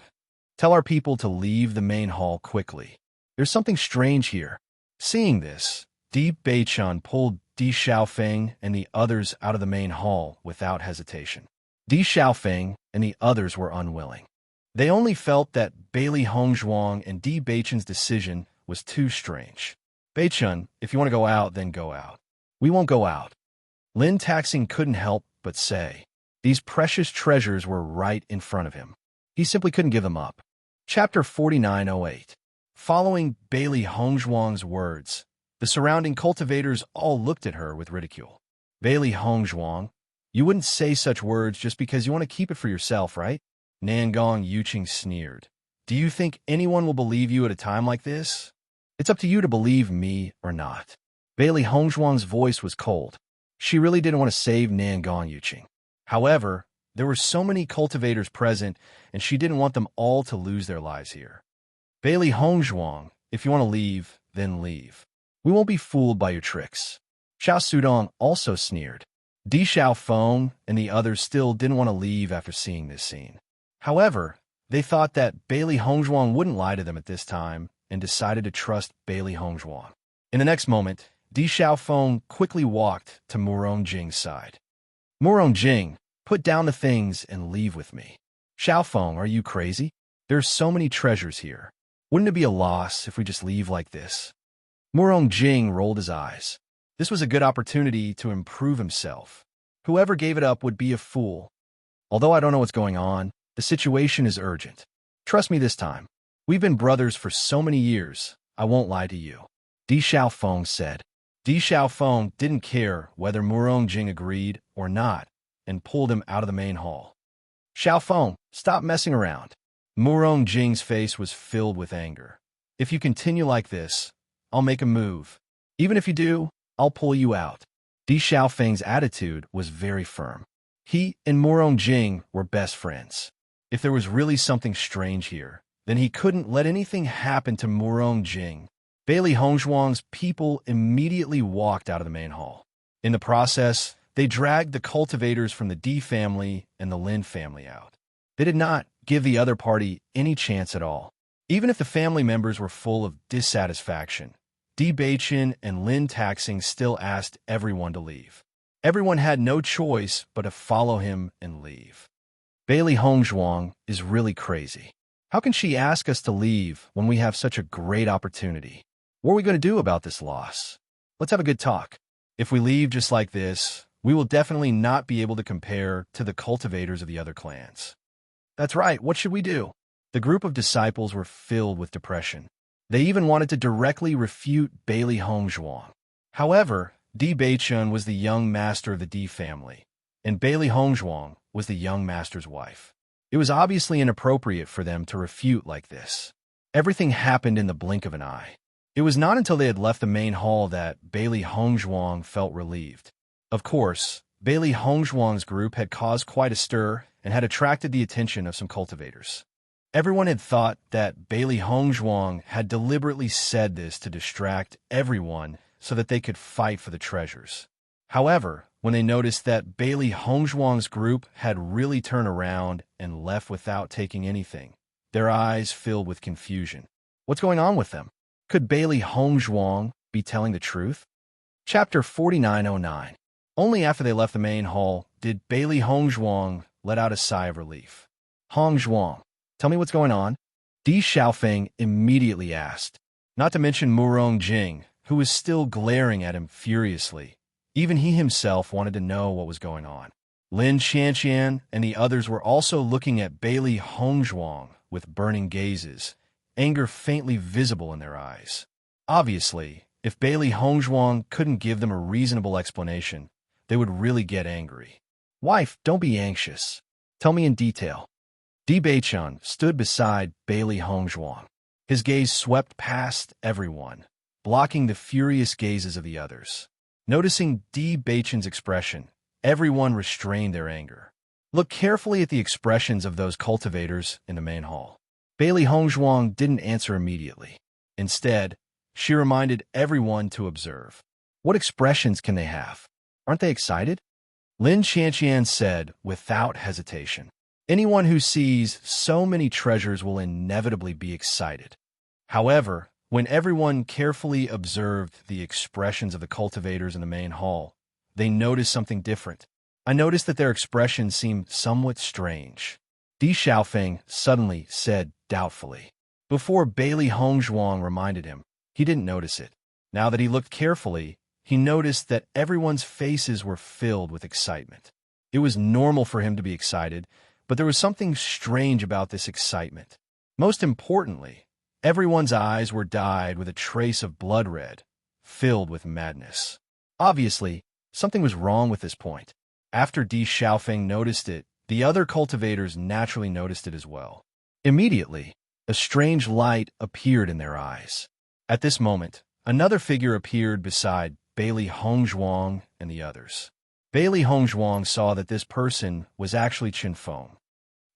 Tell our people to leave the main hall quickly. There's something strange here. Seeing this, Di Beichen pulled Di Xiaofeng and the others out of the main hall without hesitation. Di Xiaofeng and the others were unwilling. They only felt that Bailey Hongzhuang and Di Beichen's decision was too strange. Beichen, if you want to go out, then go out. We won't go out. Lin Taxing couldn't help but say. These precious treasures were right in front of him. He simply couldn't give them up. Chapter 4908. Following Bailey Hongzhuang's words, the surrounding cultivators all looked at her with ridicule. Bailey Hongzhuang, you wouldn't say such words just because you want to keep it for yourself, right? Nangong Yuqing sneered. Do you think anyone will believe you at a time like this? It's up to you to believe me or not. Bailey Hongzhuang's voice was cold. She really didn't want to save Nangong Yuqing. However, there were so many cultivators present, and she didn't want them all to lose their lives here. Bailey Hongzhuang, if you want to leave, then leave. We won't be fooled by your tricks. Xiao Sudong also sneered. Di Xiaofeng and the others still didn't want to leave after seeing this scene. However, they thought that Bailey Hongzhuang wouldn't lie to them at this time and decided to trust Bailey Hongzhuang. In the next moment, Di Xiaofeng quickly walked to Murong Jing's side. Murong Jing, put down the things and leave with me. Xiaofeng, are you crazy? There are so many treasures here. Wouldn't it be a loss if we just leave like this? Murong Jing rolled his eyes. This was a good opportunity to improve himself. Whoever gave it up would be a fool. Although I don't know what's going on, the situation is urgent. Trust me this time. We've been brothers for so many years, I won't lie to you. Di Xiaofeng said. Di Xiaofeng didn't care whether Murong Jing agreed or not and pulled him out of the main hall. Xiaofeng, stop messing around. Murong Jing's face was filled with anger. If you continue like this, I'll make a move. Even if you do, I'll pull you out. Di Xiaofeng's attitude was very firm. He and Murong Jing were best friends. If there was really something strange here, then he couldn't let anything happen to Murong Jing. Bailey Hongzhuang's people immediately walked out of the main hall. In the process, they dragged the cultivators from the Di family and the Lin family out. They did not give the other party any chance at all. Even if the family members were full of dissatisfaction, Di Beichen and Lin Taxing still asked everyone to leave. Everyone had no choice but to follow him and leave. Bailey Hongzhuang is really crazy. How can she ask us to leave when we have such a great opportunity? What are we going to do about this loss? Let's have a good talk. If we leave just like this, we will definitely not be able to compare to the cultivators of the other clans. That's right, what should we do? The group of disciples were filled with depression. They even wanted to directly refute Bailey Hongzhuang. However, Di Beichun was the young master of the Di family, and Bailey Hongzhuang was the young master's wife. It was obviously inappropriate for them to refute like this. Everything happened in the blink of an eye. It was not until they had left the main hall that Bailey Hongzhuang felt relieved. Of course, Bailey Hongzhuang's group had caused quite a stir and had attracted the attention of some cultivators. Everyone had thought that Bailey Hongzhuang had deliberately said this to distract everyone so that they could fight for the treasures. However, when they noticed that Bailey Hongzhuang's group had really turned around and left without taking anything, their eyes filled with confusion. What's going on with them? Could Bailey Hongzhuang be telling the truth? Chapter 4909. Only after they left the main hall did Bailey Hongzhuang let out a sigh of relief. Hongzhuang, tell me what's going on? Di Xiaofeng immediately asked, not to mention Murong Jing, who was still glaring at him furiously. Even he himself wanted to know what was going on. Lin Qianqian and the others were also looking at Bailey Hongzhuang with burning gazes, anger faintly visible in their eyes. Obviously, if Bailey Hongzhuang couldn't give them a reasonable explanation, they would really get angry. Wife, don't be anxious. Tell me in detail. Di Beichun stood beside Bailey Hongzhuang. His gaze swept past everyone, blocking the furious gazes of the others. Noticing Di Beichun's expression, everyone restrained their anger. Look carefully at the expressions of those cultivators in the main hall. Bailey Hongzhuang didn't answer immediately. Instead, she reminded everyone to observe. What expressions can they have? Aren't they excited? Lin Qianqian said without hesitation. Anyone who sees so many treasures will inevitably be excited. However, when everyone carefully observed the expressions of the cultivators in the main hall, they noticed something different. I noticed that their expressions seemed somewhat strange. Di Xiaofeng suddenly said doubtfully. Before Bailey Hongzhuang reminded him, he didn't notice it. Now that he looked carefully, he noticed that everyone's faces were filled with excitement. It was normal for him to be excited, but there was something strange about this excitement. Most importantly, everyone's eyes were dyed with a trace of blood red, filled with madness. Obviously, something was wrong with this point. After Di Xiaofeng noticed it, the other cultivators naturally noticed it as well. Immediately, a strange light appeared in their eyes. At this moment, another figure appeared beside Bailey Hongzhuang and the others. Bailey Hongzhuang saw that this person was actually Chen Feng.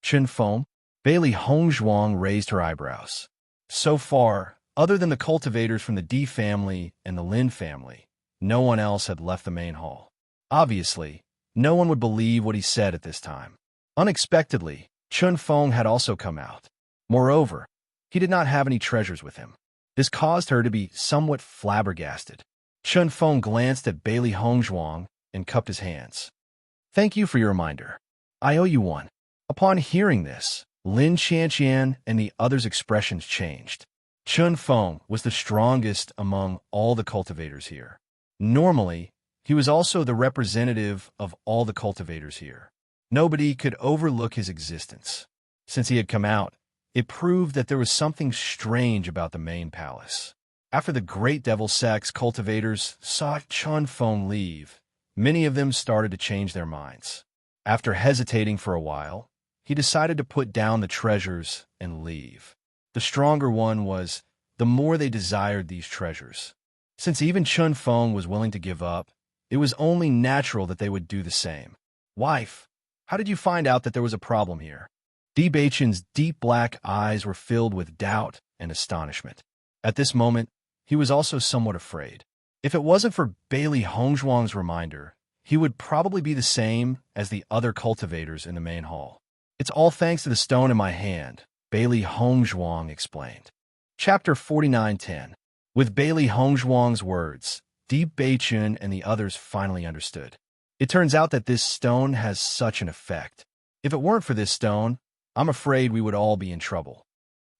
Chen Feng? Bailey Hongzhuang raised her eyebrows. So far, other than the cultivators from the Di family and the Lin family, no one else had left the main hall. Obviously, no one would believe what he said at this time. Unexpectedly, Chen Feng had also come out. Moreover, he did not have any treasures with him. This caused her to be somewhat flabbergasted. Chen Feng glanced at Bailey Hongzhuang and cupped his hands. Thank you for your reminder. I owe you one. Upon hearing this, Lin Qianqian and the others' expressions changed. Chen Feng was the strongest among all the cultivators here. Normally, he was also the representative of all the cultivators here. Nobody could overlook his existence. Since he had come out, it proved that there was something strange about the main palace. After the Great Devil Sect's cultivators saw Chen Feng leave, many of them started to change their minds. After hesitating for a while, he decided to put down the treasures and leave. The stronger one was, the more they desired these treasures. Since even Chen Feng was willing to give up, it was only natural that they would do the same. Wife, how did you find out that there was a problem here? Di Beichun's deep black eyes were filled with doubt and astonishment. At this moment, he was also somewhat afraid. If it wasn't for Bailey Hongzhuang's reminder, he would probably be the same as the other cultivators in the main hall. It's all thanks to the stone in my hand, Bailey Hongzhuang explained. Chapter 4910. With Bailey Hongzhuang's words, Di Beichun and the others finally understood. It turns out that this stone has such an effect. If it weren't for this stone, I'm afraid we would all be in trouble.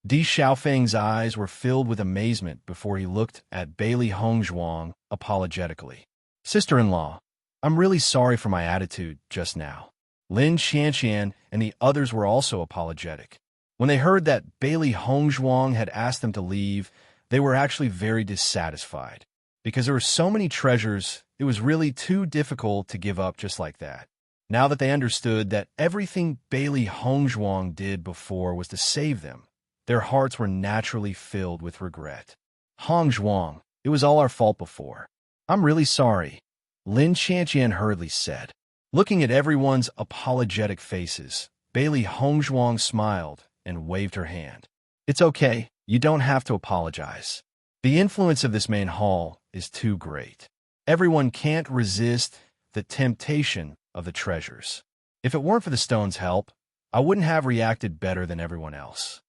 Di Xiaofeng's eyes were filled with amazement before he looked at Bailey Hongzhuang apologetically. Sister-in-law, I'm really sorry for my attitude just now. Lin Qianqian and the others were also apologetic. When they heard that Bailey Hongzhuang had asked them to leave, they were actually very dissatisfied. Because there were so many treasures, it was really too difficult to give up just like that. Now that they understood that everything Bailey Hongzhuang did before was to save them, their hearts were naturally filled with regret. Hongzhuang, it was all our fault before. I'm really sorry, Lin Chanqian hurriedly said. Looking at everyone's apologetic faces, Bailey Hongzhuang smiled and waved her hand. It's okay, you don't have to apologize. The influence of this main hall is too great. Everyone can't resist the temptation of the treasures. If it weren't for the stone's help, I wouldn't have reacted better than everyone else.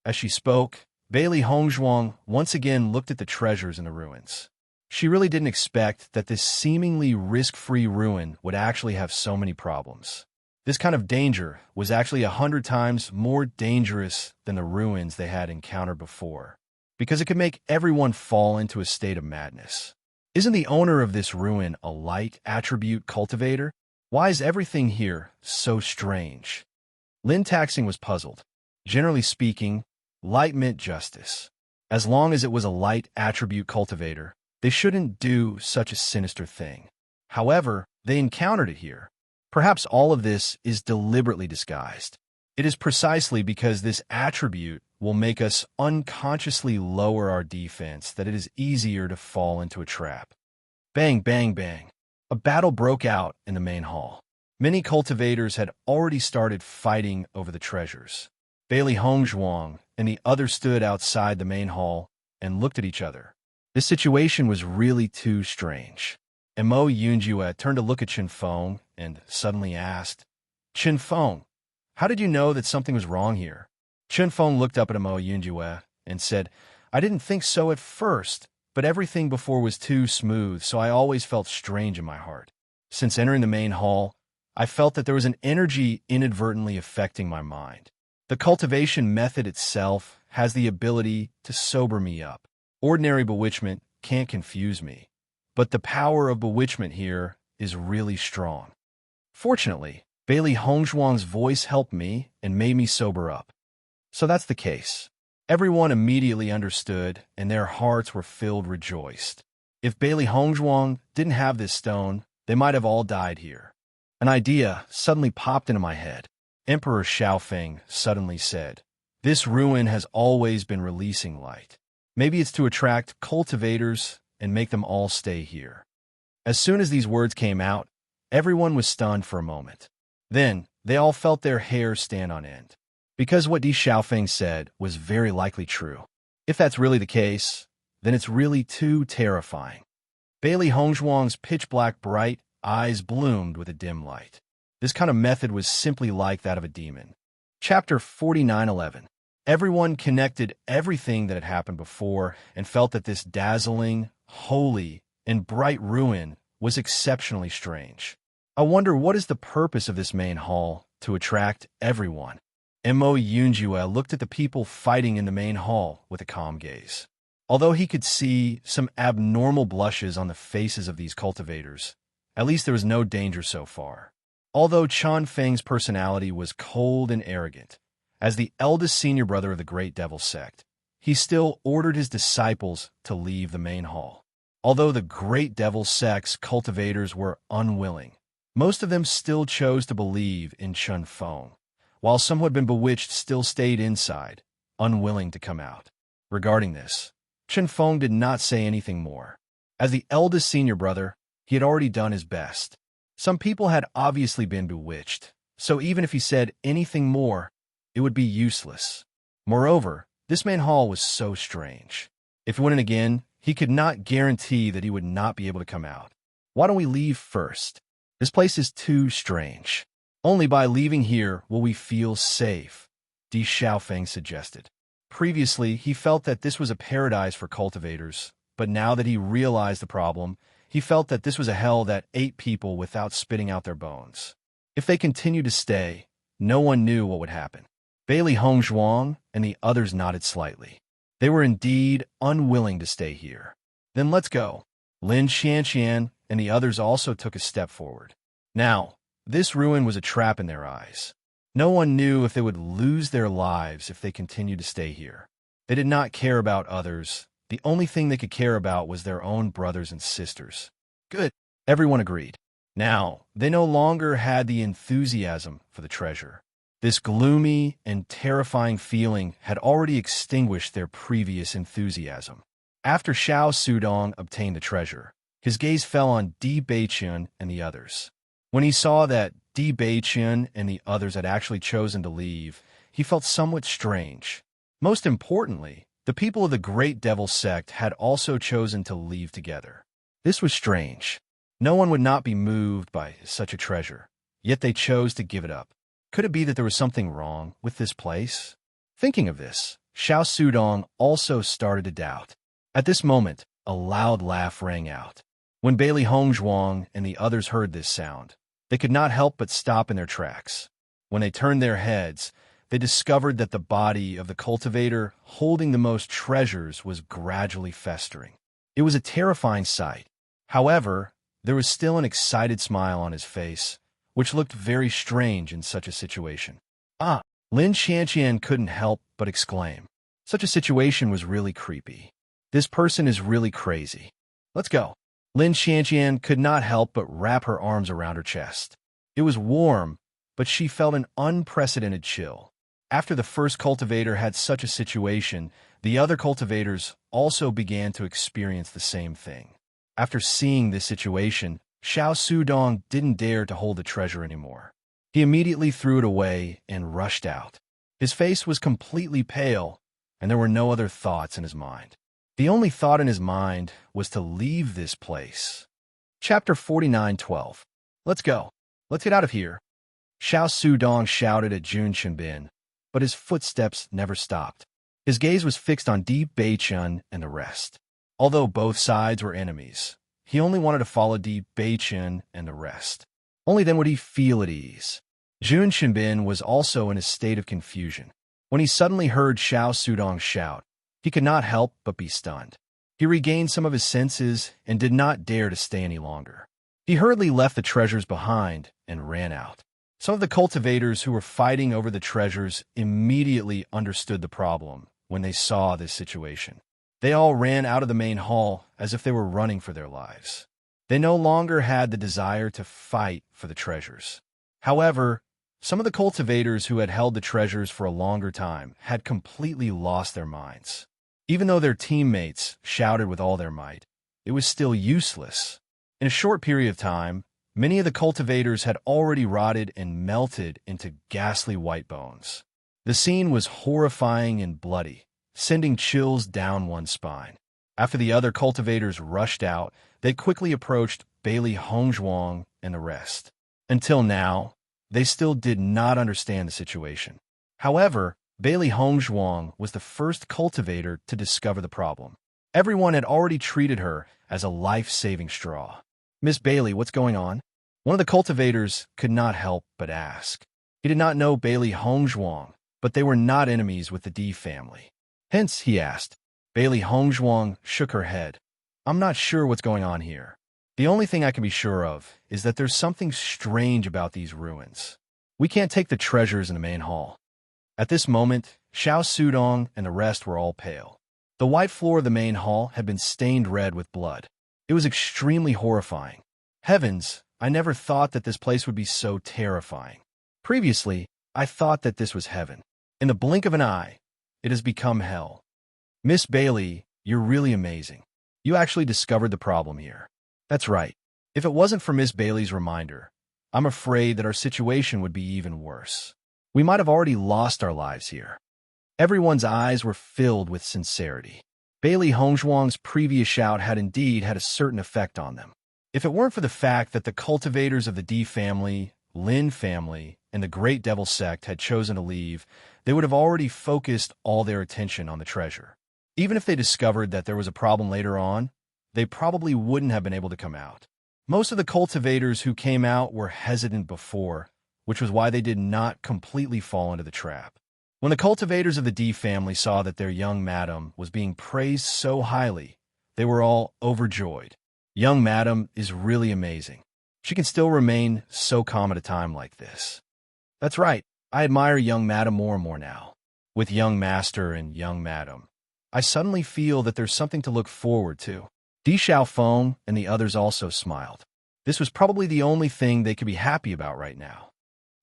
As she spoke, Bailey Hongzhuang once again looked at the treasures in the ruins. She really didn't expect that this seemingly risk-free ruin would actually have so many problems. This kind of danger was actually 100 times more dangerous than the ruins they had encountered before, because it could make everyone fall into a state of madness. Isn't the owner of this ruin a light attribute cultivator? Why is everything here so strange? Lin Taxing was puzzled. Generally speaking, light meant justice. As long as it was a light attribute cultivator, they shouldn't do such a sinister thing. However, they encountered it here. Perhaps all of this is deliberately disguised. It is precisely because this attribute will make us unconsciously lower our defense that it is easier to fall into a trap. Bang, bang, bang. A battle broke out in the main hall. Many cultivators had already started fighting over the treasures. Bailey Hongzhuang and the others stood outside the main hall and looked at each other. This situation was really too strange. Mo Yunjue turned to look at Chen Feng and suddenly asked, Chen Feng, how did you know that something was wrong here? Chen Feng looked up at Mo Yunjue and said, I didn't think so at first, but everything before was too smooth, so I always felt strange in my heart. Since entering the main hall, I felt that there was an energy inadvertently affecting my mind. The cultivation method itself has the ability to sober me up. Ordinary bewitchment can't confuse me, but the power of bewitchment here is really strong. Fortunately, Bailey Hongzhuang's voice helped me and made me sober up. So that's the case. Everyone immediately understood, and their hearts were filled rejoiced. If Bailey Hongzhuang didn't have this stone, they might have all died here. An idea suddenly popped into my head. Emperor Xiaofeng suddenly said, This ruin has always been releasing light. Maybe it's to attract cultivators and make them all stay here. As soon as these words came out, everyone was stunned for a moment. Then, they all felt their hair stand on end. Because what Di Xiaofeng said was very likely true. If that's really the case, then it's really too terrifying. Bailey Hongzhuang's pitch-black bright eyes bloomed with a dim light. This kind of method was simply like that of a demon. Chapter 49:11. Everyone connected everything that had happened before and felt that this dazzling, holy, and bright ruin was exceptionally strange. I wonder what is the purpose of this main hall to attract everyone. Mo Yunjue looked at the people fighting in the main hall with a calm gaze. Although he could see some abnormal blushes on the faces of these cultivators, at least there was no danger so far. Although Chan Feng's personality was cold and arrogant, as the eldest senior brother of the Great Devil sect, he still ordered his disciples to leave the main hall. Although the Great Devil sect's cultivators were unwilling, most of them still chose to believe in Chen Feng, while some who had been bewitched still stayed inside, unwilling to come out. Regarding this, Chen Feng did not say anything more. As the eldest senior brother, he had already done his best. Some people had obviously been bewitched, so even if he said anything more, it would be useless. Moreover, this main hall was so strange. If he went in again, he could not guarantee that he would not be able to come out. Why don't we leave first? This place is too strange. Only by leaving here will we feel safe, Di Xiaofeng suggested. Previously, he felt that this was a paradise for cultivators, but now that he realized the problem, he felt that this was a hell that ate people without spitting out their bones. If they continued to stay, no one knew what would happen. Bailey Hongzhuang and the others nodded slightly. They were indeed unwilling to stay here. Then let's go. Lin Xianxian and the others also took a step forward. Now, this ruin was a trap in their eyes. No one knew if they would lose their lives if they continued to stay here. They did not care about others. The only thing they could care about was their own brothers and sisters. Good. Everyone agreed. Now, they no longer had the enthusiasm for the treasure. This gloomy and terrifying feeling had already extinguished their previous enthusiasm. After Xiao Sudong obtained the treasure, his gaze fell on Di Beiqian and the others. When he saw that Di Beiqian and the others had actually chosen to leave, he felt somewhat strange. Most importantly, the people of the Great Devil sect had also chosen to leave together. This was strange. No one would not be moved by such a treasure, yet they chose to give it up. Could it be that there was something wrong with this place? Thinking of this, Xiao Sudong also started to doubt. At this moment, a loud laugh rang out. When Bailey Hongzhuang and the others heard this sound, they could not help but stop in their tracks. When they turned their heads, they discovered that the body of the cultivator holding the most treasures was gradually festering. It was a terrifying sight. However, there was still an excited smile on his face, which looked very strange in such a situation. Ah! Lin Xianqian couldn't help but exclaim. Such a situation was really creepy. This person is really crazy. Let's go. Lin Xianqian could not help but wrap her arms around her chest. It was warm, but she felt an unprecedented chill. After the first cultivator had such a situation, the other cultivators also began to experience the same thing. After seeing this situation, Xiao Sudong didn't dare to hold the treasure anymore. He immediately threw it away and rushed out. His face was completely pale, and there were no other thoughts in his mind. The only thought in his mind was to leave this place. Chapter 49:12. Let's go. Let's get out of here. Xiao Sudong shouted at Jun Chenbin, but his footsteps never stopped. His gaze was fixed on Di Beiqian and the rest. Although both sides were enemies, he only wanted to follow Di Beiqian and the rest. Only then would he feel at ease. Jun Chenbin was also in a state of confusion. When he suddenly heard Xiao Sudong shout, he could not help but be stunned. He regained some of his senses and did not dare to stay any longer. He hurriedly left the treasures behind and ran out. Some of the cultivators who were fighting over the treasures immediately understood the problem when they saw this situation. They all ran out of the main hall as if they were running for their lives. They no longer had the desire to fight for the treasures. However, some of the cultivators who had held the treasures for a longer time had completely lost their minds. Even though their teammates shouted with all their might, it was still useless. In a short period of time, many of the cultivators had already rotted and melted into ghastly white bones. The scene was horrifying and bloody, sending chills down one's spine. After the other cultivators rushed out, they quickly approached Bailey Hongzhuang and the rest. Until now, they still did not understand the situation. However, Bailey Hongzhuang was the first cultivator to discover the problem. Everyone had already treated her as a life-saving straw. Miss Bailey, what's going on? One of the cultivators could not help but ask. He did not know Bailey Hongzhuang, but they were not enemies with the Di family. Hence, he asked. Bailey Hongzhuang shook her head. I'm not sure what's going on here. The only thing I can be sure of is that there's something strange about these ruins. We can't take the treasures in the main hall. At this moment, Xiao Sudong and the rest were all pale. The white floor of the main hall had been stained red with blood. It was extremely horrifying. Heavens, I never thought that this place would be so terrifying. Previously, I thought that this was heaven. In the blink of an eye, it has become hell. Miss Bailey, you're really amazing. You actually discovered the problem here. That's right. If it wasn't for Miss Bailey's reminder, I'm afraid that our situation would be even worse. We might have already lost our lives here. Everyone's eyes were filled with sincerity. Bailey Hongzhuang's previous shout had indeed had a certain effect on them. If it weren't for the fact that the cultivators of the Di family, Lin family, and the Great Devil sect had chosen to leave, they would have already focused all their attention on the treasure. Even if they discovered that there was a problem later on, they probably wouldn't have been able to come out. Most of the cultivators who came out were hesitant before, which was why they did not completely fall into the trap. When the cultivators of the Di family saw that their young madam was being praised so highly, they were all overjoyed. Young madam is really amazing. She can still remain so calm at a time like this. That's right. I admire young madam more and more now. With young master and young madam, I suddenly feel that there's something to look forward to. Di Xiaofeng and the others also smiled. This was probably the only thing they could be happy about right now.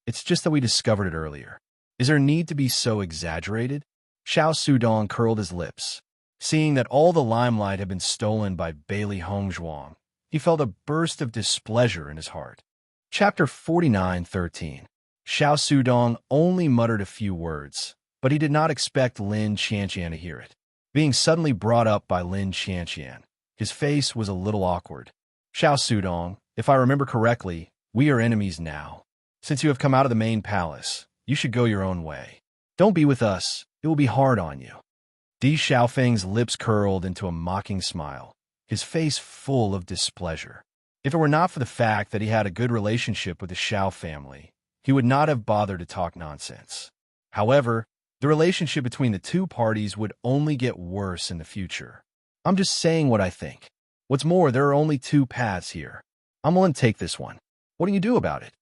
It's just that we discovered it earlier. Is there a need to be so exaggerated? Xiao Sudong curled his lips. Seeing that all the limelight had been stolen by Bailey Hongzhuang, he felt a burst of displeasure in his heart. Chapter 49:13. Xiao Sudong only muttered a few words, but he did not expect Lin Qianqian to hear it. Being suddenly brought up by Lin Qianqian, his face was a little awkward. Xiao Sudong, if I remember correctly, we are enemies now. Since you have come out of the main palace, you should go your own way. Don't be with us, it will be hard on you. Di Xiaofeng's lips curled into a mocking smile, his face full of displeasure. If it were not for the fact that he had a good relationship with the Xiao family, he would not have bothered to talk nonsense. However, the relationship between the two parties would only get worse in the future. I'm just saying what I think. What's more, there are only two paths here. I'm willing to take this one. What do you do about it?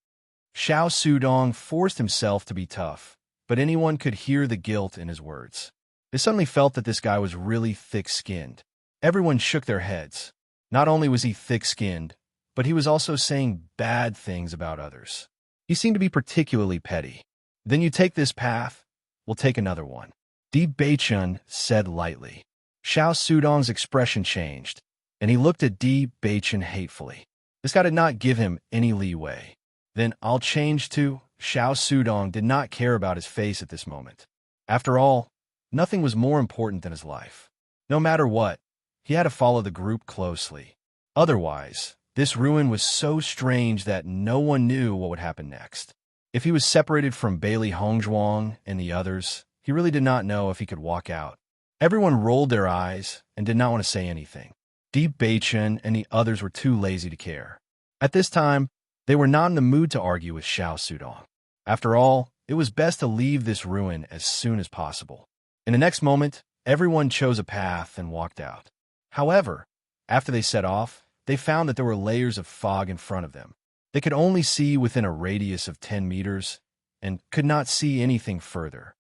Xiao Sudong forced himself to be tough, but anyone could hear the guilt in his words. They suddenly felt that this guy was really thick-skinned. Everyone shook their heads. Not only was he thick-skinned, but he was also saying bad things about others. He seemed to be particularly petty. Then you take this path, we'll take another one. Di Beichun said lightly. Xiao Sudong's expression changed, and he looked at Di Beichun hatefully. This guy did not give him any leeway. Then I'll change to... Xiao Sudong did not care about his face at this moment. After all, nothing was more important than his life. No matter what, he had to follow the group closely. Otherwise, this ruin was so strange that no one knew what would happen next. If he was separated from Bailey Hongzhuang and the others, he really did not know if he could walk out. Everyone rolled their eyes and did not want to say anything. Di Beichun and the others were too lazy to care. At this time, they were not in the mood to argue with Xiao Sudong. After all, it was best to leave this ruin as soon as possible. In the next moment, everyone chose a path and walked out. However, after they set off, they found that there were layers of fog in front of them. They could only see within a radius of 10 meters and could not see anything further.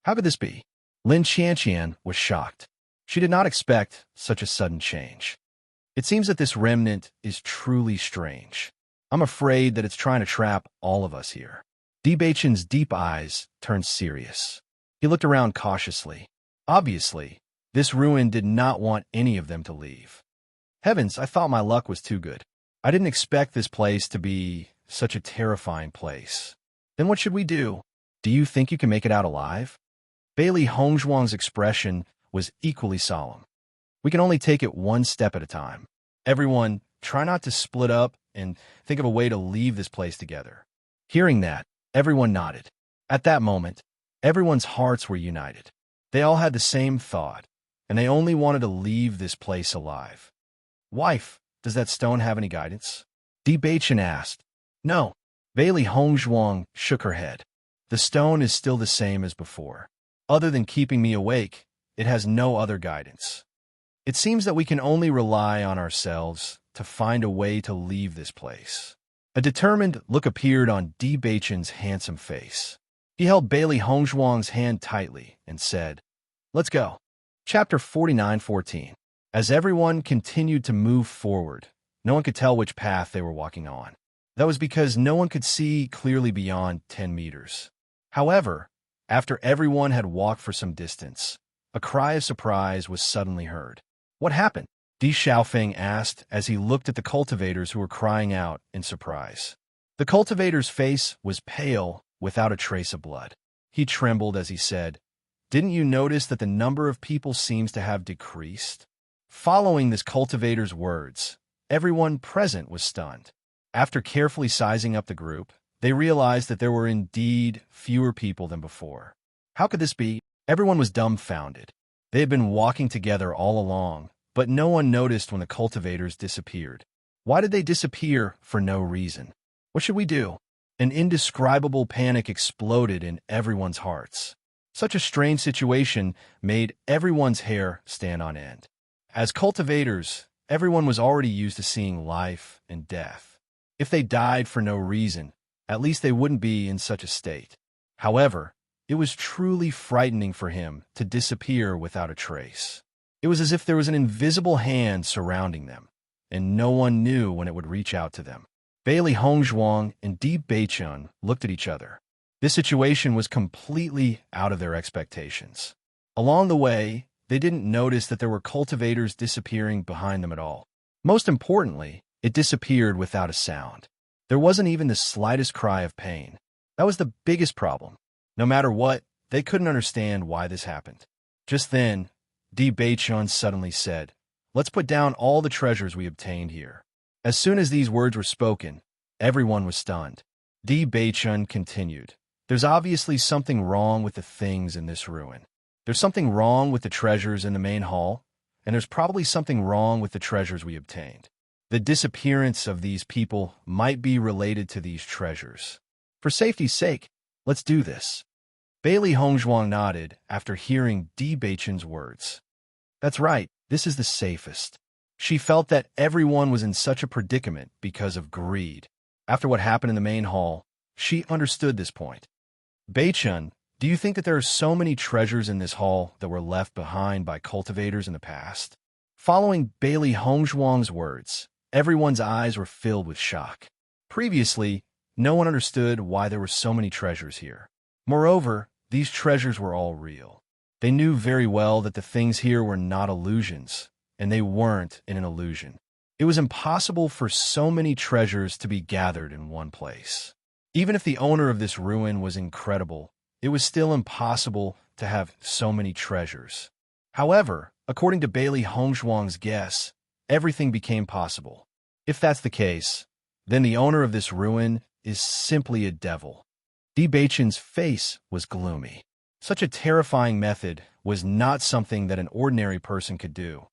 How could this be? Lin Qianqian was shocked. She did not expect such a sudden change. It seems that this remnant is truly strange. I'm afraid that it's trying to trap all of us here. Di Beichun's deep eyes turned serious. He looked around cautiously. Obviously, this ruin did not want any of them to leave. Heavens, I thought my luck was too good. I didn't expect this place to be such a terrifying place. Then what should we do? Do you think you can make it out alive? Bailey Hongzhuang's expression was equally solemn. We can only take it one step at a time. Everyone, try not to split up and think of a way to leave this place together. Hearing that, everyone nodded. At that moment, everyone's hearts were united. They all had the same thought, and they only wanted to leave this place alive. Wife, does that stone have any guidance? Di Beichun asked. No. Bailey Hongzhuang shook her head. The stone is still the same as before. Other than keeping me awake, it has no other guidance. It seems that we can only rely on ourselves to find a way to leave this place. A determined look appeared on Di Beichun's handsome face. He held Bailey Hongzhuang's hand tightly and said, "Let's go." Chapter 49:14. As everyone continued to move forward, no one could tell which path they were walking on. That was because no one could see clearly beyond 10 meters. However, after everyone had walked for some distance, a cry of surprise was suddenly heard. What happened? Di Xiaofeng asked as he looked at the cultivators who were crying out in surprise. The cultivator's face was pale without a trace of blood. He trembled as he said, "Didn't you notice that the number of people seems to have decreased?" Following this cultivator's words, everyone present was stunned. After carefully sizing up the group, they realized that there were indeed fewer people than before. How could this be? Everyone was dumbfounded. They had been walking together all along, but no one noticed when the cultivators disappeared. Why did they disappear for no reason? What should we do? An indescribable panic exploded in everyone's hearts. Such a strange situation made everyone's hair stand on end. As cultivators, everyone was already used to seeing life and death. If they died for no reason, at least they wouldn't be in such a state. However, it was truly frightening for him to disappear without a trace. It was as if there was an invisible hand surrounding them, and no one knew when it would reach out to them. Bailey Hongzhuang and Di Beichun looked at each other. This situation was completely out of their expectations. Along the way, they didn't notice that there were cultivators disappearing behind them at all. Most importantly, it disappeared without a sound. There wasn't even the slightest cry of pain. That was the biggest problem. No matter what, they couldn't understand why this happened. Just then, Di Beichun suddenly said, "Let's put down all the treasures we obtained here." As soon as these words were spoken, everyone was stunned. Di Beichun continued, "There's obviously something wrong with the things in this ruin. There's something wrong with the treasures in the main hall, and there's probably something wrong with the treasures we obtained. The disappearance of these people might be related to these treasures. For safety's sake, let's do this." Bailey Hongzhuang nodded after hearing Di Beichun's words. That's right, this is the safest. She felt that everyone was in such a predicament because of greed. After what happened in the main hall, she understood this point. "Beichun, do you think that there are so many treasures in this hall that were left behind by cultivators in the past?" Following Bailey Hongzhuang's words, everyone's eyes were filled with shock. Previously, no one understood why there were so many treasures here. Moreover, these treasures were all real. They knew very well that the things here were not illusions, and they weren't in an illusion. It was impossible for so many treasures to be gathered in one place. Even if the owner of this ruin was incredible, it was still impossible to have so many treasures. However, according to Bailey Hongzhuang's guess, everything became possible. If that's the case, then the owner of this ruin is simply a devil. Di Beichun's face was gloomy. Such a terrifying method was not something that an ordinary person could do.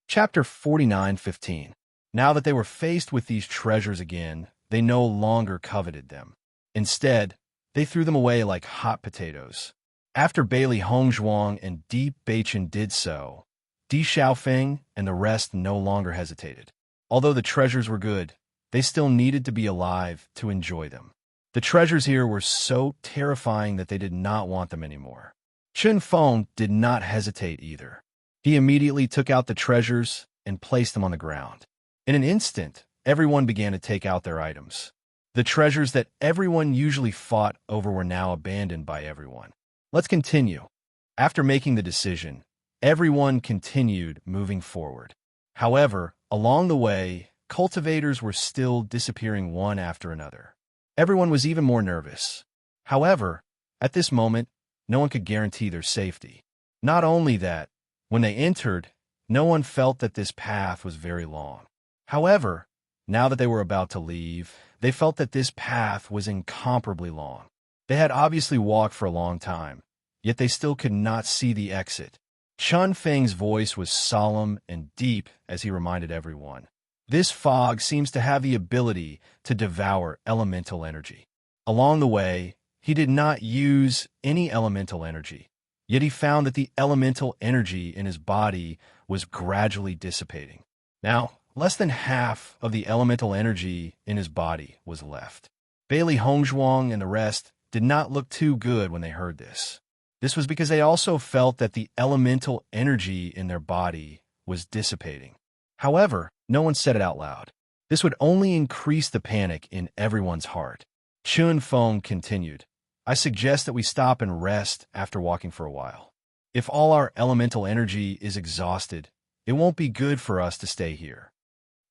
Chapter 49:15. Now that they were faced with these treasures again, they no longer coveted them. Instead, they threw them away like hot potatoes. After Bailey Hongzhuang and Di Beichun did so, Di Xiaofeng and the rest no longer hesitated. Although the treasures were good, they still needed to be alive to enjoy them. The treasures here were so terrifying that they did not want them anymore. Chun Feng did not hesitate either. He immediately took out the treasures and placed them on the ground. In an instant, everyone began to take out their items. The treasures that everyone usually fought over were now abandoned by everyone. Let's continue. After making the decision, everyone continued moving forward. However, along the way, cultivators were still disappearing one after another. Everyone was even more nervous. However, at this moment, no one could guarantee their safety. Not only that, when they entered, no one felt that this path was very long. However, now that they were about to leave, they felt that this path was incomparably long. They had obviously walked for a long time, yet they still could not see the exit. Chun Feng's voice was solemn and deep as he reminded everyone. This fog seems to have the ability to devour elemental energy. Along the way, he did not use any elemental energy, yet he found that the elemental energy in his body was gradually dissipating. Now, less than half of the elemental energy in his body was left. Bailey Hongzhuang and the rest did not look too good when they heard this. This was because they also felt that the elemental energy in their body was dissipating. However, no one said it out loud. This would only increase the panic in everyone's heart. Chun Feng continued, "I suggest that we stop and rest after walking for a while. If all our elemental energy is exhausted, it won't be good for us to stay here."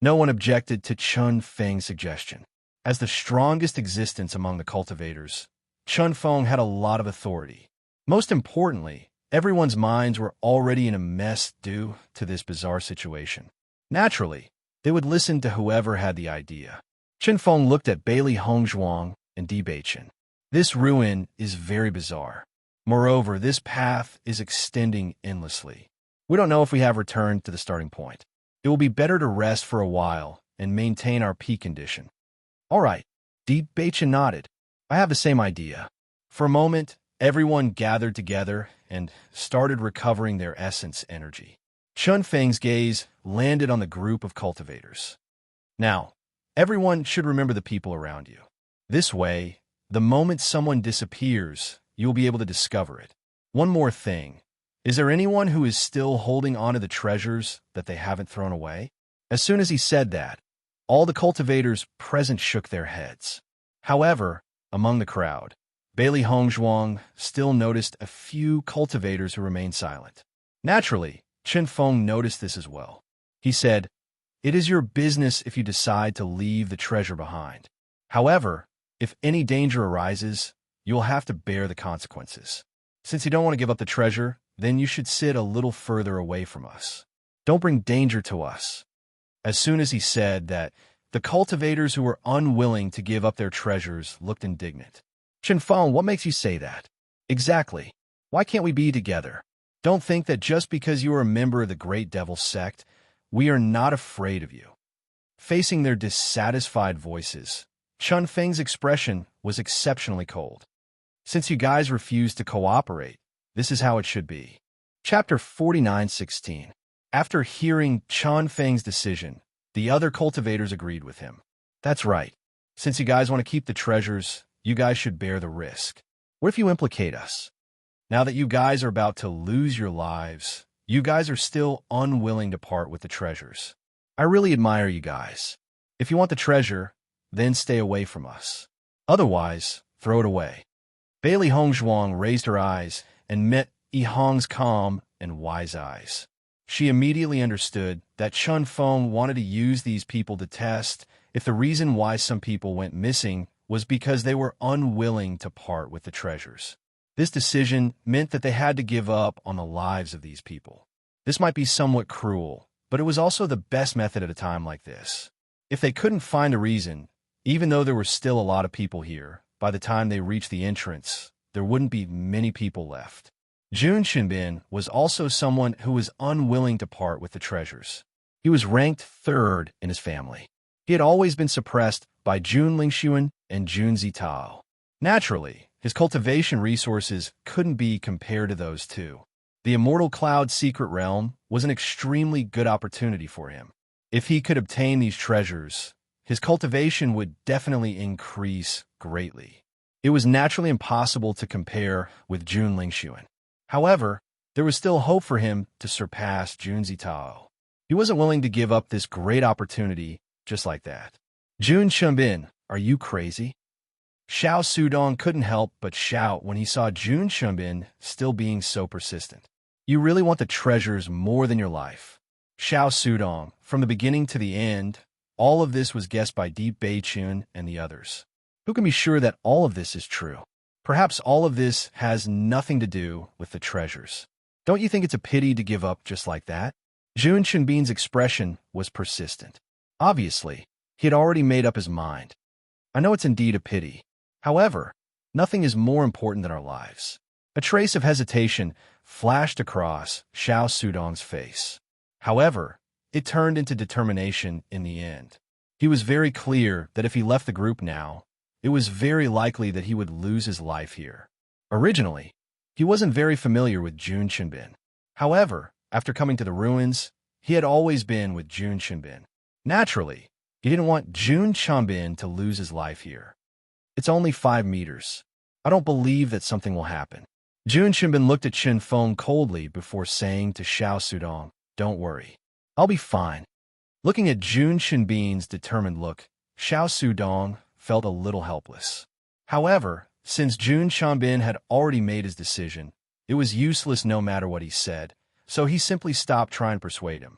No one objected to Chun Feng's suggestion. As the strongest existence among the cultivators, Chun Feng had a lot of authority. Most importantly, everyone's minds were already in a mess due to this bizarre situation. Naturally, they would listen to whoever had the idea. Chun Feng looked at Bailey Hongzhuang and Di Beichun. This ruin is very bizarre. Moreover, this path is extending endlessly. We don't know if we have returned to the starting point. It will be better to rest for a while and maintain our peak condition. All right, Di Beichun nodded. I have the same idea. For a moment, everyone gathered together and started recovering their essence energy. Chun Feng's gaze landed on the group of cultivators. Now, everyone should remember the people around you. This way, the moment someone disappears, you will be able to discover it. One more thing. Is there anyone who is still holding on to the treasures that they haven't thrown away? As soon as he said that, all the cultivators present shook their heads. However, among the crowd, Bailey Hongzhuang still noticed a few cultivators who remained silent. Naturally, Chen Feng noticed this as well. He said, "It is your business if you decide to leave the treasure behind. However, if any danger arises, you will have to bear the consequences. Since you don't want to give up the treasure, then you should sit a little further away from us. Don't bring danger to us." As soon as he said that, the cultivators who were unwilling to give up their treasures looked indignant. "Chen Feng, what makes you say that?" "Exactly. Why can't we be together? Don't think that just because you are a member of the Great Devil sect, we are not afraid of you." Facing their dissatisfied voices, Chun Feng's expression was exceptionally cold. "Since you guys refuse to cooperate, this is how it should be." Chapter 49:16. After hearing Chun Feng's decision, the other cultivators agreed with him. "That's right. Since you guys want to keep the treasures, you guys should bear the risk. What if you implicate us? Now that you guys are about to lose your lives, you guys are still unwilling to part with the treasures. I really admire you guys. If you want the treasure, then stay away from us. Otherwise, throw it away." Bailey Hongzhuang raised her eyes and met Yi Hong's calm and wise eyes. She immediately understood that Chun Feng wanted to use these people to test if the reason why some people went missing was because they were unwilling to part with the treasures. This decision meant that they had to give up on the lives of these people. This might be somewhat cruel, but it was also the best method at a time like this. If they couldn't find a reason, even though there were still a lot of people here, by the time they reached the entrance, there wouldn't be many people left. Jun Qinbin was also someone who was unwilling to part with the treasures. He was ranked third in his family. He had always been suppressed by Jun Lingxuan and Jun Zitao. Naturally, his cultivation resources couldn't be compared to those two. The Immortal Cloud Secret Realm was an extremely good opportunity for him. If he could obtain these treasures, his cultivation would definitely increase greatly. It was naturally impossible to compare with Jun Lingxuan. However, there was still hope for him to surpass Jun Zitao. He wasn't willing to give up this great opportunity just like that. "Jun Qinbin, are you crazy?" Xiao Sudong couldn't help but shout when he saw Jun Qinbin still being so persistent. "You really want the treasures more than your life." Xiao Sudong, from the beginning to the end, all of this was guessed by Deep Beichun and the others. Who can be sure that all of this is true? Perhaps all of this has nothing to do with the treasures. Don't you think it's a pity to give up just like that? Jun Qinbin's expression was persistent. Obviously, he had already made up his mind. "I know it's indeed a pity. However, nothing is more important than our lives." A trace of hesitation flashed across Xiao Sudong's face. However, it turned into determination in the end. He was very clear that if he left the group now, it was very likely that he would lose his life here. Originally, he wasn't very familiar with Jun Qinbin. However, after coming to the ruins, he had always been with Jun Qinbin. Naturally, he didn't want Jun Qinbin to lose his life here. "It's only 5 meters. I don't believe that something will happen." Jun Qinbin looked at Chen Feng coldly before saying to Xiao Sudong, "Don't worry. I'll be fine." Looking at Jun Qinbin's determined look, Xiao Sudong felt a little helpless. However, since Jun Qinbin had already made his decision, it was useless no matter what he said, so he simply stopped trying to persuade him.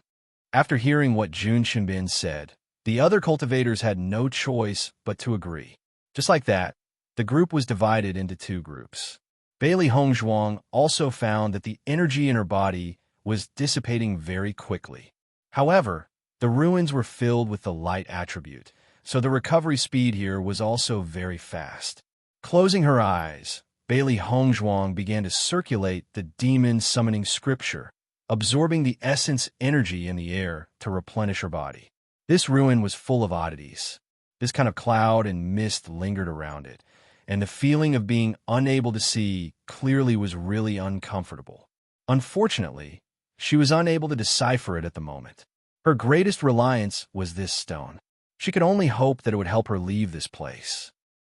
After hearing what Jun Qinbin said, the other cultivators had no choice but to agree. Just like that, the group was divided into 2 groups. Bailey Hongzhuang also found that the energy in her body was dissipating very quickly. However, the ruins were filled with the light attribute, so the recovery speed here was also very fast. Closing her eyes, Bailey Hongzhuang began to circulate the demon summoning scripture, absorbing the essence energy in the air to replenish her body. This ruin was full of oddities. This kind of cloud and mist lingered around it, and the feeling of being unable to see clearly was really uncomfortable. Unfortunately, she was unable to decipher it at the moment. Her greatest reliance was this stone. She could only hope that it would help her leave this place.